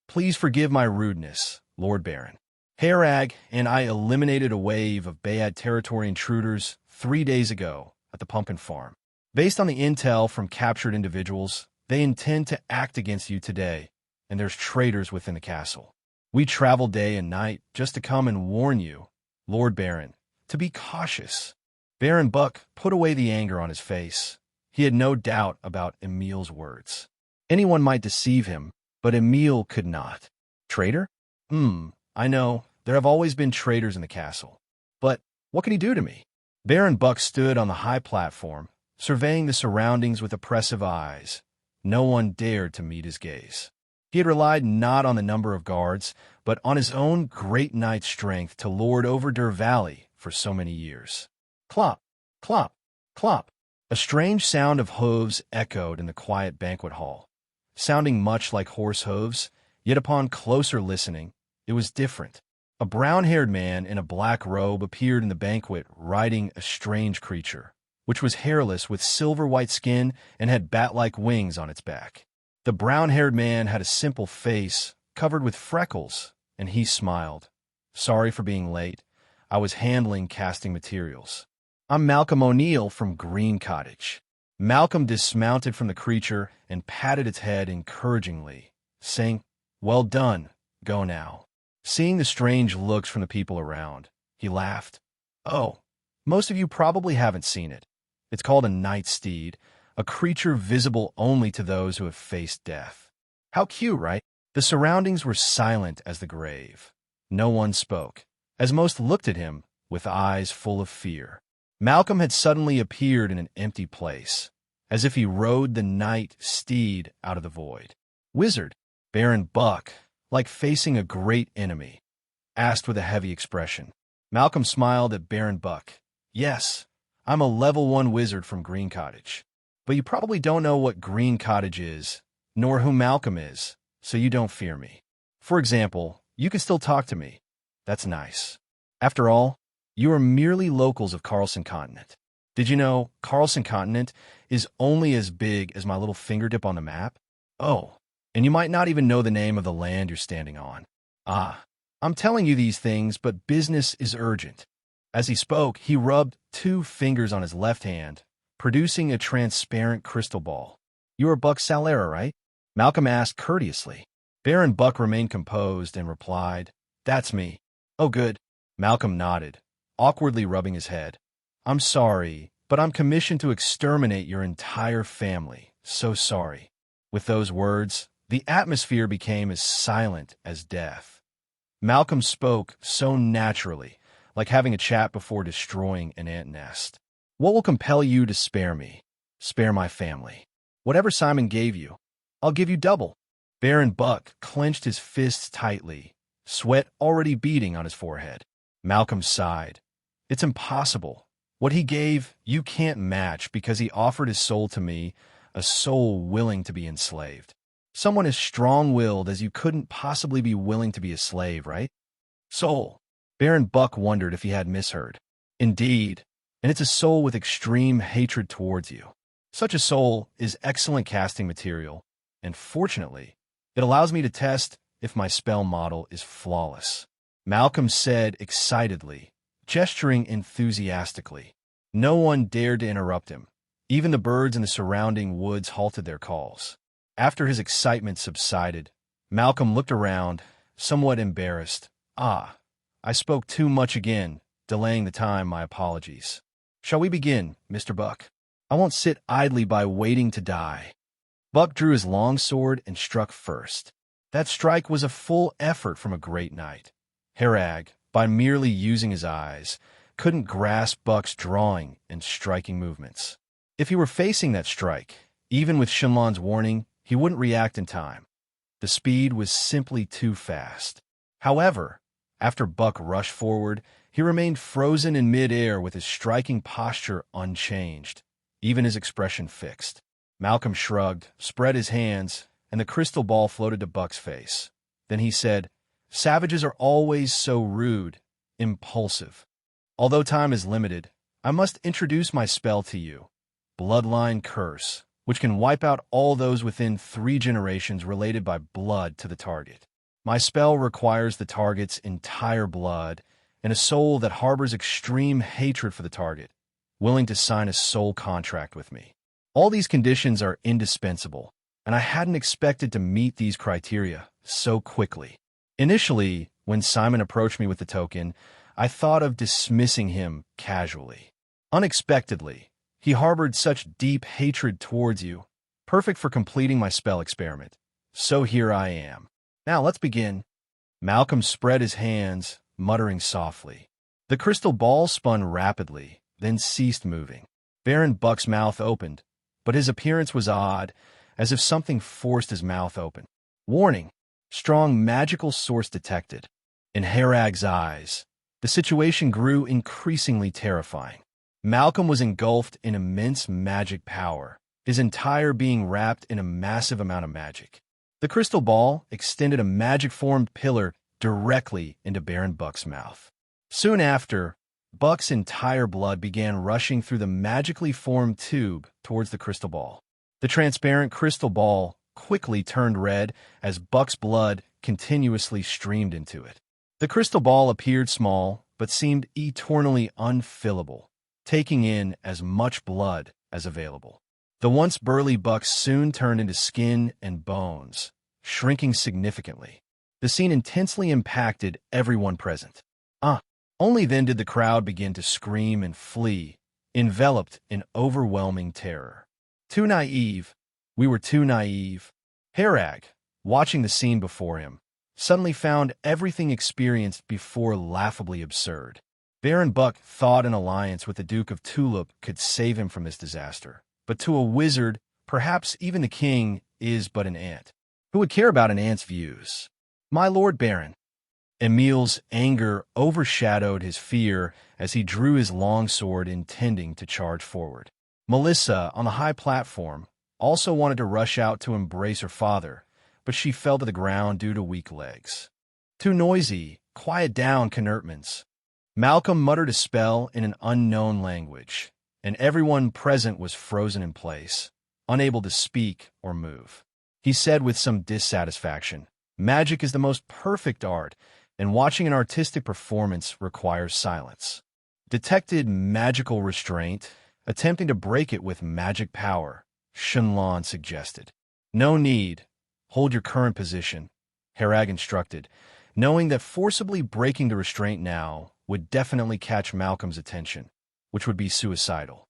B: "Please forgive my rudeness, Lord Baron. Harag and I eliminated a wave of Bayad territory intruders 3 days ago at the Pumpkin Farm. Based on the intel from captured individuals, they intend to act against you today, and there's traitors within the castle. We travel day and night just to come and warn you, Lord Baron, to be cautious." Baron Buck put away the anger on his face. He had no doubt about Emile's words. Anyone might deceive him, but Emile could not. Traitor? I know, there have always been traitors in the castle. But what can he do to me? Baron Buck stood on the high platform, surveying the surroundings with oppressive eyes. No one dared to meet his gaze. He had relied not on the number of guards, but on his own great knight strength to lord over Dur Valley for so many years. Clop, clop, clop. A strange sound of hooves echoed in the quiet banquet hall, sounding much like horse hooves, yet upon closer listening, it was different. A brown-haired man in a black robe appeared in the banquet riding a strange creature, which was hairless with silver-white skin and had bat-like wings on its back. The brown-haired man had a simple face, covered with freckles, and he smiled. "Sorry for being late. I was handling casting materials. I'm Malcolm O'Neill from Green Cottage." Malcolm dismounted from the creature and patted its head encouragingly, saying, "Well done, go now." Seeing the strange looks from the people around, he laughed. "Oh, most of you probably haven't seen it. It's called a night steed, a creature visible only to those who have faced death. How cute, right?" The surroundings were silent as the grave. No one spoke, as most looked at him with eyes full of fear. Malcolm had suddenly appeared in an empty place, as if he rode the night steed out of the void. "Wizard," Baron Buck, like facing a great enemy, asked with a heavy expression. Malcolm smiled at Baron Buck. "Yes, I'm a level 1 wizard from Green Cottage. But you probably don't know what Green Cottage is, nor who Malcolm is, so you don't fear me. For example, you can still talk to me. That's nice. After all, you are merely locals of Carlson Continent. Did you know Carlson Continent is only as big as my little fingertip on the map? Oh, and you might not even know the name of the land you're standing on. I'm telling you these things, but business is urgent." As he spoke, he rubbed 2 fingers on his left hand, producing a transparent crystal ball. "You are Buck Salera, right?" Malcolm asked courteously. Baron Buck remained composed and replied, "That's me." "Oh, good." Malcolm nodded, awkwardly rubbing his head. "I'm sorry, but I'm commissioned to exterminate your entire family. So sorry." With those words, the atmosphere became as silent as death. Malcolm spoke so naturally, like having a chat before destroying an ant nest. "What will compel you to spare me? Spare my family. Whatever Simon gave you, I'll give you double." Baron Buck clenched his fists tightly, sweat already beading on his forehead. Malcolm sighed. "It's impossible. What he gave, you can't match because he offered his soul to me, a soul willing to be enslaved. Someone as strong-willed as you couldn't possibly be willing to be a slave, right?" "Soul." Baron Buck wondered if he had misheard. "Indeed, and it's a soul with extreme hatred towards you. Such a soul is excellent casting material, and fortunately, it allows me to test if my spell model is flawless." Malcolm said excitedly, gesturing enthusiastically. No one dared to interrupt him. Even the birds in the surrounding woods halted their calls. After his excitement subsided, Malcolm looked around, somewhat embarrassed. "Ah, I spoke too much again, delaying the time. My apologies. Shall we begin, Mr. Buck? I won't sit idly by waiting to die." Buck drew his long sword and struck first. That strike was a full effort from a great knight. Harag, by merely using his eyes, couldn't grasp Buck's drawing and striking movements. If he were facing that strike, even with Shinlan's warning, he wouldn't react in time. The speed was simply too fast. However, after Buck rushed forward, he remained frozen in mid-air with his striking posture unchanged, even his expression fixed. Malcolm shrugged, spread his hands, and the crystal ball floated to Buck's face. Then he said, "Savages are always so rude, impulsive. Although time is limited, I must introduce my spell to you. Bloodline Curse, which can wipe out all those within 3 generations related by blood to the target. My spell requires the target's entire blood and a soul that harbors extreme hatred for the target, willing to sign a soul contract with me. All these conditions are indispensable, and I hadn't expected to meet these criteria so quickly. Initially, when Simon approached me with the token, I thought of dismissing him casually. Unexpectedly, he harbored such deep hatred towards you, perfect for completing my spell experiment. So here I am. Now let's begin." Malcolm spread his hands, muttering softly. The crystal ball spun rapidly, then ceased moving. Baron Buck's mouth opened, but his appearance was odd, as if something forced his mouth open. "Warning! Strong magical source detected." In Harag's eyes, the situation grew increasingly terrifying. Malcolm was engulfed in immense magic power, his entire being wrapped in a massive amount of magic. The crystal ball extended a magic-formed pillar directly into Baron Buck's mouth. Soon after, Buck's entire blood began rushing through the magically formed tube towards the crystal ball. The transparent crystal ball quickly turned red as Buck's blood continuously streamed into it. The crystal ball appeared small, but seemed eternally unfillable, taking in as much blood as available. The once burly Buck soon turned into skin and bones, shrinking significantly. The scene intensely impacted everyone present. Only then did the crowd begin to scream and flee, enveloped in overwhelming terror. Too naive. We were too naive. Harag, watching the scene before him, suddenly found everything experienced before laughably absurd. Baron Buck thought an alliance with the Duke of Tulip could save him from this disaster. But to a wizard, perhaps even the king is but an ant. Who would care about an ant's views? "My lord Baron." Emile's anger overshadowed his fear as he drew his long sword intending to charge forward. Melissa, on the high platform, also wanted to rush out to embrace her father, but she fell to the ground due to weak legs. "Too noisy. Quiet down, Knertmans." Malcolm muttered a spell in an unknown language, and everyone present was frozen in place, unable to speak or move. He said with some dissatisfaction, "Magic is the most perfect art, and watching an artistic performance requires silence." Detected magical restraint, attempting to break it with magic power, Shinlan suggested. "No need. Hold your current position," Harag instructed, knowing that forcibly breaking the restraint now would definitely catch Malcolm's attention, which would be suicidal.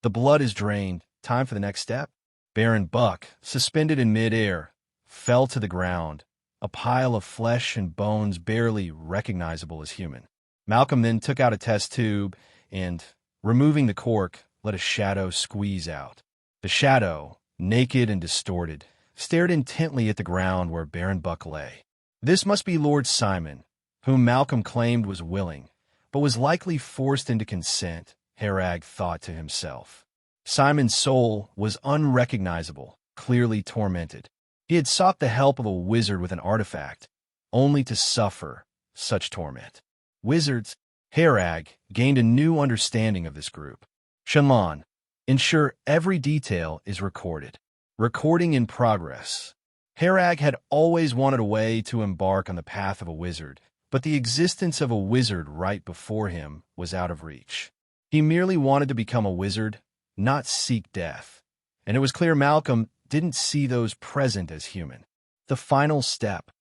B: The blood is drained. Time for the next step." Baron Buck, suspended in midair, fell to the ground, a pile of flesh and bones barely recognizable as human. Malcolm then took out a test tube and, removing the cork, let a shadow squeeze out. The shadow, naked and distorted, stared intently at the ground where Baron Buck lay. This must be Lord Simon, whom Malcolm claimed was willing, but was likely forced into consent, Harag thought to himself. Simon's soul was unrecognizable, clearly tormented. He had sought the help of a wizard with an artifact, only to suffer such torment. Wizards, Harag gained a new understanding of this group. Shinlan, ensure every detail is recorded. Recording in progress. Harag had always wanted a way to embark on the path of a wizard, but the existence of a wizard right before him was out of reach. He merely wanted to become a wizard, not seek death. And it was clear Malcolm didn't see those present as human. The final step.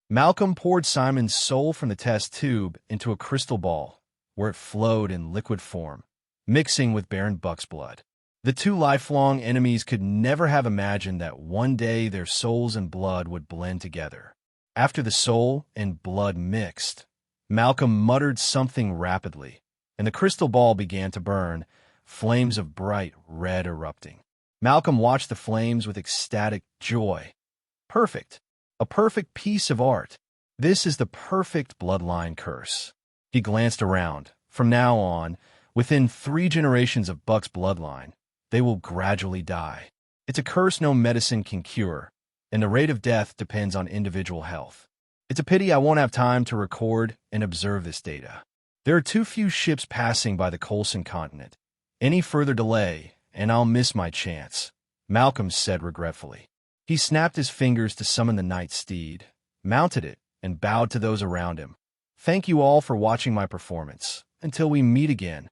B: Malcolm poured Simon's soul from the test tube into a crystal ball, where it flowed in liquid form, mixing with Baron Buck's blood. The two lifelong enemies could never have imagined that one day their souls and blood would blend together. After the soul and blood mixed, Malcolm muttered something rapidly, and the crystal ball began to burn, flames of bright red erupting. Malcolm watched the flames with ecstatic joy. Perfect. A perfect piece of art. This is the perfect bloodline curse. He glanced around. From now on, within 3 generations of Buck's bloodline, they will gradually die. It's a curse no medicine can cure, and the rate of death depends on individual health. It's a pity I won't have time to record and observe this data. There are too few ships passing by the Coulson continent. Any further delay, and I'll miss my chance, Malcolm said regretfully. He snapped his fingers to summon the Knight steed, mounted it, and bowed to those around him. Thank you all for watching my performance. Until we meet again.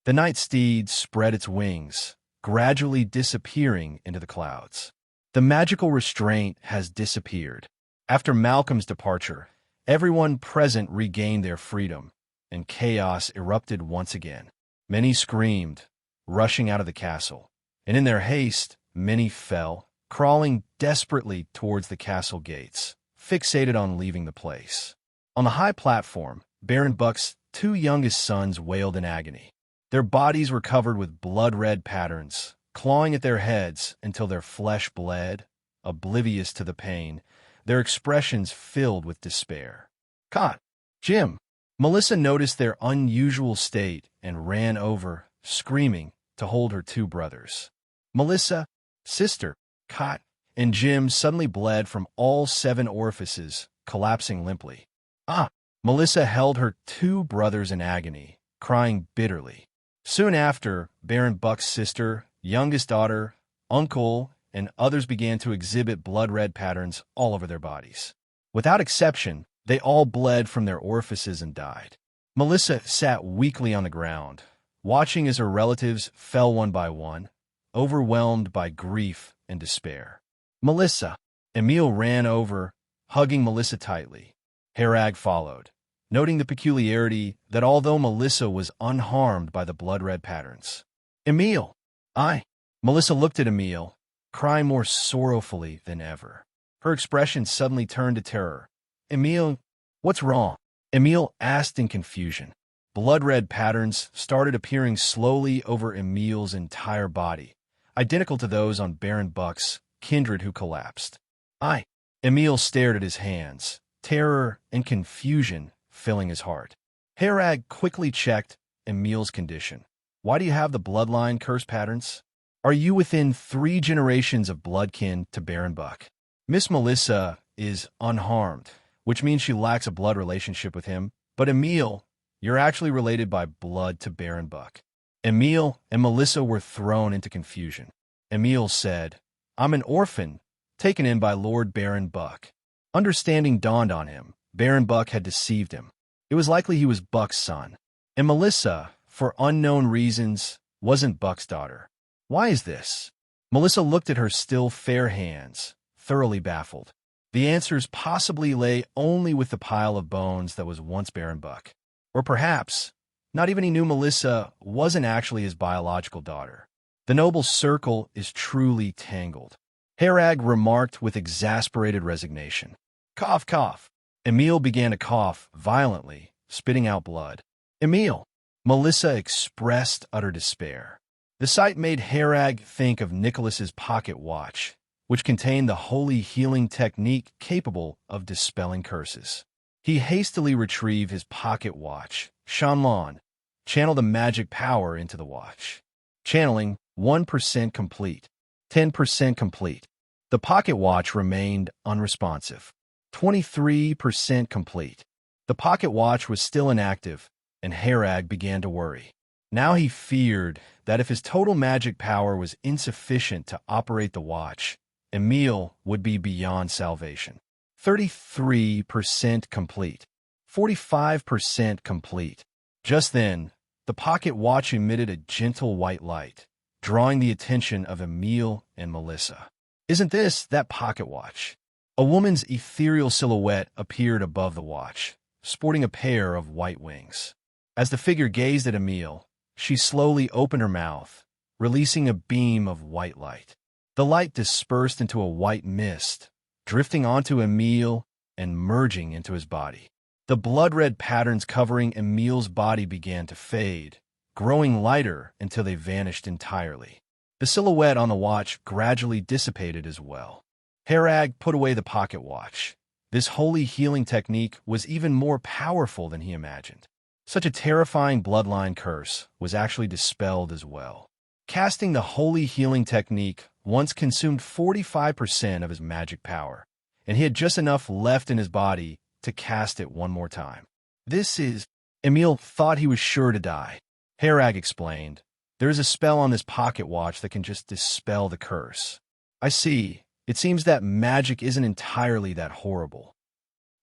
B: The Knight steed spread its wings, gradually disappearing into the clouds. The magical restraint has disappeared. After Malcolm's departure, everyone present regained their freedom, and chaos erupted once again. Many screamed, rushing out of the castle, and in their haste, many fell, crawling desperately towards the castle gates, fixated on leaving the place. On the high platform, Baron Buck's 2 youngest sons wailed in agony. Their bodies were covered with blood-red patterns, clawing at their heads until their flesh bled, oblivious to the pain, their expressions filled with despair. "Cot, Jim!" Melissa noticed their unusual state and ran over, screaming, to hold her 2 brothers. Melissa, sister, Cot, and Jim suddenly bled from all 7 orifices, collapsing limply. "Ah!" Melissa held her 2 brothers in agony, crying bitterly. Soon after, Baron Buck's sister, youngest daughter, uncle, and others began to exhibit blood-red patterns all over their bodies. Without exception, they all bled from their orifices and died. Melissa sat weakly on the ground, watching as her relatives fell one by one, overwhelmed by grief and despair. "Melissa!" Emile ran over, hugging Melissa tightly. Herag followed, noting the peculiarity that although Melissa was unharmed by the blood-red patterns. "Emile!" Melissa looked at Emile, crying more sorrowfully than ever. Her expression suddenly turned to terror. "Emile, what's wrong?" Emile asked in confusion. Blood-red patterns started appearing slowly over Emile's entire body, identical to those on Baron Buck's kindred who collapsed. Emile stared at his hands, terror and confusion filling his heart. Herag quickly checked Emile's condition. "Why do you have the bloodline curse patterns? Are you within 3 generations of bloodkin to Baron Buck?" Miss Melissa is unharmed, which means she lacks a blood relationship with him. But Emile, you're actually related by blood to Baron Buck. Emile and Melissa were thrown into confusion. Emile said, "I'm an orphan, taken in by Lord Baron Buck." Understanding dawned on him. Baron Buck had deceived him. It was likely he was Buck's son. And Melissa, for unknown reasons, wasn't Buck's daughter. Why is this? Melissa looked at her still fair hands, thoroughly baffled. The answers possibly lay only with the pile of bones that was once Baron Buck. Or perhaps, not even he knew Melissa wasn't actually his biological daughter. The noble circle is truly tangled. Herag remarked with exasperated resignation. "Cough, cough." Emile began to cough violently, spitting out blood. "Emile!" Melissa expressed utter despair. The sight made Herag think of Nicholas's pocket watch, which contained the holy healing technique capable of dispelling curses. He hastily retrieved his pocket watch. Shanlan, channel the magic power into the watch. Channeling 1% complete. 10% complete. The pocket watch remained unresponsive. 23% complete. The pocket watch was still inactive, and Herag began to worry. Now he feared that if his total magic power was insufficient to operate the watch, Emile would be beyond salvation. 33% complete. 45% complete. Just then, The pocket watch emitted a gentle white light, drawing the attention of Emile and Melissa. "Isn't this that pocket watch?" A woman's ethereal silhouette appeared above the watch, sporting a pair of white wings. As the figure gazed at Emile, she slowly opened her mouth, releasing a beam of white light. The light dispersed into a white mist, drifting onto Emile and merging into his body. The blood-red patterns covering Emile's body began to fade, growing lighter until they vanished entirely. The silhouette on the watch gradually dissipated as well. Harag put away the pocket watch. This holy healing technique was even more powerful than he imagined. Such a terrifying bloodline curse was actually dispelled as well. Casting the holy healing technique once consumed 45% of his magic power, and he had just enough left in his body to cast it one more time. Emile thought he was sure to die. Harag explained, "There is a spell on this pocket watch that can just dispel the curse." "I see. It seems that magic isn't entirely that horrible."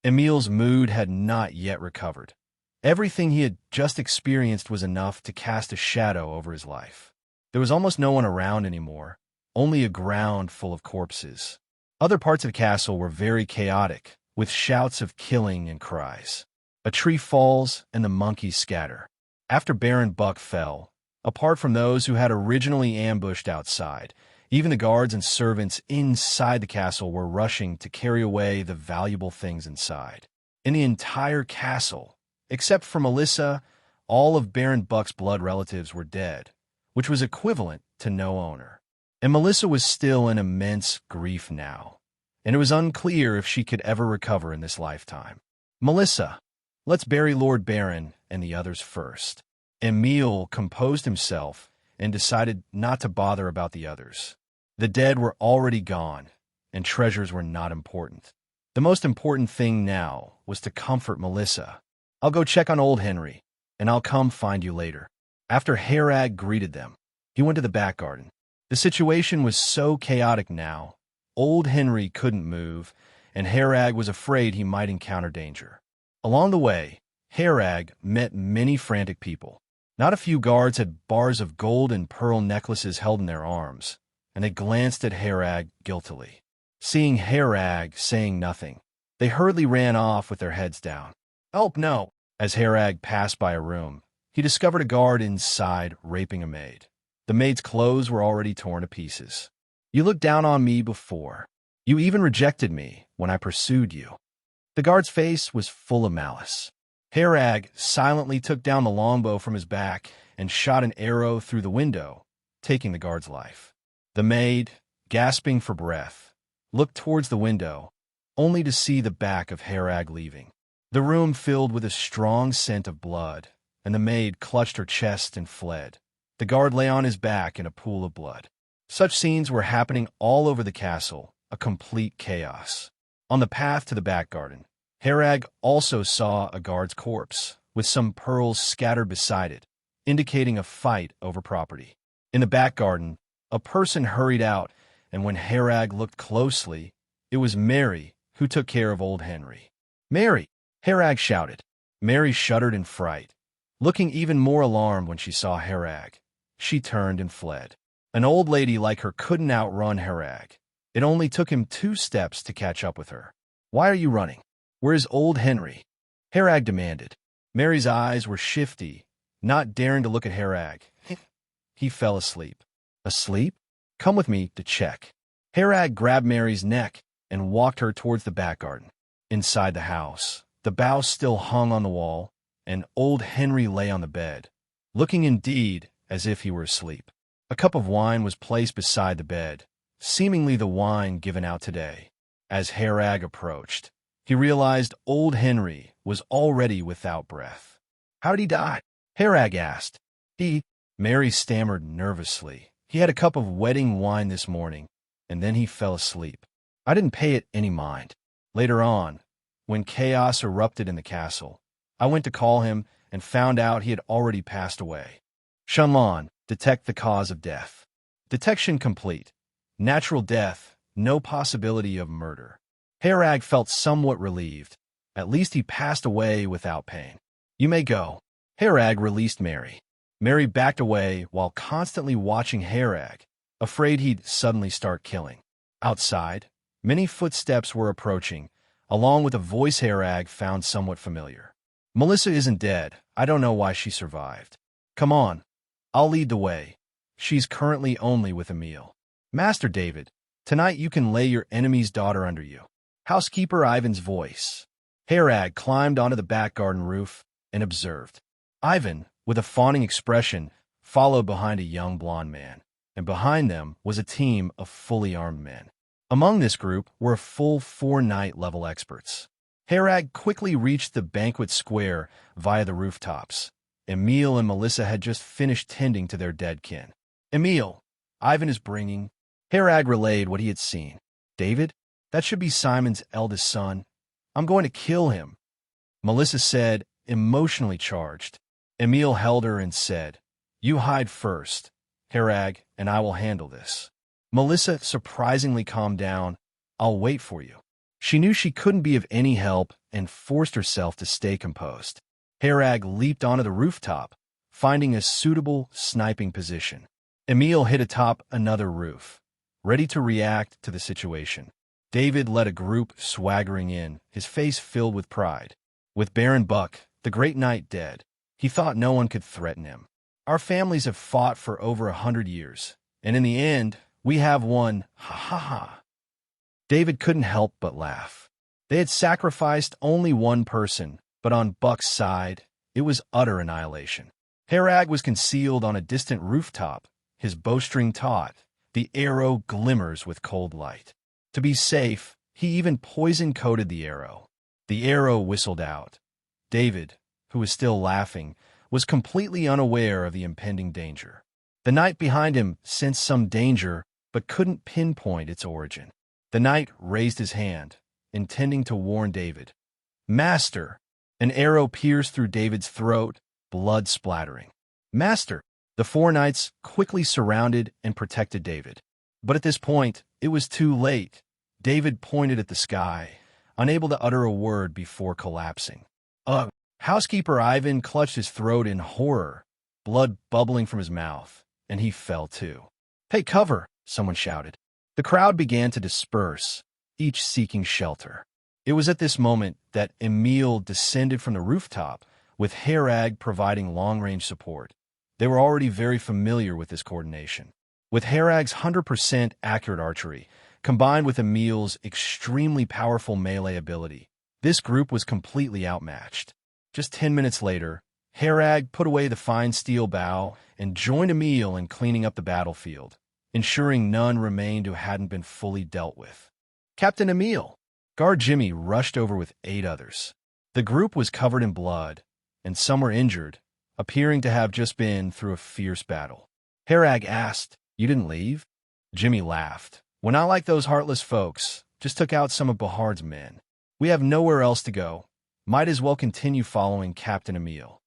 B: Emile's mood had not yet recovered. Everything he had just experienced was enough to cast a shadow over his life. There was almost no one around anymore, only a ground full of corpses. Other parts of the castle were very chaotic, with shouts of killing and cries. A tree falls and the monkeys scatter. After Baron Buck fell, apart from those who had originally ambushed outside, even the guards and servants inside the castle were rushing to carry away the valuable things inside. In the entire castle, except for Melissa, all of Baron Buck's blood relatives were dead, which was equivalent to no owner. And Melissa was still in immense grief now, and it was unclear if she could ever recover in this lifetime. "Melissa, let's bury Lord Baron and the others first." Emile composed himself and decided not to bother about the others. The dead were already gone, and treasures were not important. The most important thing now was to comfort Melissa. "I'll go check on old Henry, and I'll come find you later." After Harag greeted them, he went to the back garden. The situation was so chaotic now, old Henry couldn't move, and Harag was afraid he might encounter danger. Along the way, Harag met many frantic people. Not a few guards had bars of gold and pearl necklaces held in their arms, and they glanced at Harag guiltily. Seeing Harag saying nothing, they hurriedly ran off with their heads down. "Oh, no!" As Harag passed by a room, he discovered a guard inside raping a maid. The maid's clothes were already torn to pieces. "You looked down on me before. You even rejected me when I pursued you." The guard's face was full of malice. Harag silently took down the longbow from his back and shot an arrow through the window, taking the guard's life. The maid, gasping for breath, looked towards the window, only to see the back of Harag leaving. The room filled with a strong scent of blood, and the maid clutched her chest and fled. The guard lay on his back in a pool of blood. Such scenes were happening all over the castle, a complete chaos. On the path to the back garden, Harag also saw a guard's corpse, with some pearls scattered beside it, indicating a fight over property. In the back garden, a person hurried out, and when Harag looked closely, it was Mary who took care of old Henry. "Mary!" Harag shouted. Mary shuddered in fright, looking even more alarmed when she saw Harag. She turned and fled. An old lady like her couldn't outrun Harag. It only took him 2 steps to catch up with her. "Why are you running? Where is old Henry?" Harag demanded. Mary's eyes were shifty, not daring to look at Harag. He fell asleep. "Asleep? Come with me to check." Harag grabbed Mary's neck and walked her towards the back garden. Inside the house, the bough still hung on the wall, and old Henry lay on the bed, looking indeed as if he were asleep. A cup of wine was placed beside the bed, seemingly the wine given out today. As Harag approached, he realized old Henry was already without breath. "How did he die?" Harag asked. Mary stammered nervously. "He had a cup of wedding wine this morning, and then he fell asleep. I didn't pay it any mind. Later on, when chaos erupted in the castle, I went to call him and found out he had already passed away." Shenlong, detect the cause of death. Detection complete. Natural death, no possibility of murder. Harag felt somewhat relieved. At least he passed away without pain. "You may go." Harag released Mary. Mary backed away while constantly watching Harag, afraid he'd suddenly start killing. Outside, many footsteps were approaching, along with a voice Harag found somewhat familiar. Melissa isn't dead. I don't know why she survived. Come on. I'll lead the way. She's currently only with Emile. Master David, tonight you can lay your enemy's daughter under you. Housekeeper Ivan's voice. Harag climbed onto the back garden roof and observed. Ivan, with a fawning expression, followed behind a young blond man, and behind them was a team of fully armed men. Among this group were a full 4 Knight-level experts. Harag quickly reached the banquet square via the rooftops. Emile and Melissa had just finished tending to their dead kin. Emile, Ivan is bringing. Harag relayed what he had seen. David, that should be Simon's eldest son. I'm going to kill him. Melissa said, emotionally charged. Emile held her and said, You hide first, Harag, and I will handle this. Melissa surprisingly calmed down. I'll wait for you. She knew she couldn't be of any help and forced herself to stay composed. Harag leaped onto the rooftop, finding a suitable sniping position. Emile hit atop another roof, ready to react to the situation. David led a group swaggering in, his face filled with pride. With Baron Buck, the great knight, dead, he thought no one could threaten him. Our families have fought for over 100 years, and in the end, we have won. Ha ha ha. David couldn't help but laugh. They had sacrificed only one person, but on Buck's side, it was utter annihilation. Harag was concealed on a distant rooftop, his bowstring taut. The arrow glimmers with cold light. To be safe, he even poison-coated the arrow. The arrow whistled out. David, who was still laughing, was completely unaware of the impending danger. The knight behind him sensed some danger, but couldn't pinpoint its origin. The knight raised his hand, intending to warn David. Master! An arrow pierced through David's throat, blood splattering. Master! The 4 knights quickly surrounded and protected David. But at this point, it was too late. David pointed at the sky, unable to utter a word before collapsing. Ugh! Housekeeper Ivan clutched his throat in horror, blood bubbling from his mouth, and he fell too. Hey, cover! Someone shouted. The crowd began to disperse, each seeking shelter. It was at this moment that Emile descended from the rooftop, with Harag providing long-range support. They were already very familiar with this coordination. With Harag's 100% accurate archery, combined with Emile's extremely powerful melee ability, this group was completely outmatched. Just 10 minutes later, Harag put away the fine steel bow and joined Emile in cleaning up the battlefield, ensuring none remained who hadn't been fully dealt with. Captain Emile! Guard Jimmy rushed over with 8 others. The group was covered in blood, and some were injured, appearing to have just been through a fierce battle. Harag asked, You didn't leave? Jimmy laughed. We're not like those heartless folks. Just took out some of Bahard's men. We have nowhere else to go. Might as well continue following Captain Emile.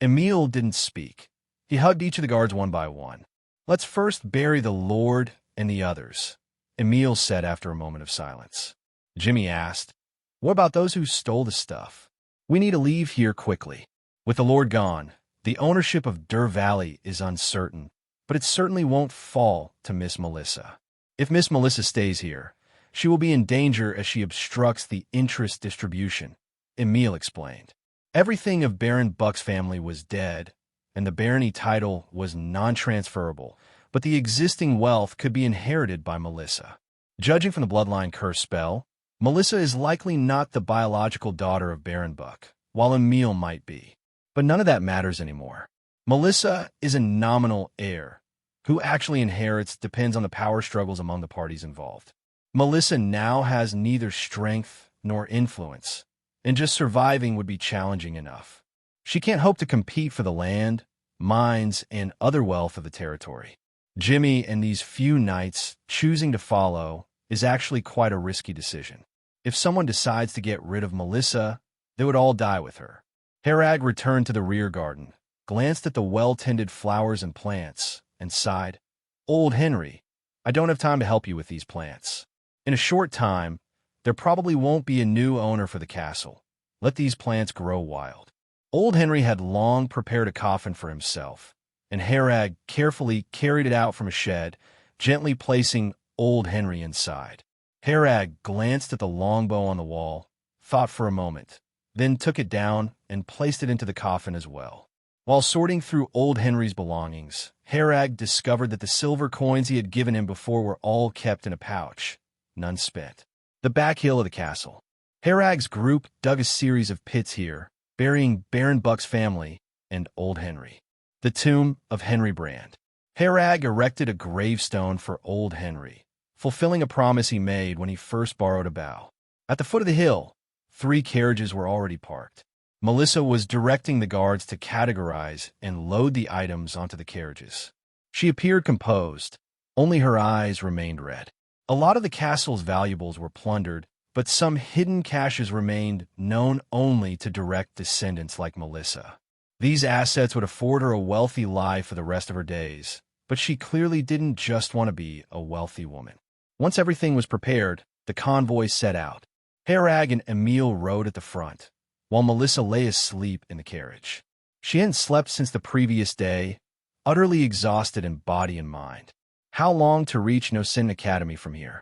B: Emile didn't speak. He hugged each of the guards one by one. Let's first bury the Lord and the others, Emile said after a moment of silence. Jimmy asked, What about those who stole the stuff? We need to leave here quickly. With the Lord gone, the ownership of Dur Valley is uncertain, but it certainly won't fall to Miss Melissa. If Miss Melissa stays here, she will be in danger as she obstructs the interest distribution, Emile explained. Everything of Baron Buck's family was dead, and the barony title was non-transferable, but the existing wealth could be inherited by Melissa. Judging from the bloodline curse spell, Melissa is likely not the biological daughter of Baron Buck, while Emile might be. But none of that matters anymore. Melissa is a nominal heir. Who actually inherits depends on the power struggles among the parties involved. Melissa now has neither strength nor influence, and just surviving would be challenging enough. She can't hope to compete for the land, mines, and other wealth of the territory. Jimmy and these few knights choosing to follow is actually quite a risky decision. If someone decides to get rid of Melissa, they would all die with her. Harag returned to the rear garden, glanced at the well-tended flowers and plants, and sighed. Old Henry, I don't have time to help you with these plants. In a short time, there probably won't be a new owner for the castle. Let these plants grow wild. Old Henry had long prepared a coffin for himself, and Herag carefully carried it out from a shed, gently placing old Henry inside. Herag glanced at the longbow on the wall, thought for a moment, then took it down and placed it into the coffin as well. While sorting through old Henry's belongings, Herag discovered that the silver coins he had given him before were all kept in a pouch, none spent. The back hill of the castle. Herag's group dug a series of pits here, burying Baron Buck's family and old Henry. The tomb of Henry Brand. Herag erected a gravestone for old Henry, fulfilling a promise he made when he first borrowed a bow. At the foot of the hill, 3 carriages were already parked. Melissa was directing the guards to categorize and load the items onto the carriages. She appeared composed, only her eyes remained red. A lot of the castle's valuables were plundered, but some hidden caches remained known only to direct descendants like Melissa. These assets would afford her a wealthy life for the rest of her days, but she clearly didn't just want to be a wealthy woman. Once everything was prepared, the convoy set out. Herag and Emile rode at the front, while Melissa lay asleep in the carriage. She hadn't slept since the previous day, utterly exhausted in body and mind. How long to reach No Sin Academy from here?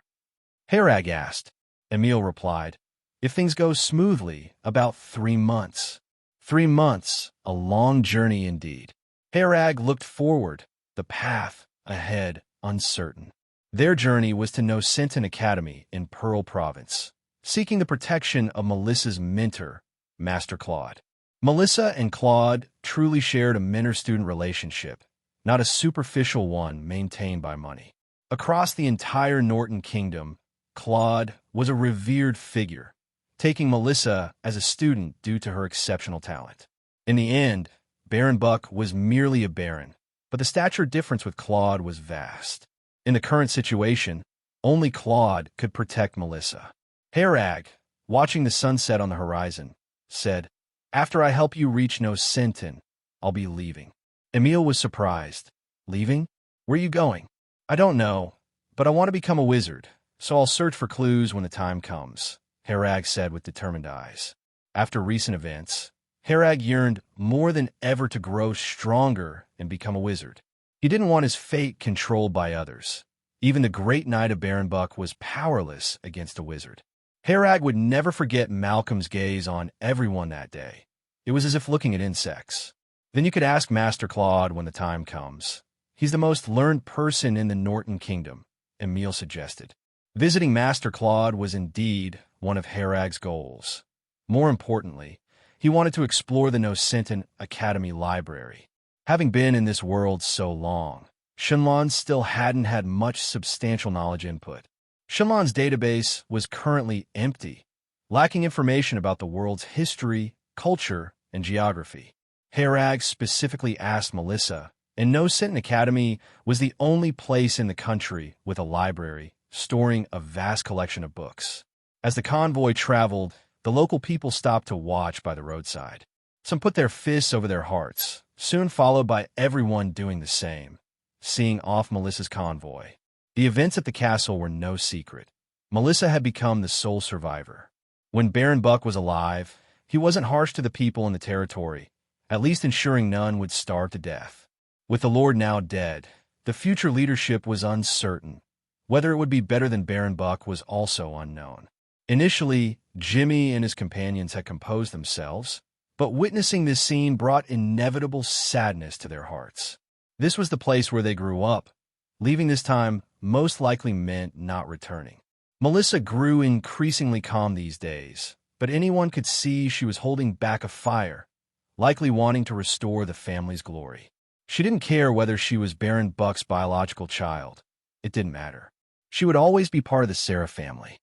B: Herag asked. Emile replied, if things go smoothly, about 3 months. 3 months, a long journey indeed. Herag looked forward, the path ahead uncertain. Their journey was to No Sin Academy in Pearl Province, seeking the protection of Melissa's mentor, Master Claude. Melissa and Claude truly shared a mentor-student relationship, not a superficial one maintained by money. Across the entire Norton Kingdom, Claude was a revered figure, taking Melissa as a student due to her exceptional talent. In the end, Baron Buck was merely a baron, but the stature difference with Claude was vast. In the current situation, only Claude could protect Melissa. Herag, watching the sunset on the horizon, said, after I help you reach No Sinton, I'll be leaving. Emile was surprised. Leaving? Where are you going? I don't know, but I want to become a wizard, so I'll search for clues when the time comes, Herag said with determined eyes. After recent events, Herag yearned more than ever to grow stronger and become a wizard. He didn't want his fate controlled by others. Even the great knight of Baron Buck was powerless against a wizard. Herag would never forget Malcolm's gaze on everyone that day. It was as if looking at insects. Then you could ask Master Claude when the time comes. He's the most learned person in the Norton Kingdom, Emile suggested. Visiting Master Claude was indeed one of Herag's goals. More importantly, he wanted to explore the No Sinton Academy library. Having been in this world so long, Shenlong still hadn't had much substantial knowledge input. Shenlong's database was currently empty, lacking information about the world's history, culture, and geography. Herag specifically asked Melissa, and No Sinton Academy was the only place in the country with a library storing a vast collection of books. As the convoy traveled, the local people stopped to watch by the roadside. Some put their fists over their hearts, soon followed by everyone doing the same, seeing off Melissa's convoy. The events at the castle were no secret. Melissa had become the sole survivor. When Baron Buck was alive, he wasn't harsh to the people in the territory, at least ensuring none would starve to death. With the Lord now dead, the future leadership was uncertain. Whether it would be better than Baron Buck was also unknown. Initially, Jimmy and his companions had composed themselves, but witnessing this scene brought inevitable sadness to their hearts. This was the place where they grew up. Leaving this time most likely meant not returning. Melissa grew increasingly calm these days, but anyone could see she was holding back a fire, likely wanting to restore the family's glory. She didn't care whether she was Baron Buck's biological child. It didn't matter. She would always be part of the Sarah family.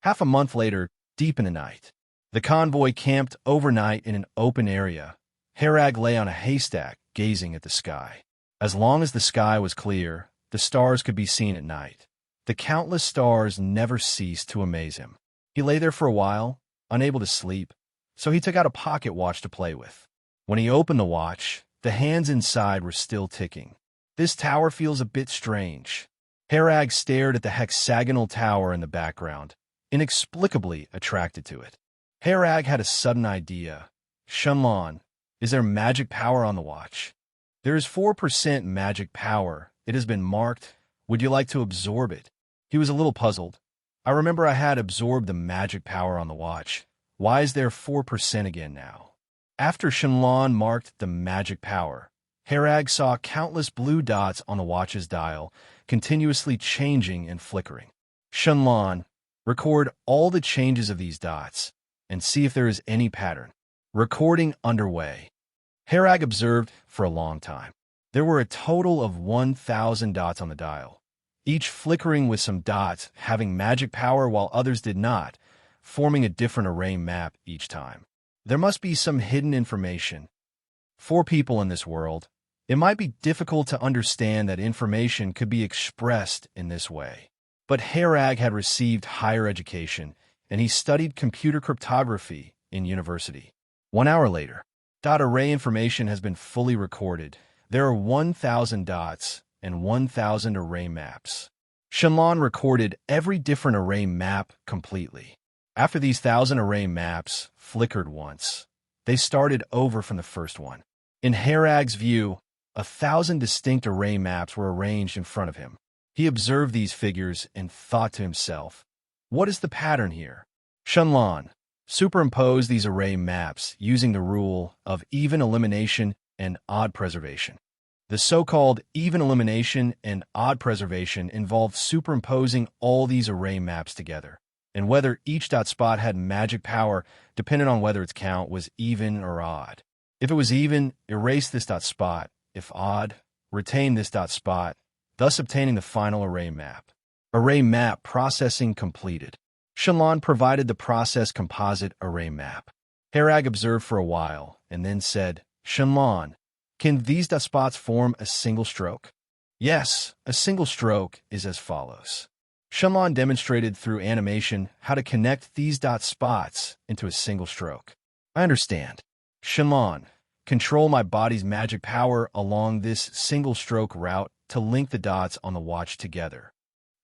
B: Half a month later, deep in the night, the convoy camped overnight in an open area. Herag lay on a haystack, gazing at the sky. As long as the sky was clear, the stars could be seen at night. The countless stars never ceased to amaze him. He lay there for a while, unable to sleep, so he took out a pocket watch to play with. When he opened the watch, the hands inside were still ticking. This tower feels a bit strange. Herag stared at the hexagonal tower in the background, inexplicably attracted to it. Herag had a sudden idea. Shenlong, is there magic power on the watch? There is 4% magic power. It has been marked. Would you like to absorb it? He was a little puzzled. I remember I had absorbed the magic power on the watch. Why is there 4% again now? After Shenlong marked the magic power, Harag saw countless blue dots on the watch's dial, continuously changing and flickering. Shenlong, record all the changes of these dots and see if there is any pattern. Recording underway. Harag observed for a long time. There were a total of 1,000 dots on the dial, each flickering with some dots having magic power while others did not, forming a different array map each time. There must be some hidden information. For people in this world, it might be difficult to understand that information could be expressed in this way. But Harag had received higher education, and he studied computer cryptography in university. 1 hour later, dot array information has been fully recorded. There are 1,000 dots and 1,000 array maps. Shenlong recorded every different array map completely. After these 1,000 array maps flickered once, they started over from the first one. In Harag's view, 1,000 distinct array maps were arranged in front of him. He observed these figures and thought to himself, what is the pattern here? Shenlong, superimpose these array maps using the rule of even elimination and odd preservation. The so-called even elimination and odd preservation involved superimposing all these array maps together, and whether each dot spot had magic power depended on whether its count was even or odd. If it was even, erase this dot spot. If odd, retain this dot spot, thus obtaining the final array map. Array map processing completed. Shenlong provided the process composite array map. Harag observed for a while and then said, Shenlong, can these dot spots form a single stroke? Yes, a single stroke is as follows. Shenlong demonstrated through animation how to connect these dot spots into a single stroke. I understand. Shenlong, control my body's magic power along this single stroke route to link the dots on the watch together.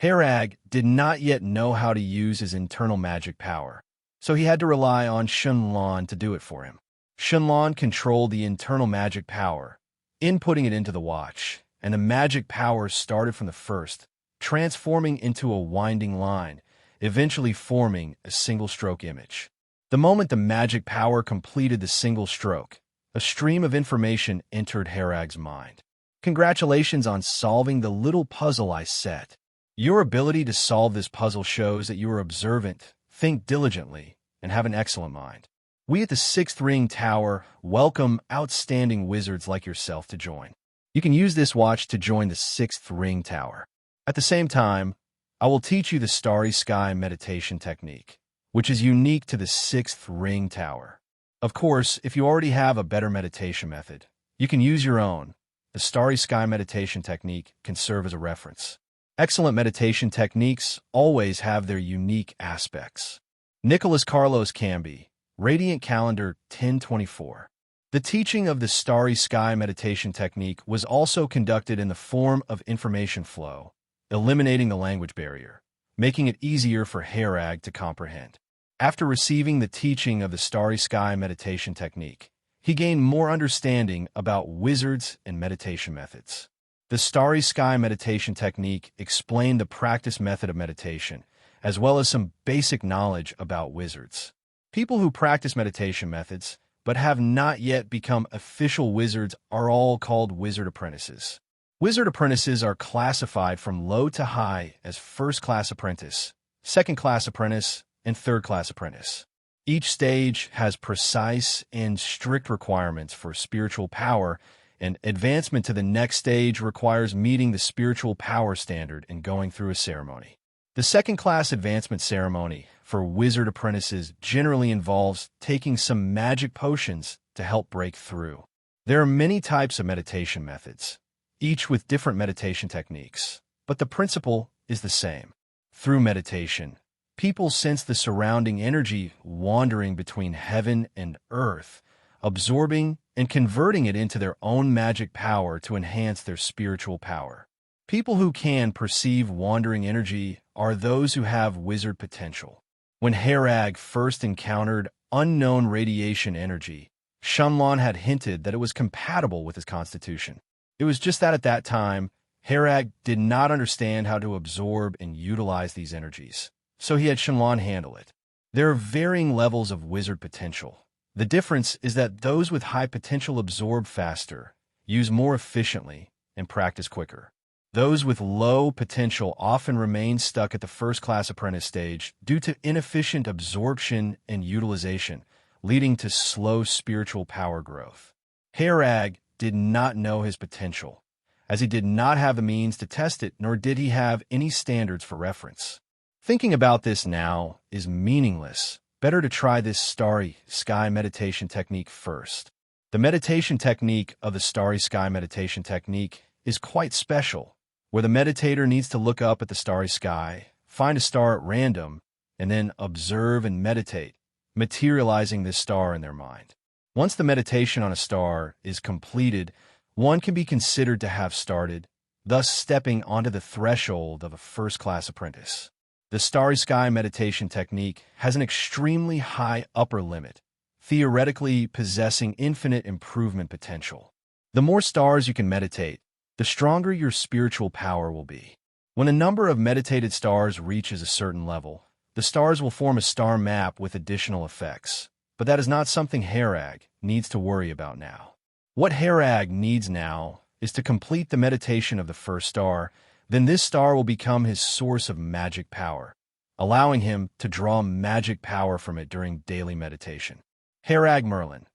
B: Harag did not yet know how to use his internal magic power, so he had to rely on Shenlong to do it for him. Shenlong controlled the internal magic power, inputting it into the watch, and the magic power started from the first, transforming into a winding line, eventually forming a single-stroke image. The moment the magic power completed the single stroke, a stream of information entered Harag's mind. Congratulations on solving the little puzzle I set. Your ability to solve this puzzle shows that you are observant, think diligently, and have an excellent mind. We at the Sixth Ring Tower welcome outstanding wizards like yourself to join. You can use this watch to join the Sixth Ring Tower. At the same time, I will teach you the Starry Sky meditation technique, which is unique to the Sixth Ring Tower. Of course, if you already have a better meditation method, you can use your own. The Starry Sky meditation technique can serve as a reference. Excellent meditation techniques always have their unique aspects. Nicholas Carlos Camby, Radiant Calendar 1024. The teaching of the Starry Sky meditation technique was also conducted in the form of information flow, eliminating the language barrier, making it easier for Harag to comprehend. After receiving the teaching of the Starry Sky meditation technique, he gained more understanding about wizards and meditation methods. The Starry Sky meditation technique explained the practice method of meditation, as well as some basic knowledge about wizards. People who practice meditation methods, but have not yet become official wizards, are all called wizard apprentices. Wizard apprentices are classified from low to high as first-class apprentice, second-class apprentice, and third-class apprentice. Each stage has precise and strict requirements for spiritual power, and advancement to the next stage requires meeting the spiritual power standard and going through a ceremony. The second-class advancement ceremony for wizard apprentices generally involves taking some magic potions to help break through. There are many types of meditation methods, each with different meditation techniques, but the principle is the same. Through meditation, people sense the surrounding energy wandering between heaven and earth, absorbing and converting it into their own magic power to enhance their spiritual power. People who can perceive wandering energy are those who have wizard potential. When Harag first encountered unknown radiation energy, Shenlong had hinted that it was compatible with his constitution. It was just that at that time, Herag did not understand how to absorb and utilize these energies, so he had Shenlong handle it. There are varying levels of wizard potential. The difference is that those with high potential absorb faster, use more efficiently, and practice quicker. Those with low potential often remain stuck at the first-class apprentice stage due to inefficient absorption and utilization, leading to slow spiritual power growth. Herag did not know his potential, as he did not have the means to test it, nor did he have any standards for reference. Thinking about this now is meaningless. Better to try this starry sky meditation technique first. The meditation technique of the starry sky meditation technique is quite special, where the meditator needs to look up at the starry sky, find a star at random, and then observe and meditate, materializing this star in their mind. Once the meditation on a star is completed, one can be considered to have started, thus stepping onto the threshold of a first-class apprentice. The starry sky meditation technique has an extremely high upper limit, theoretically possessing infinite improvement potential. The more stars you can meditate, the stronger your spiritual power will be. When a number of meditated stars reaches a certain level, the stars will form a star map with additional effects. But that is not something Herag needs to worry about now. What Herag needs now is to complete the meditation of the first star, then this star will become his source of magic power, allowing him to draw magic power from it during daily meditation. Herag Merlin.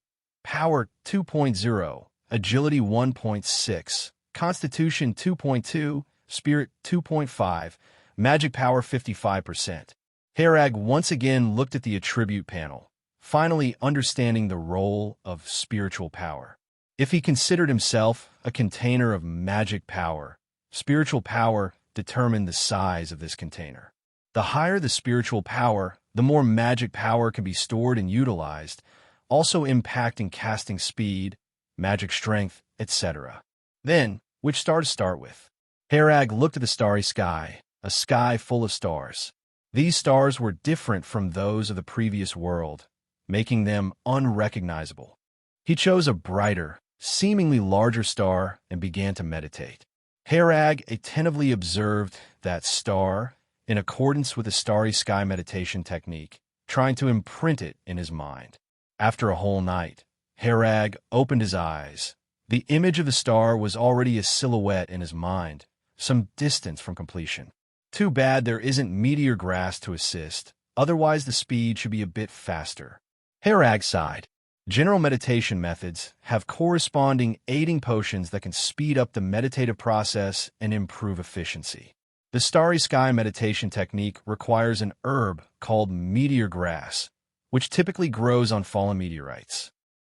B: Power 2.0, Agility 1.6, Constitution 2.2, Spirit 2.5, Magic Power 55%. Herag once again looked at the attribute panel, finally understanding the role of spiritual power. If he considered himself a container of magic power, spiritual power determined the size of this container. The higher the spiritual power, the more magic power can be stored and utilized, also impacting casting speed, magic strength, etc. Then, which star to start with? Herag looked at the starry sky, a sky full of stars. These stars were different from those of the previous world, making them unrecognizable. He chose a brighter, seemingly larger star and began to meditate. Herag attentively observed that star in accordance with the starry sky meditation technique, trying to imprint it in his mind. After a whole night, Herag opened his eyes. The image of the star was already a silhouette in his mind, some distance from completion. Too bad there isn't meteor grass to assist, otherwise the speed should be a bit faster. Herag sighed. General meditation methods have corresponding aiding potions that can speed up the meditative process and improve efficiency. The starry sky meditation technique requires an herb called meteor grass, which typically grows on fallen meteorites.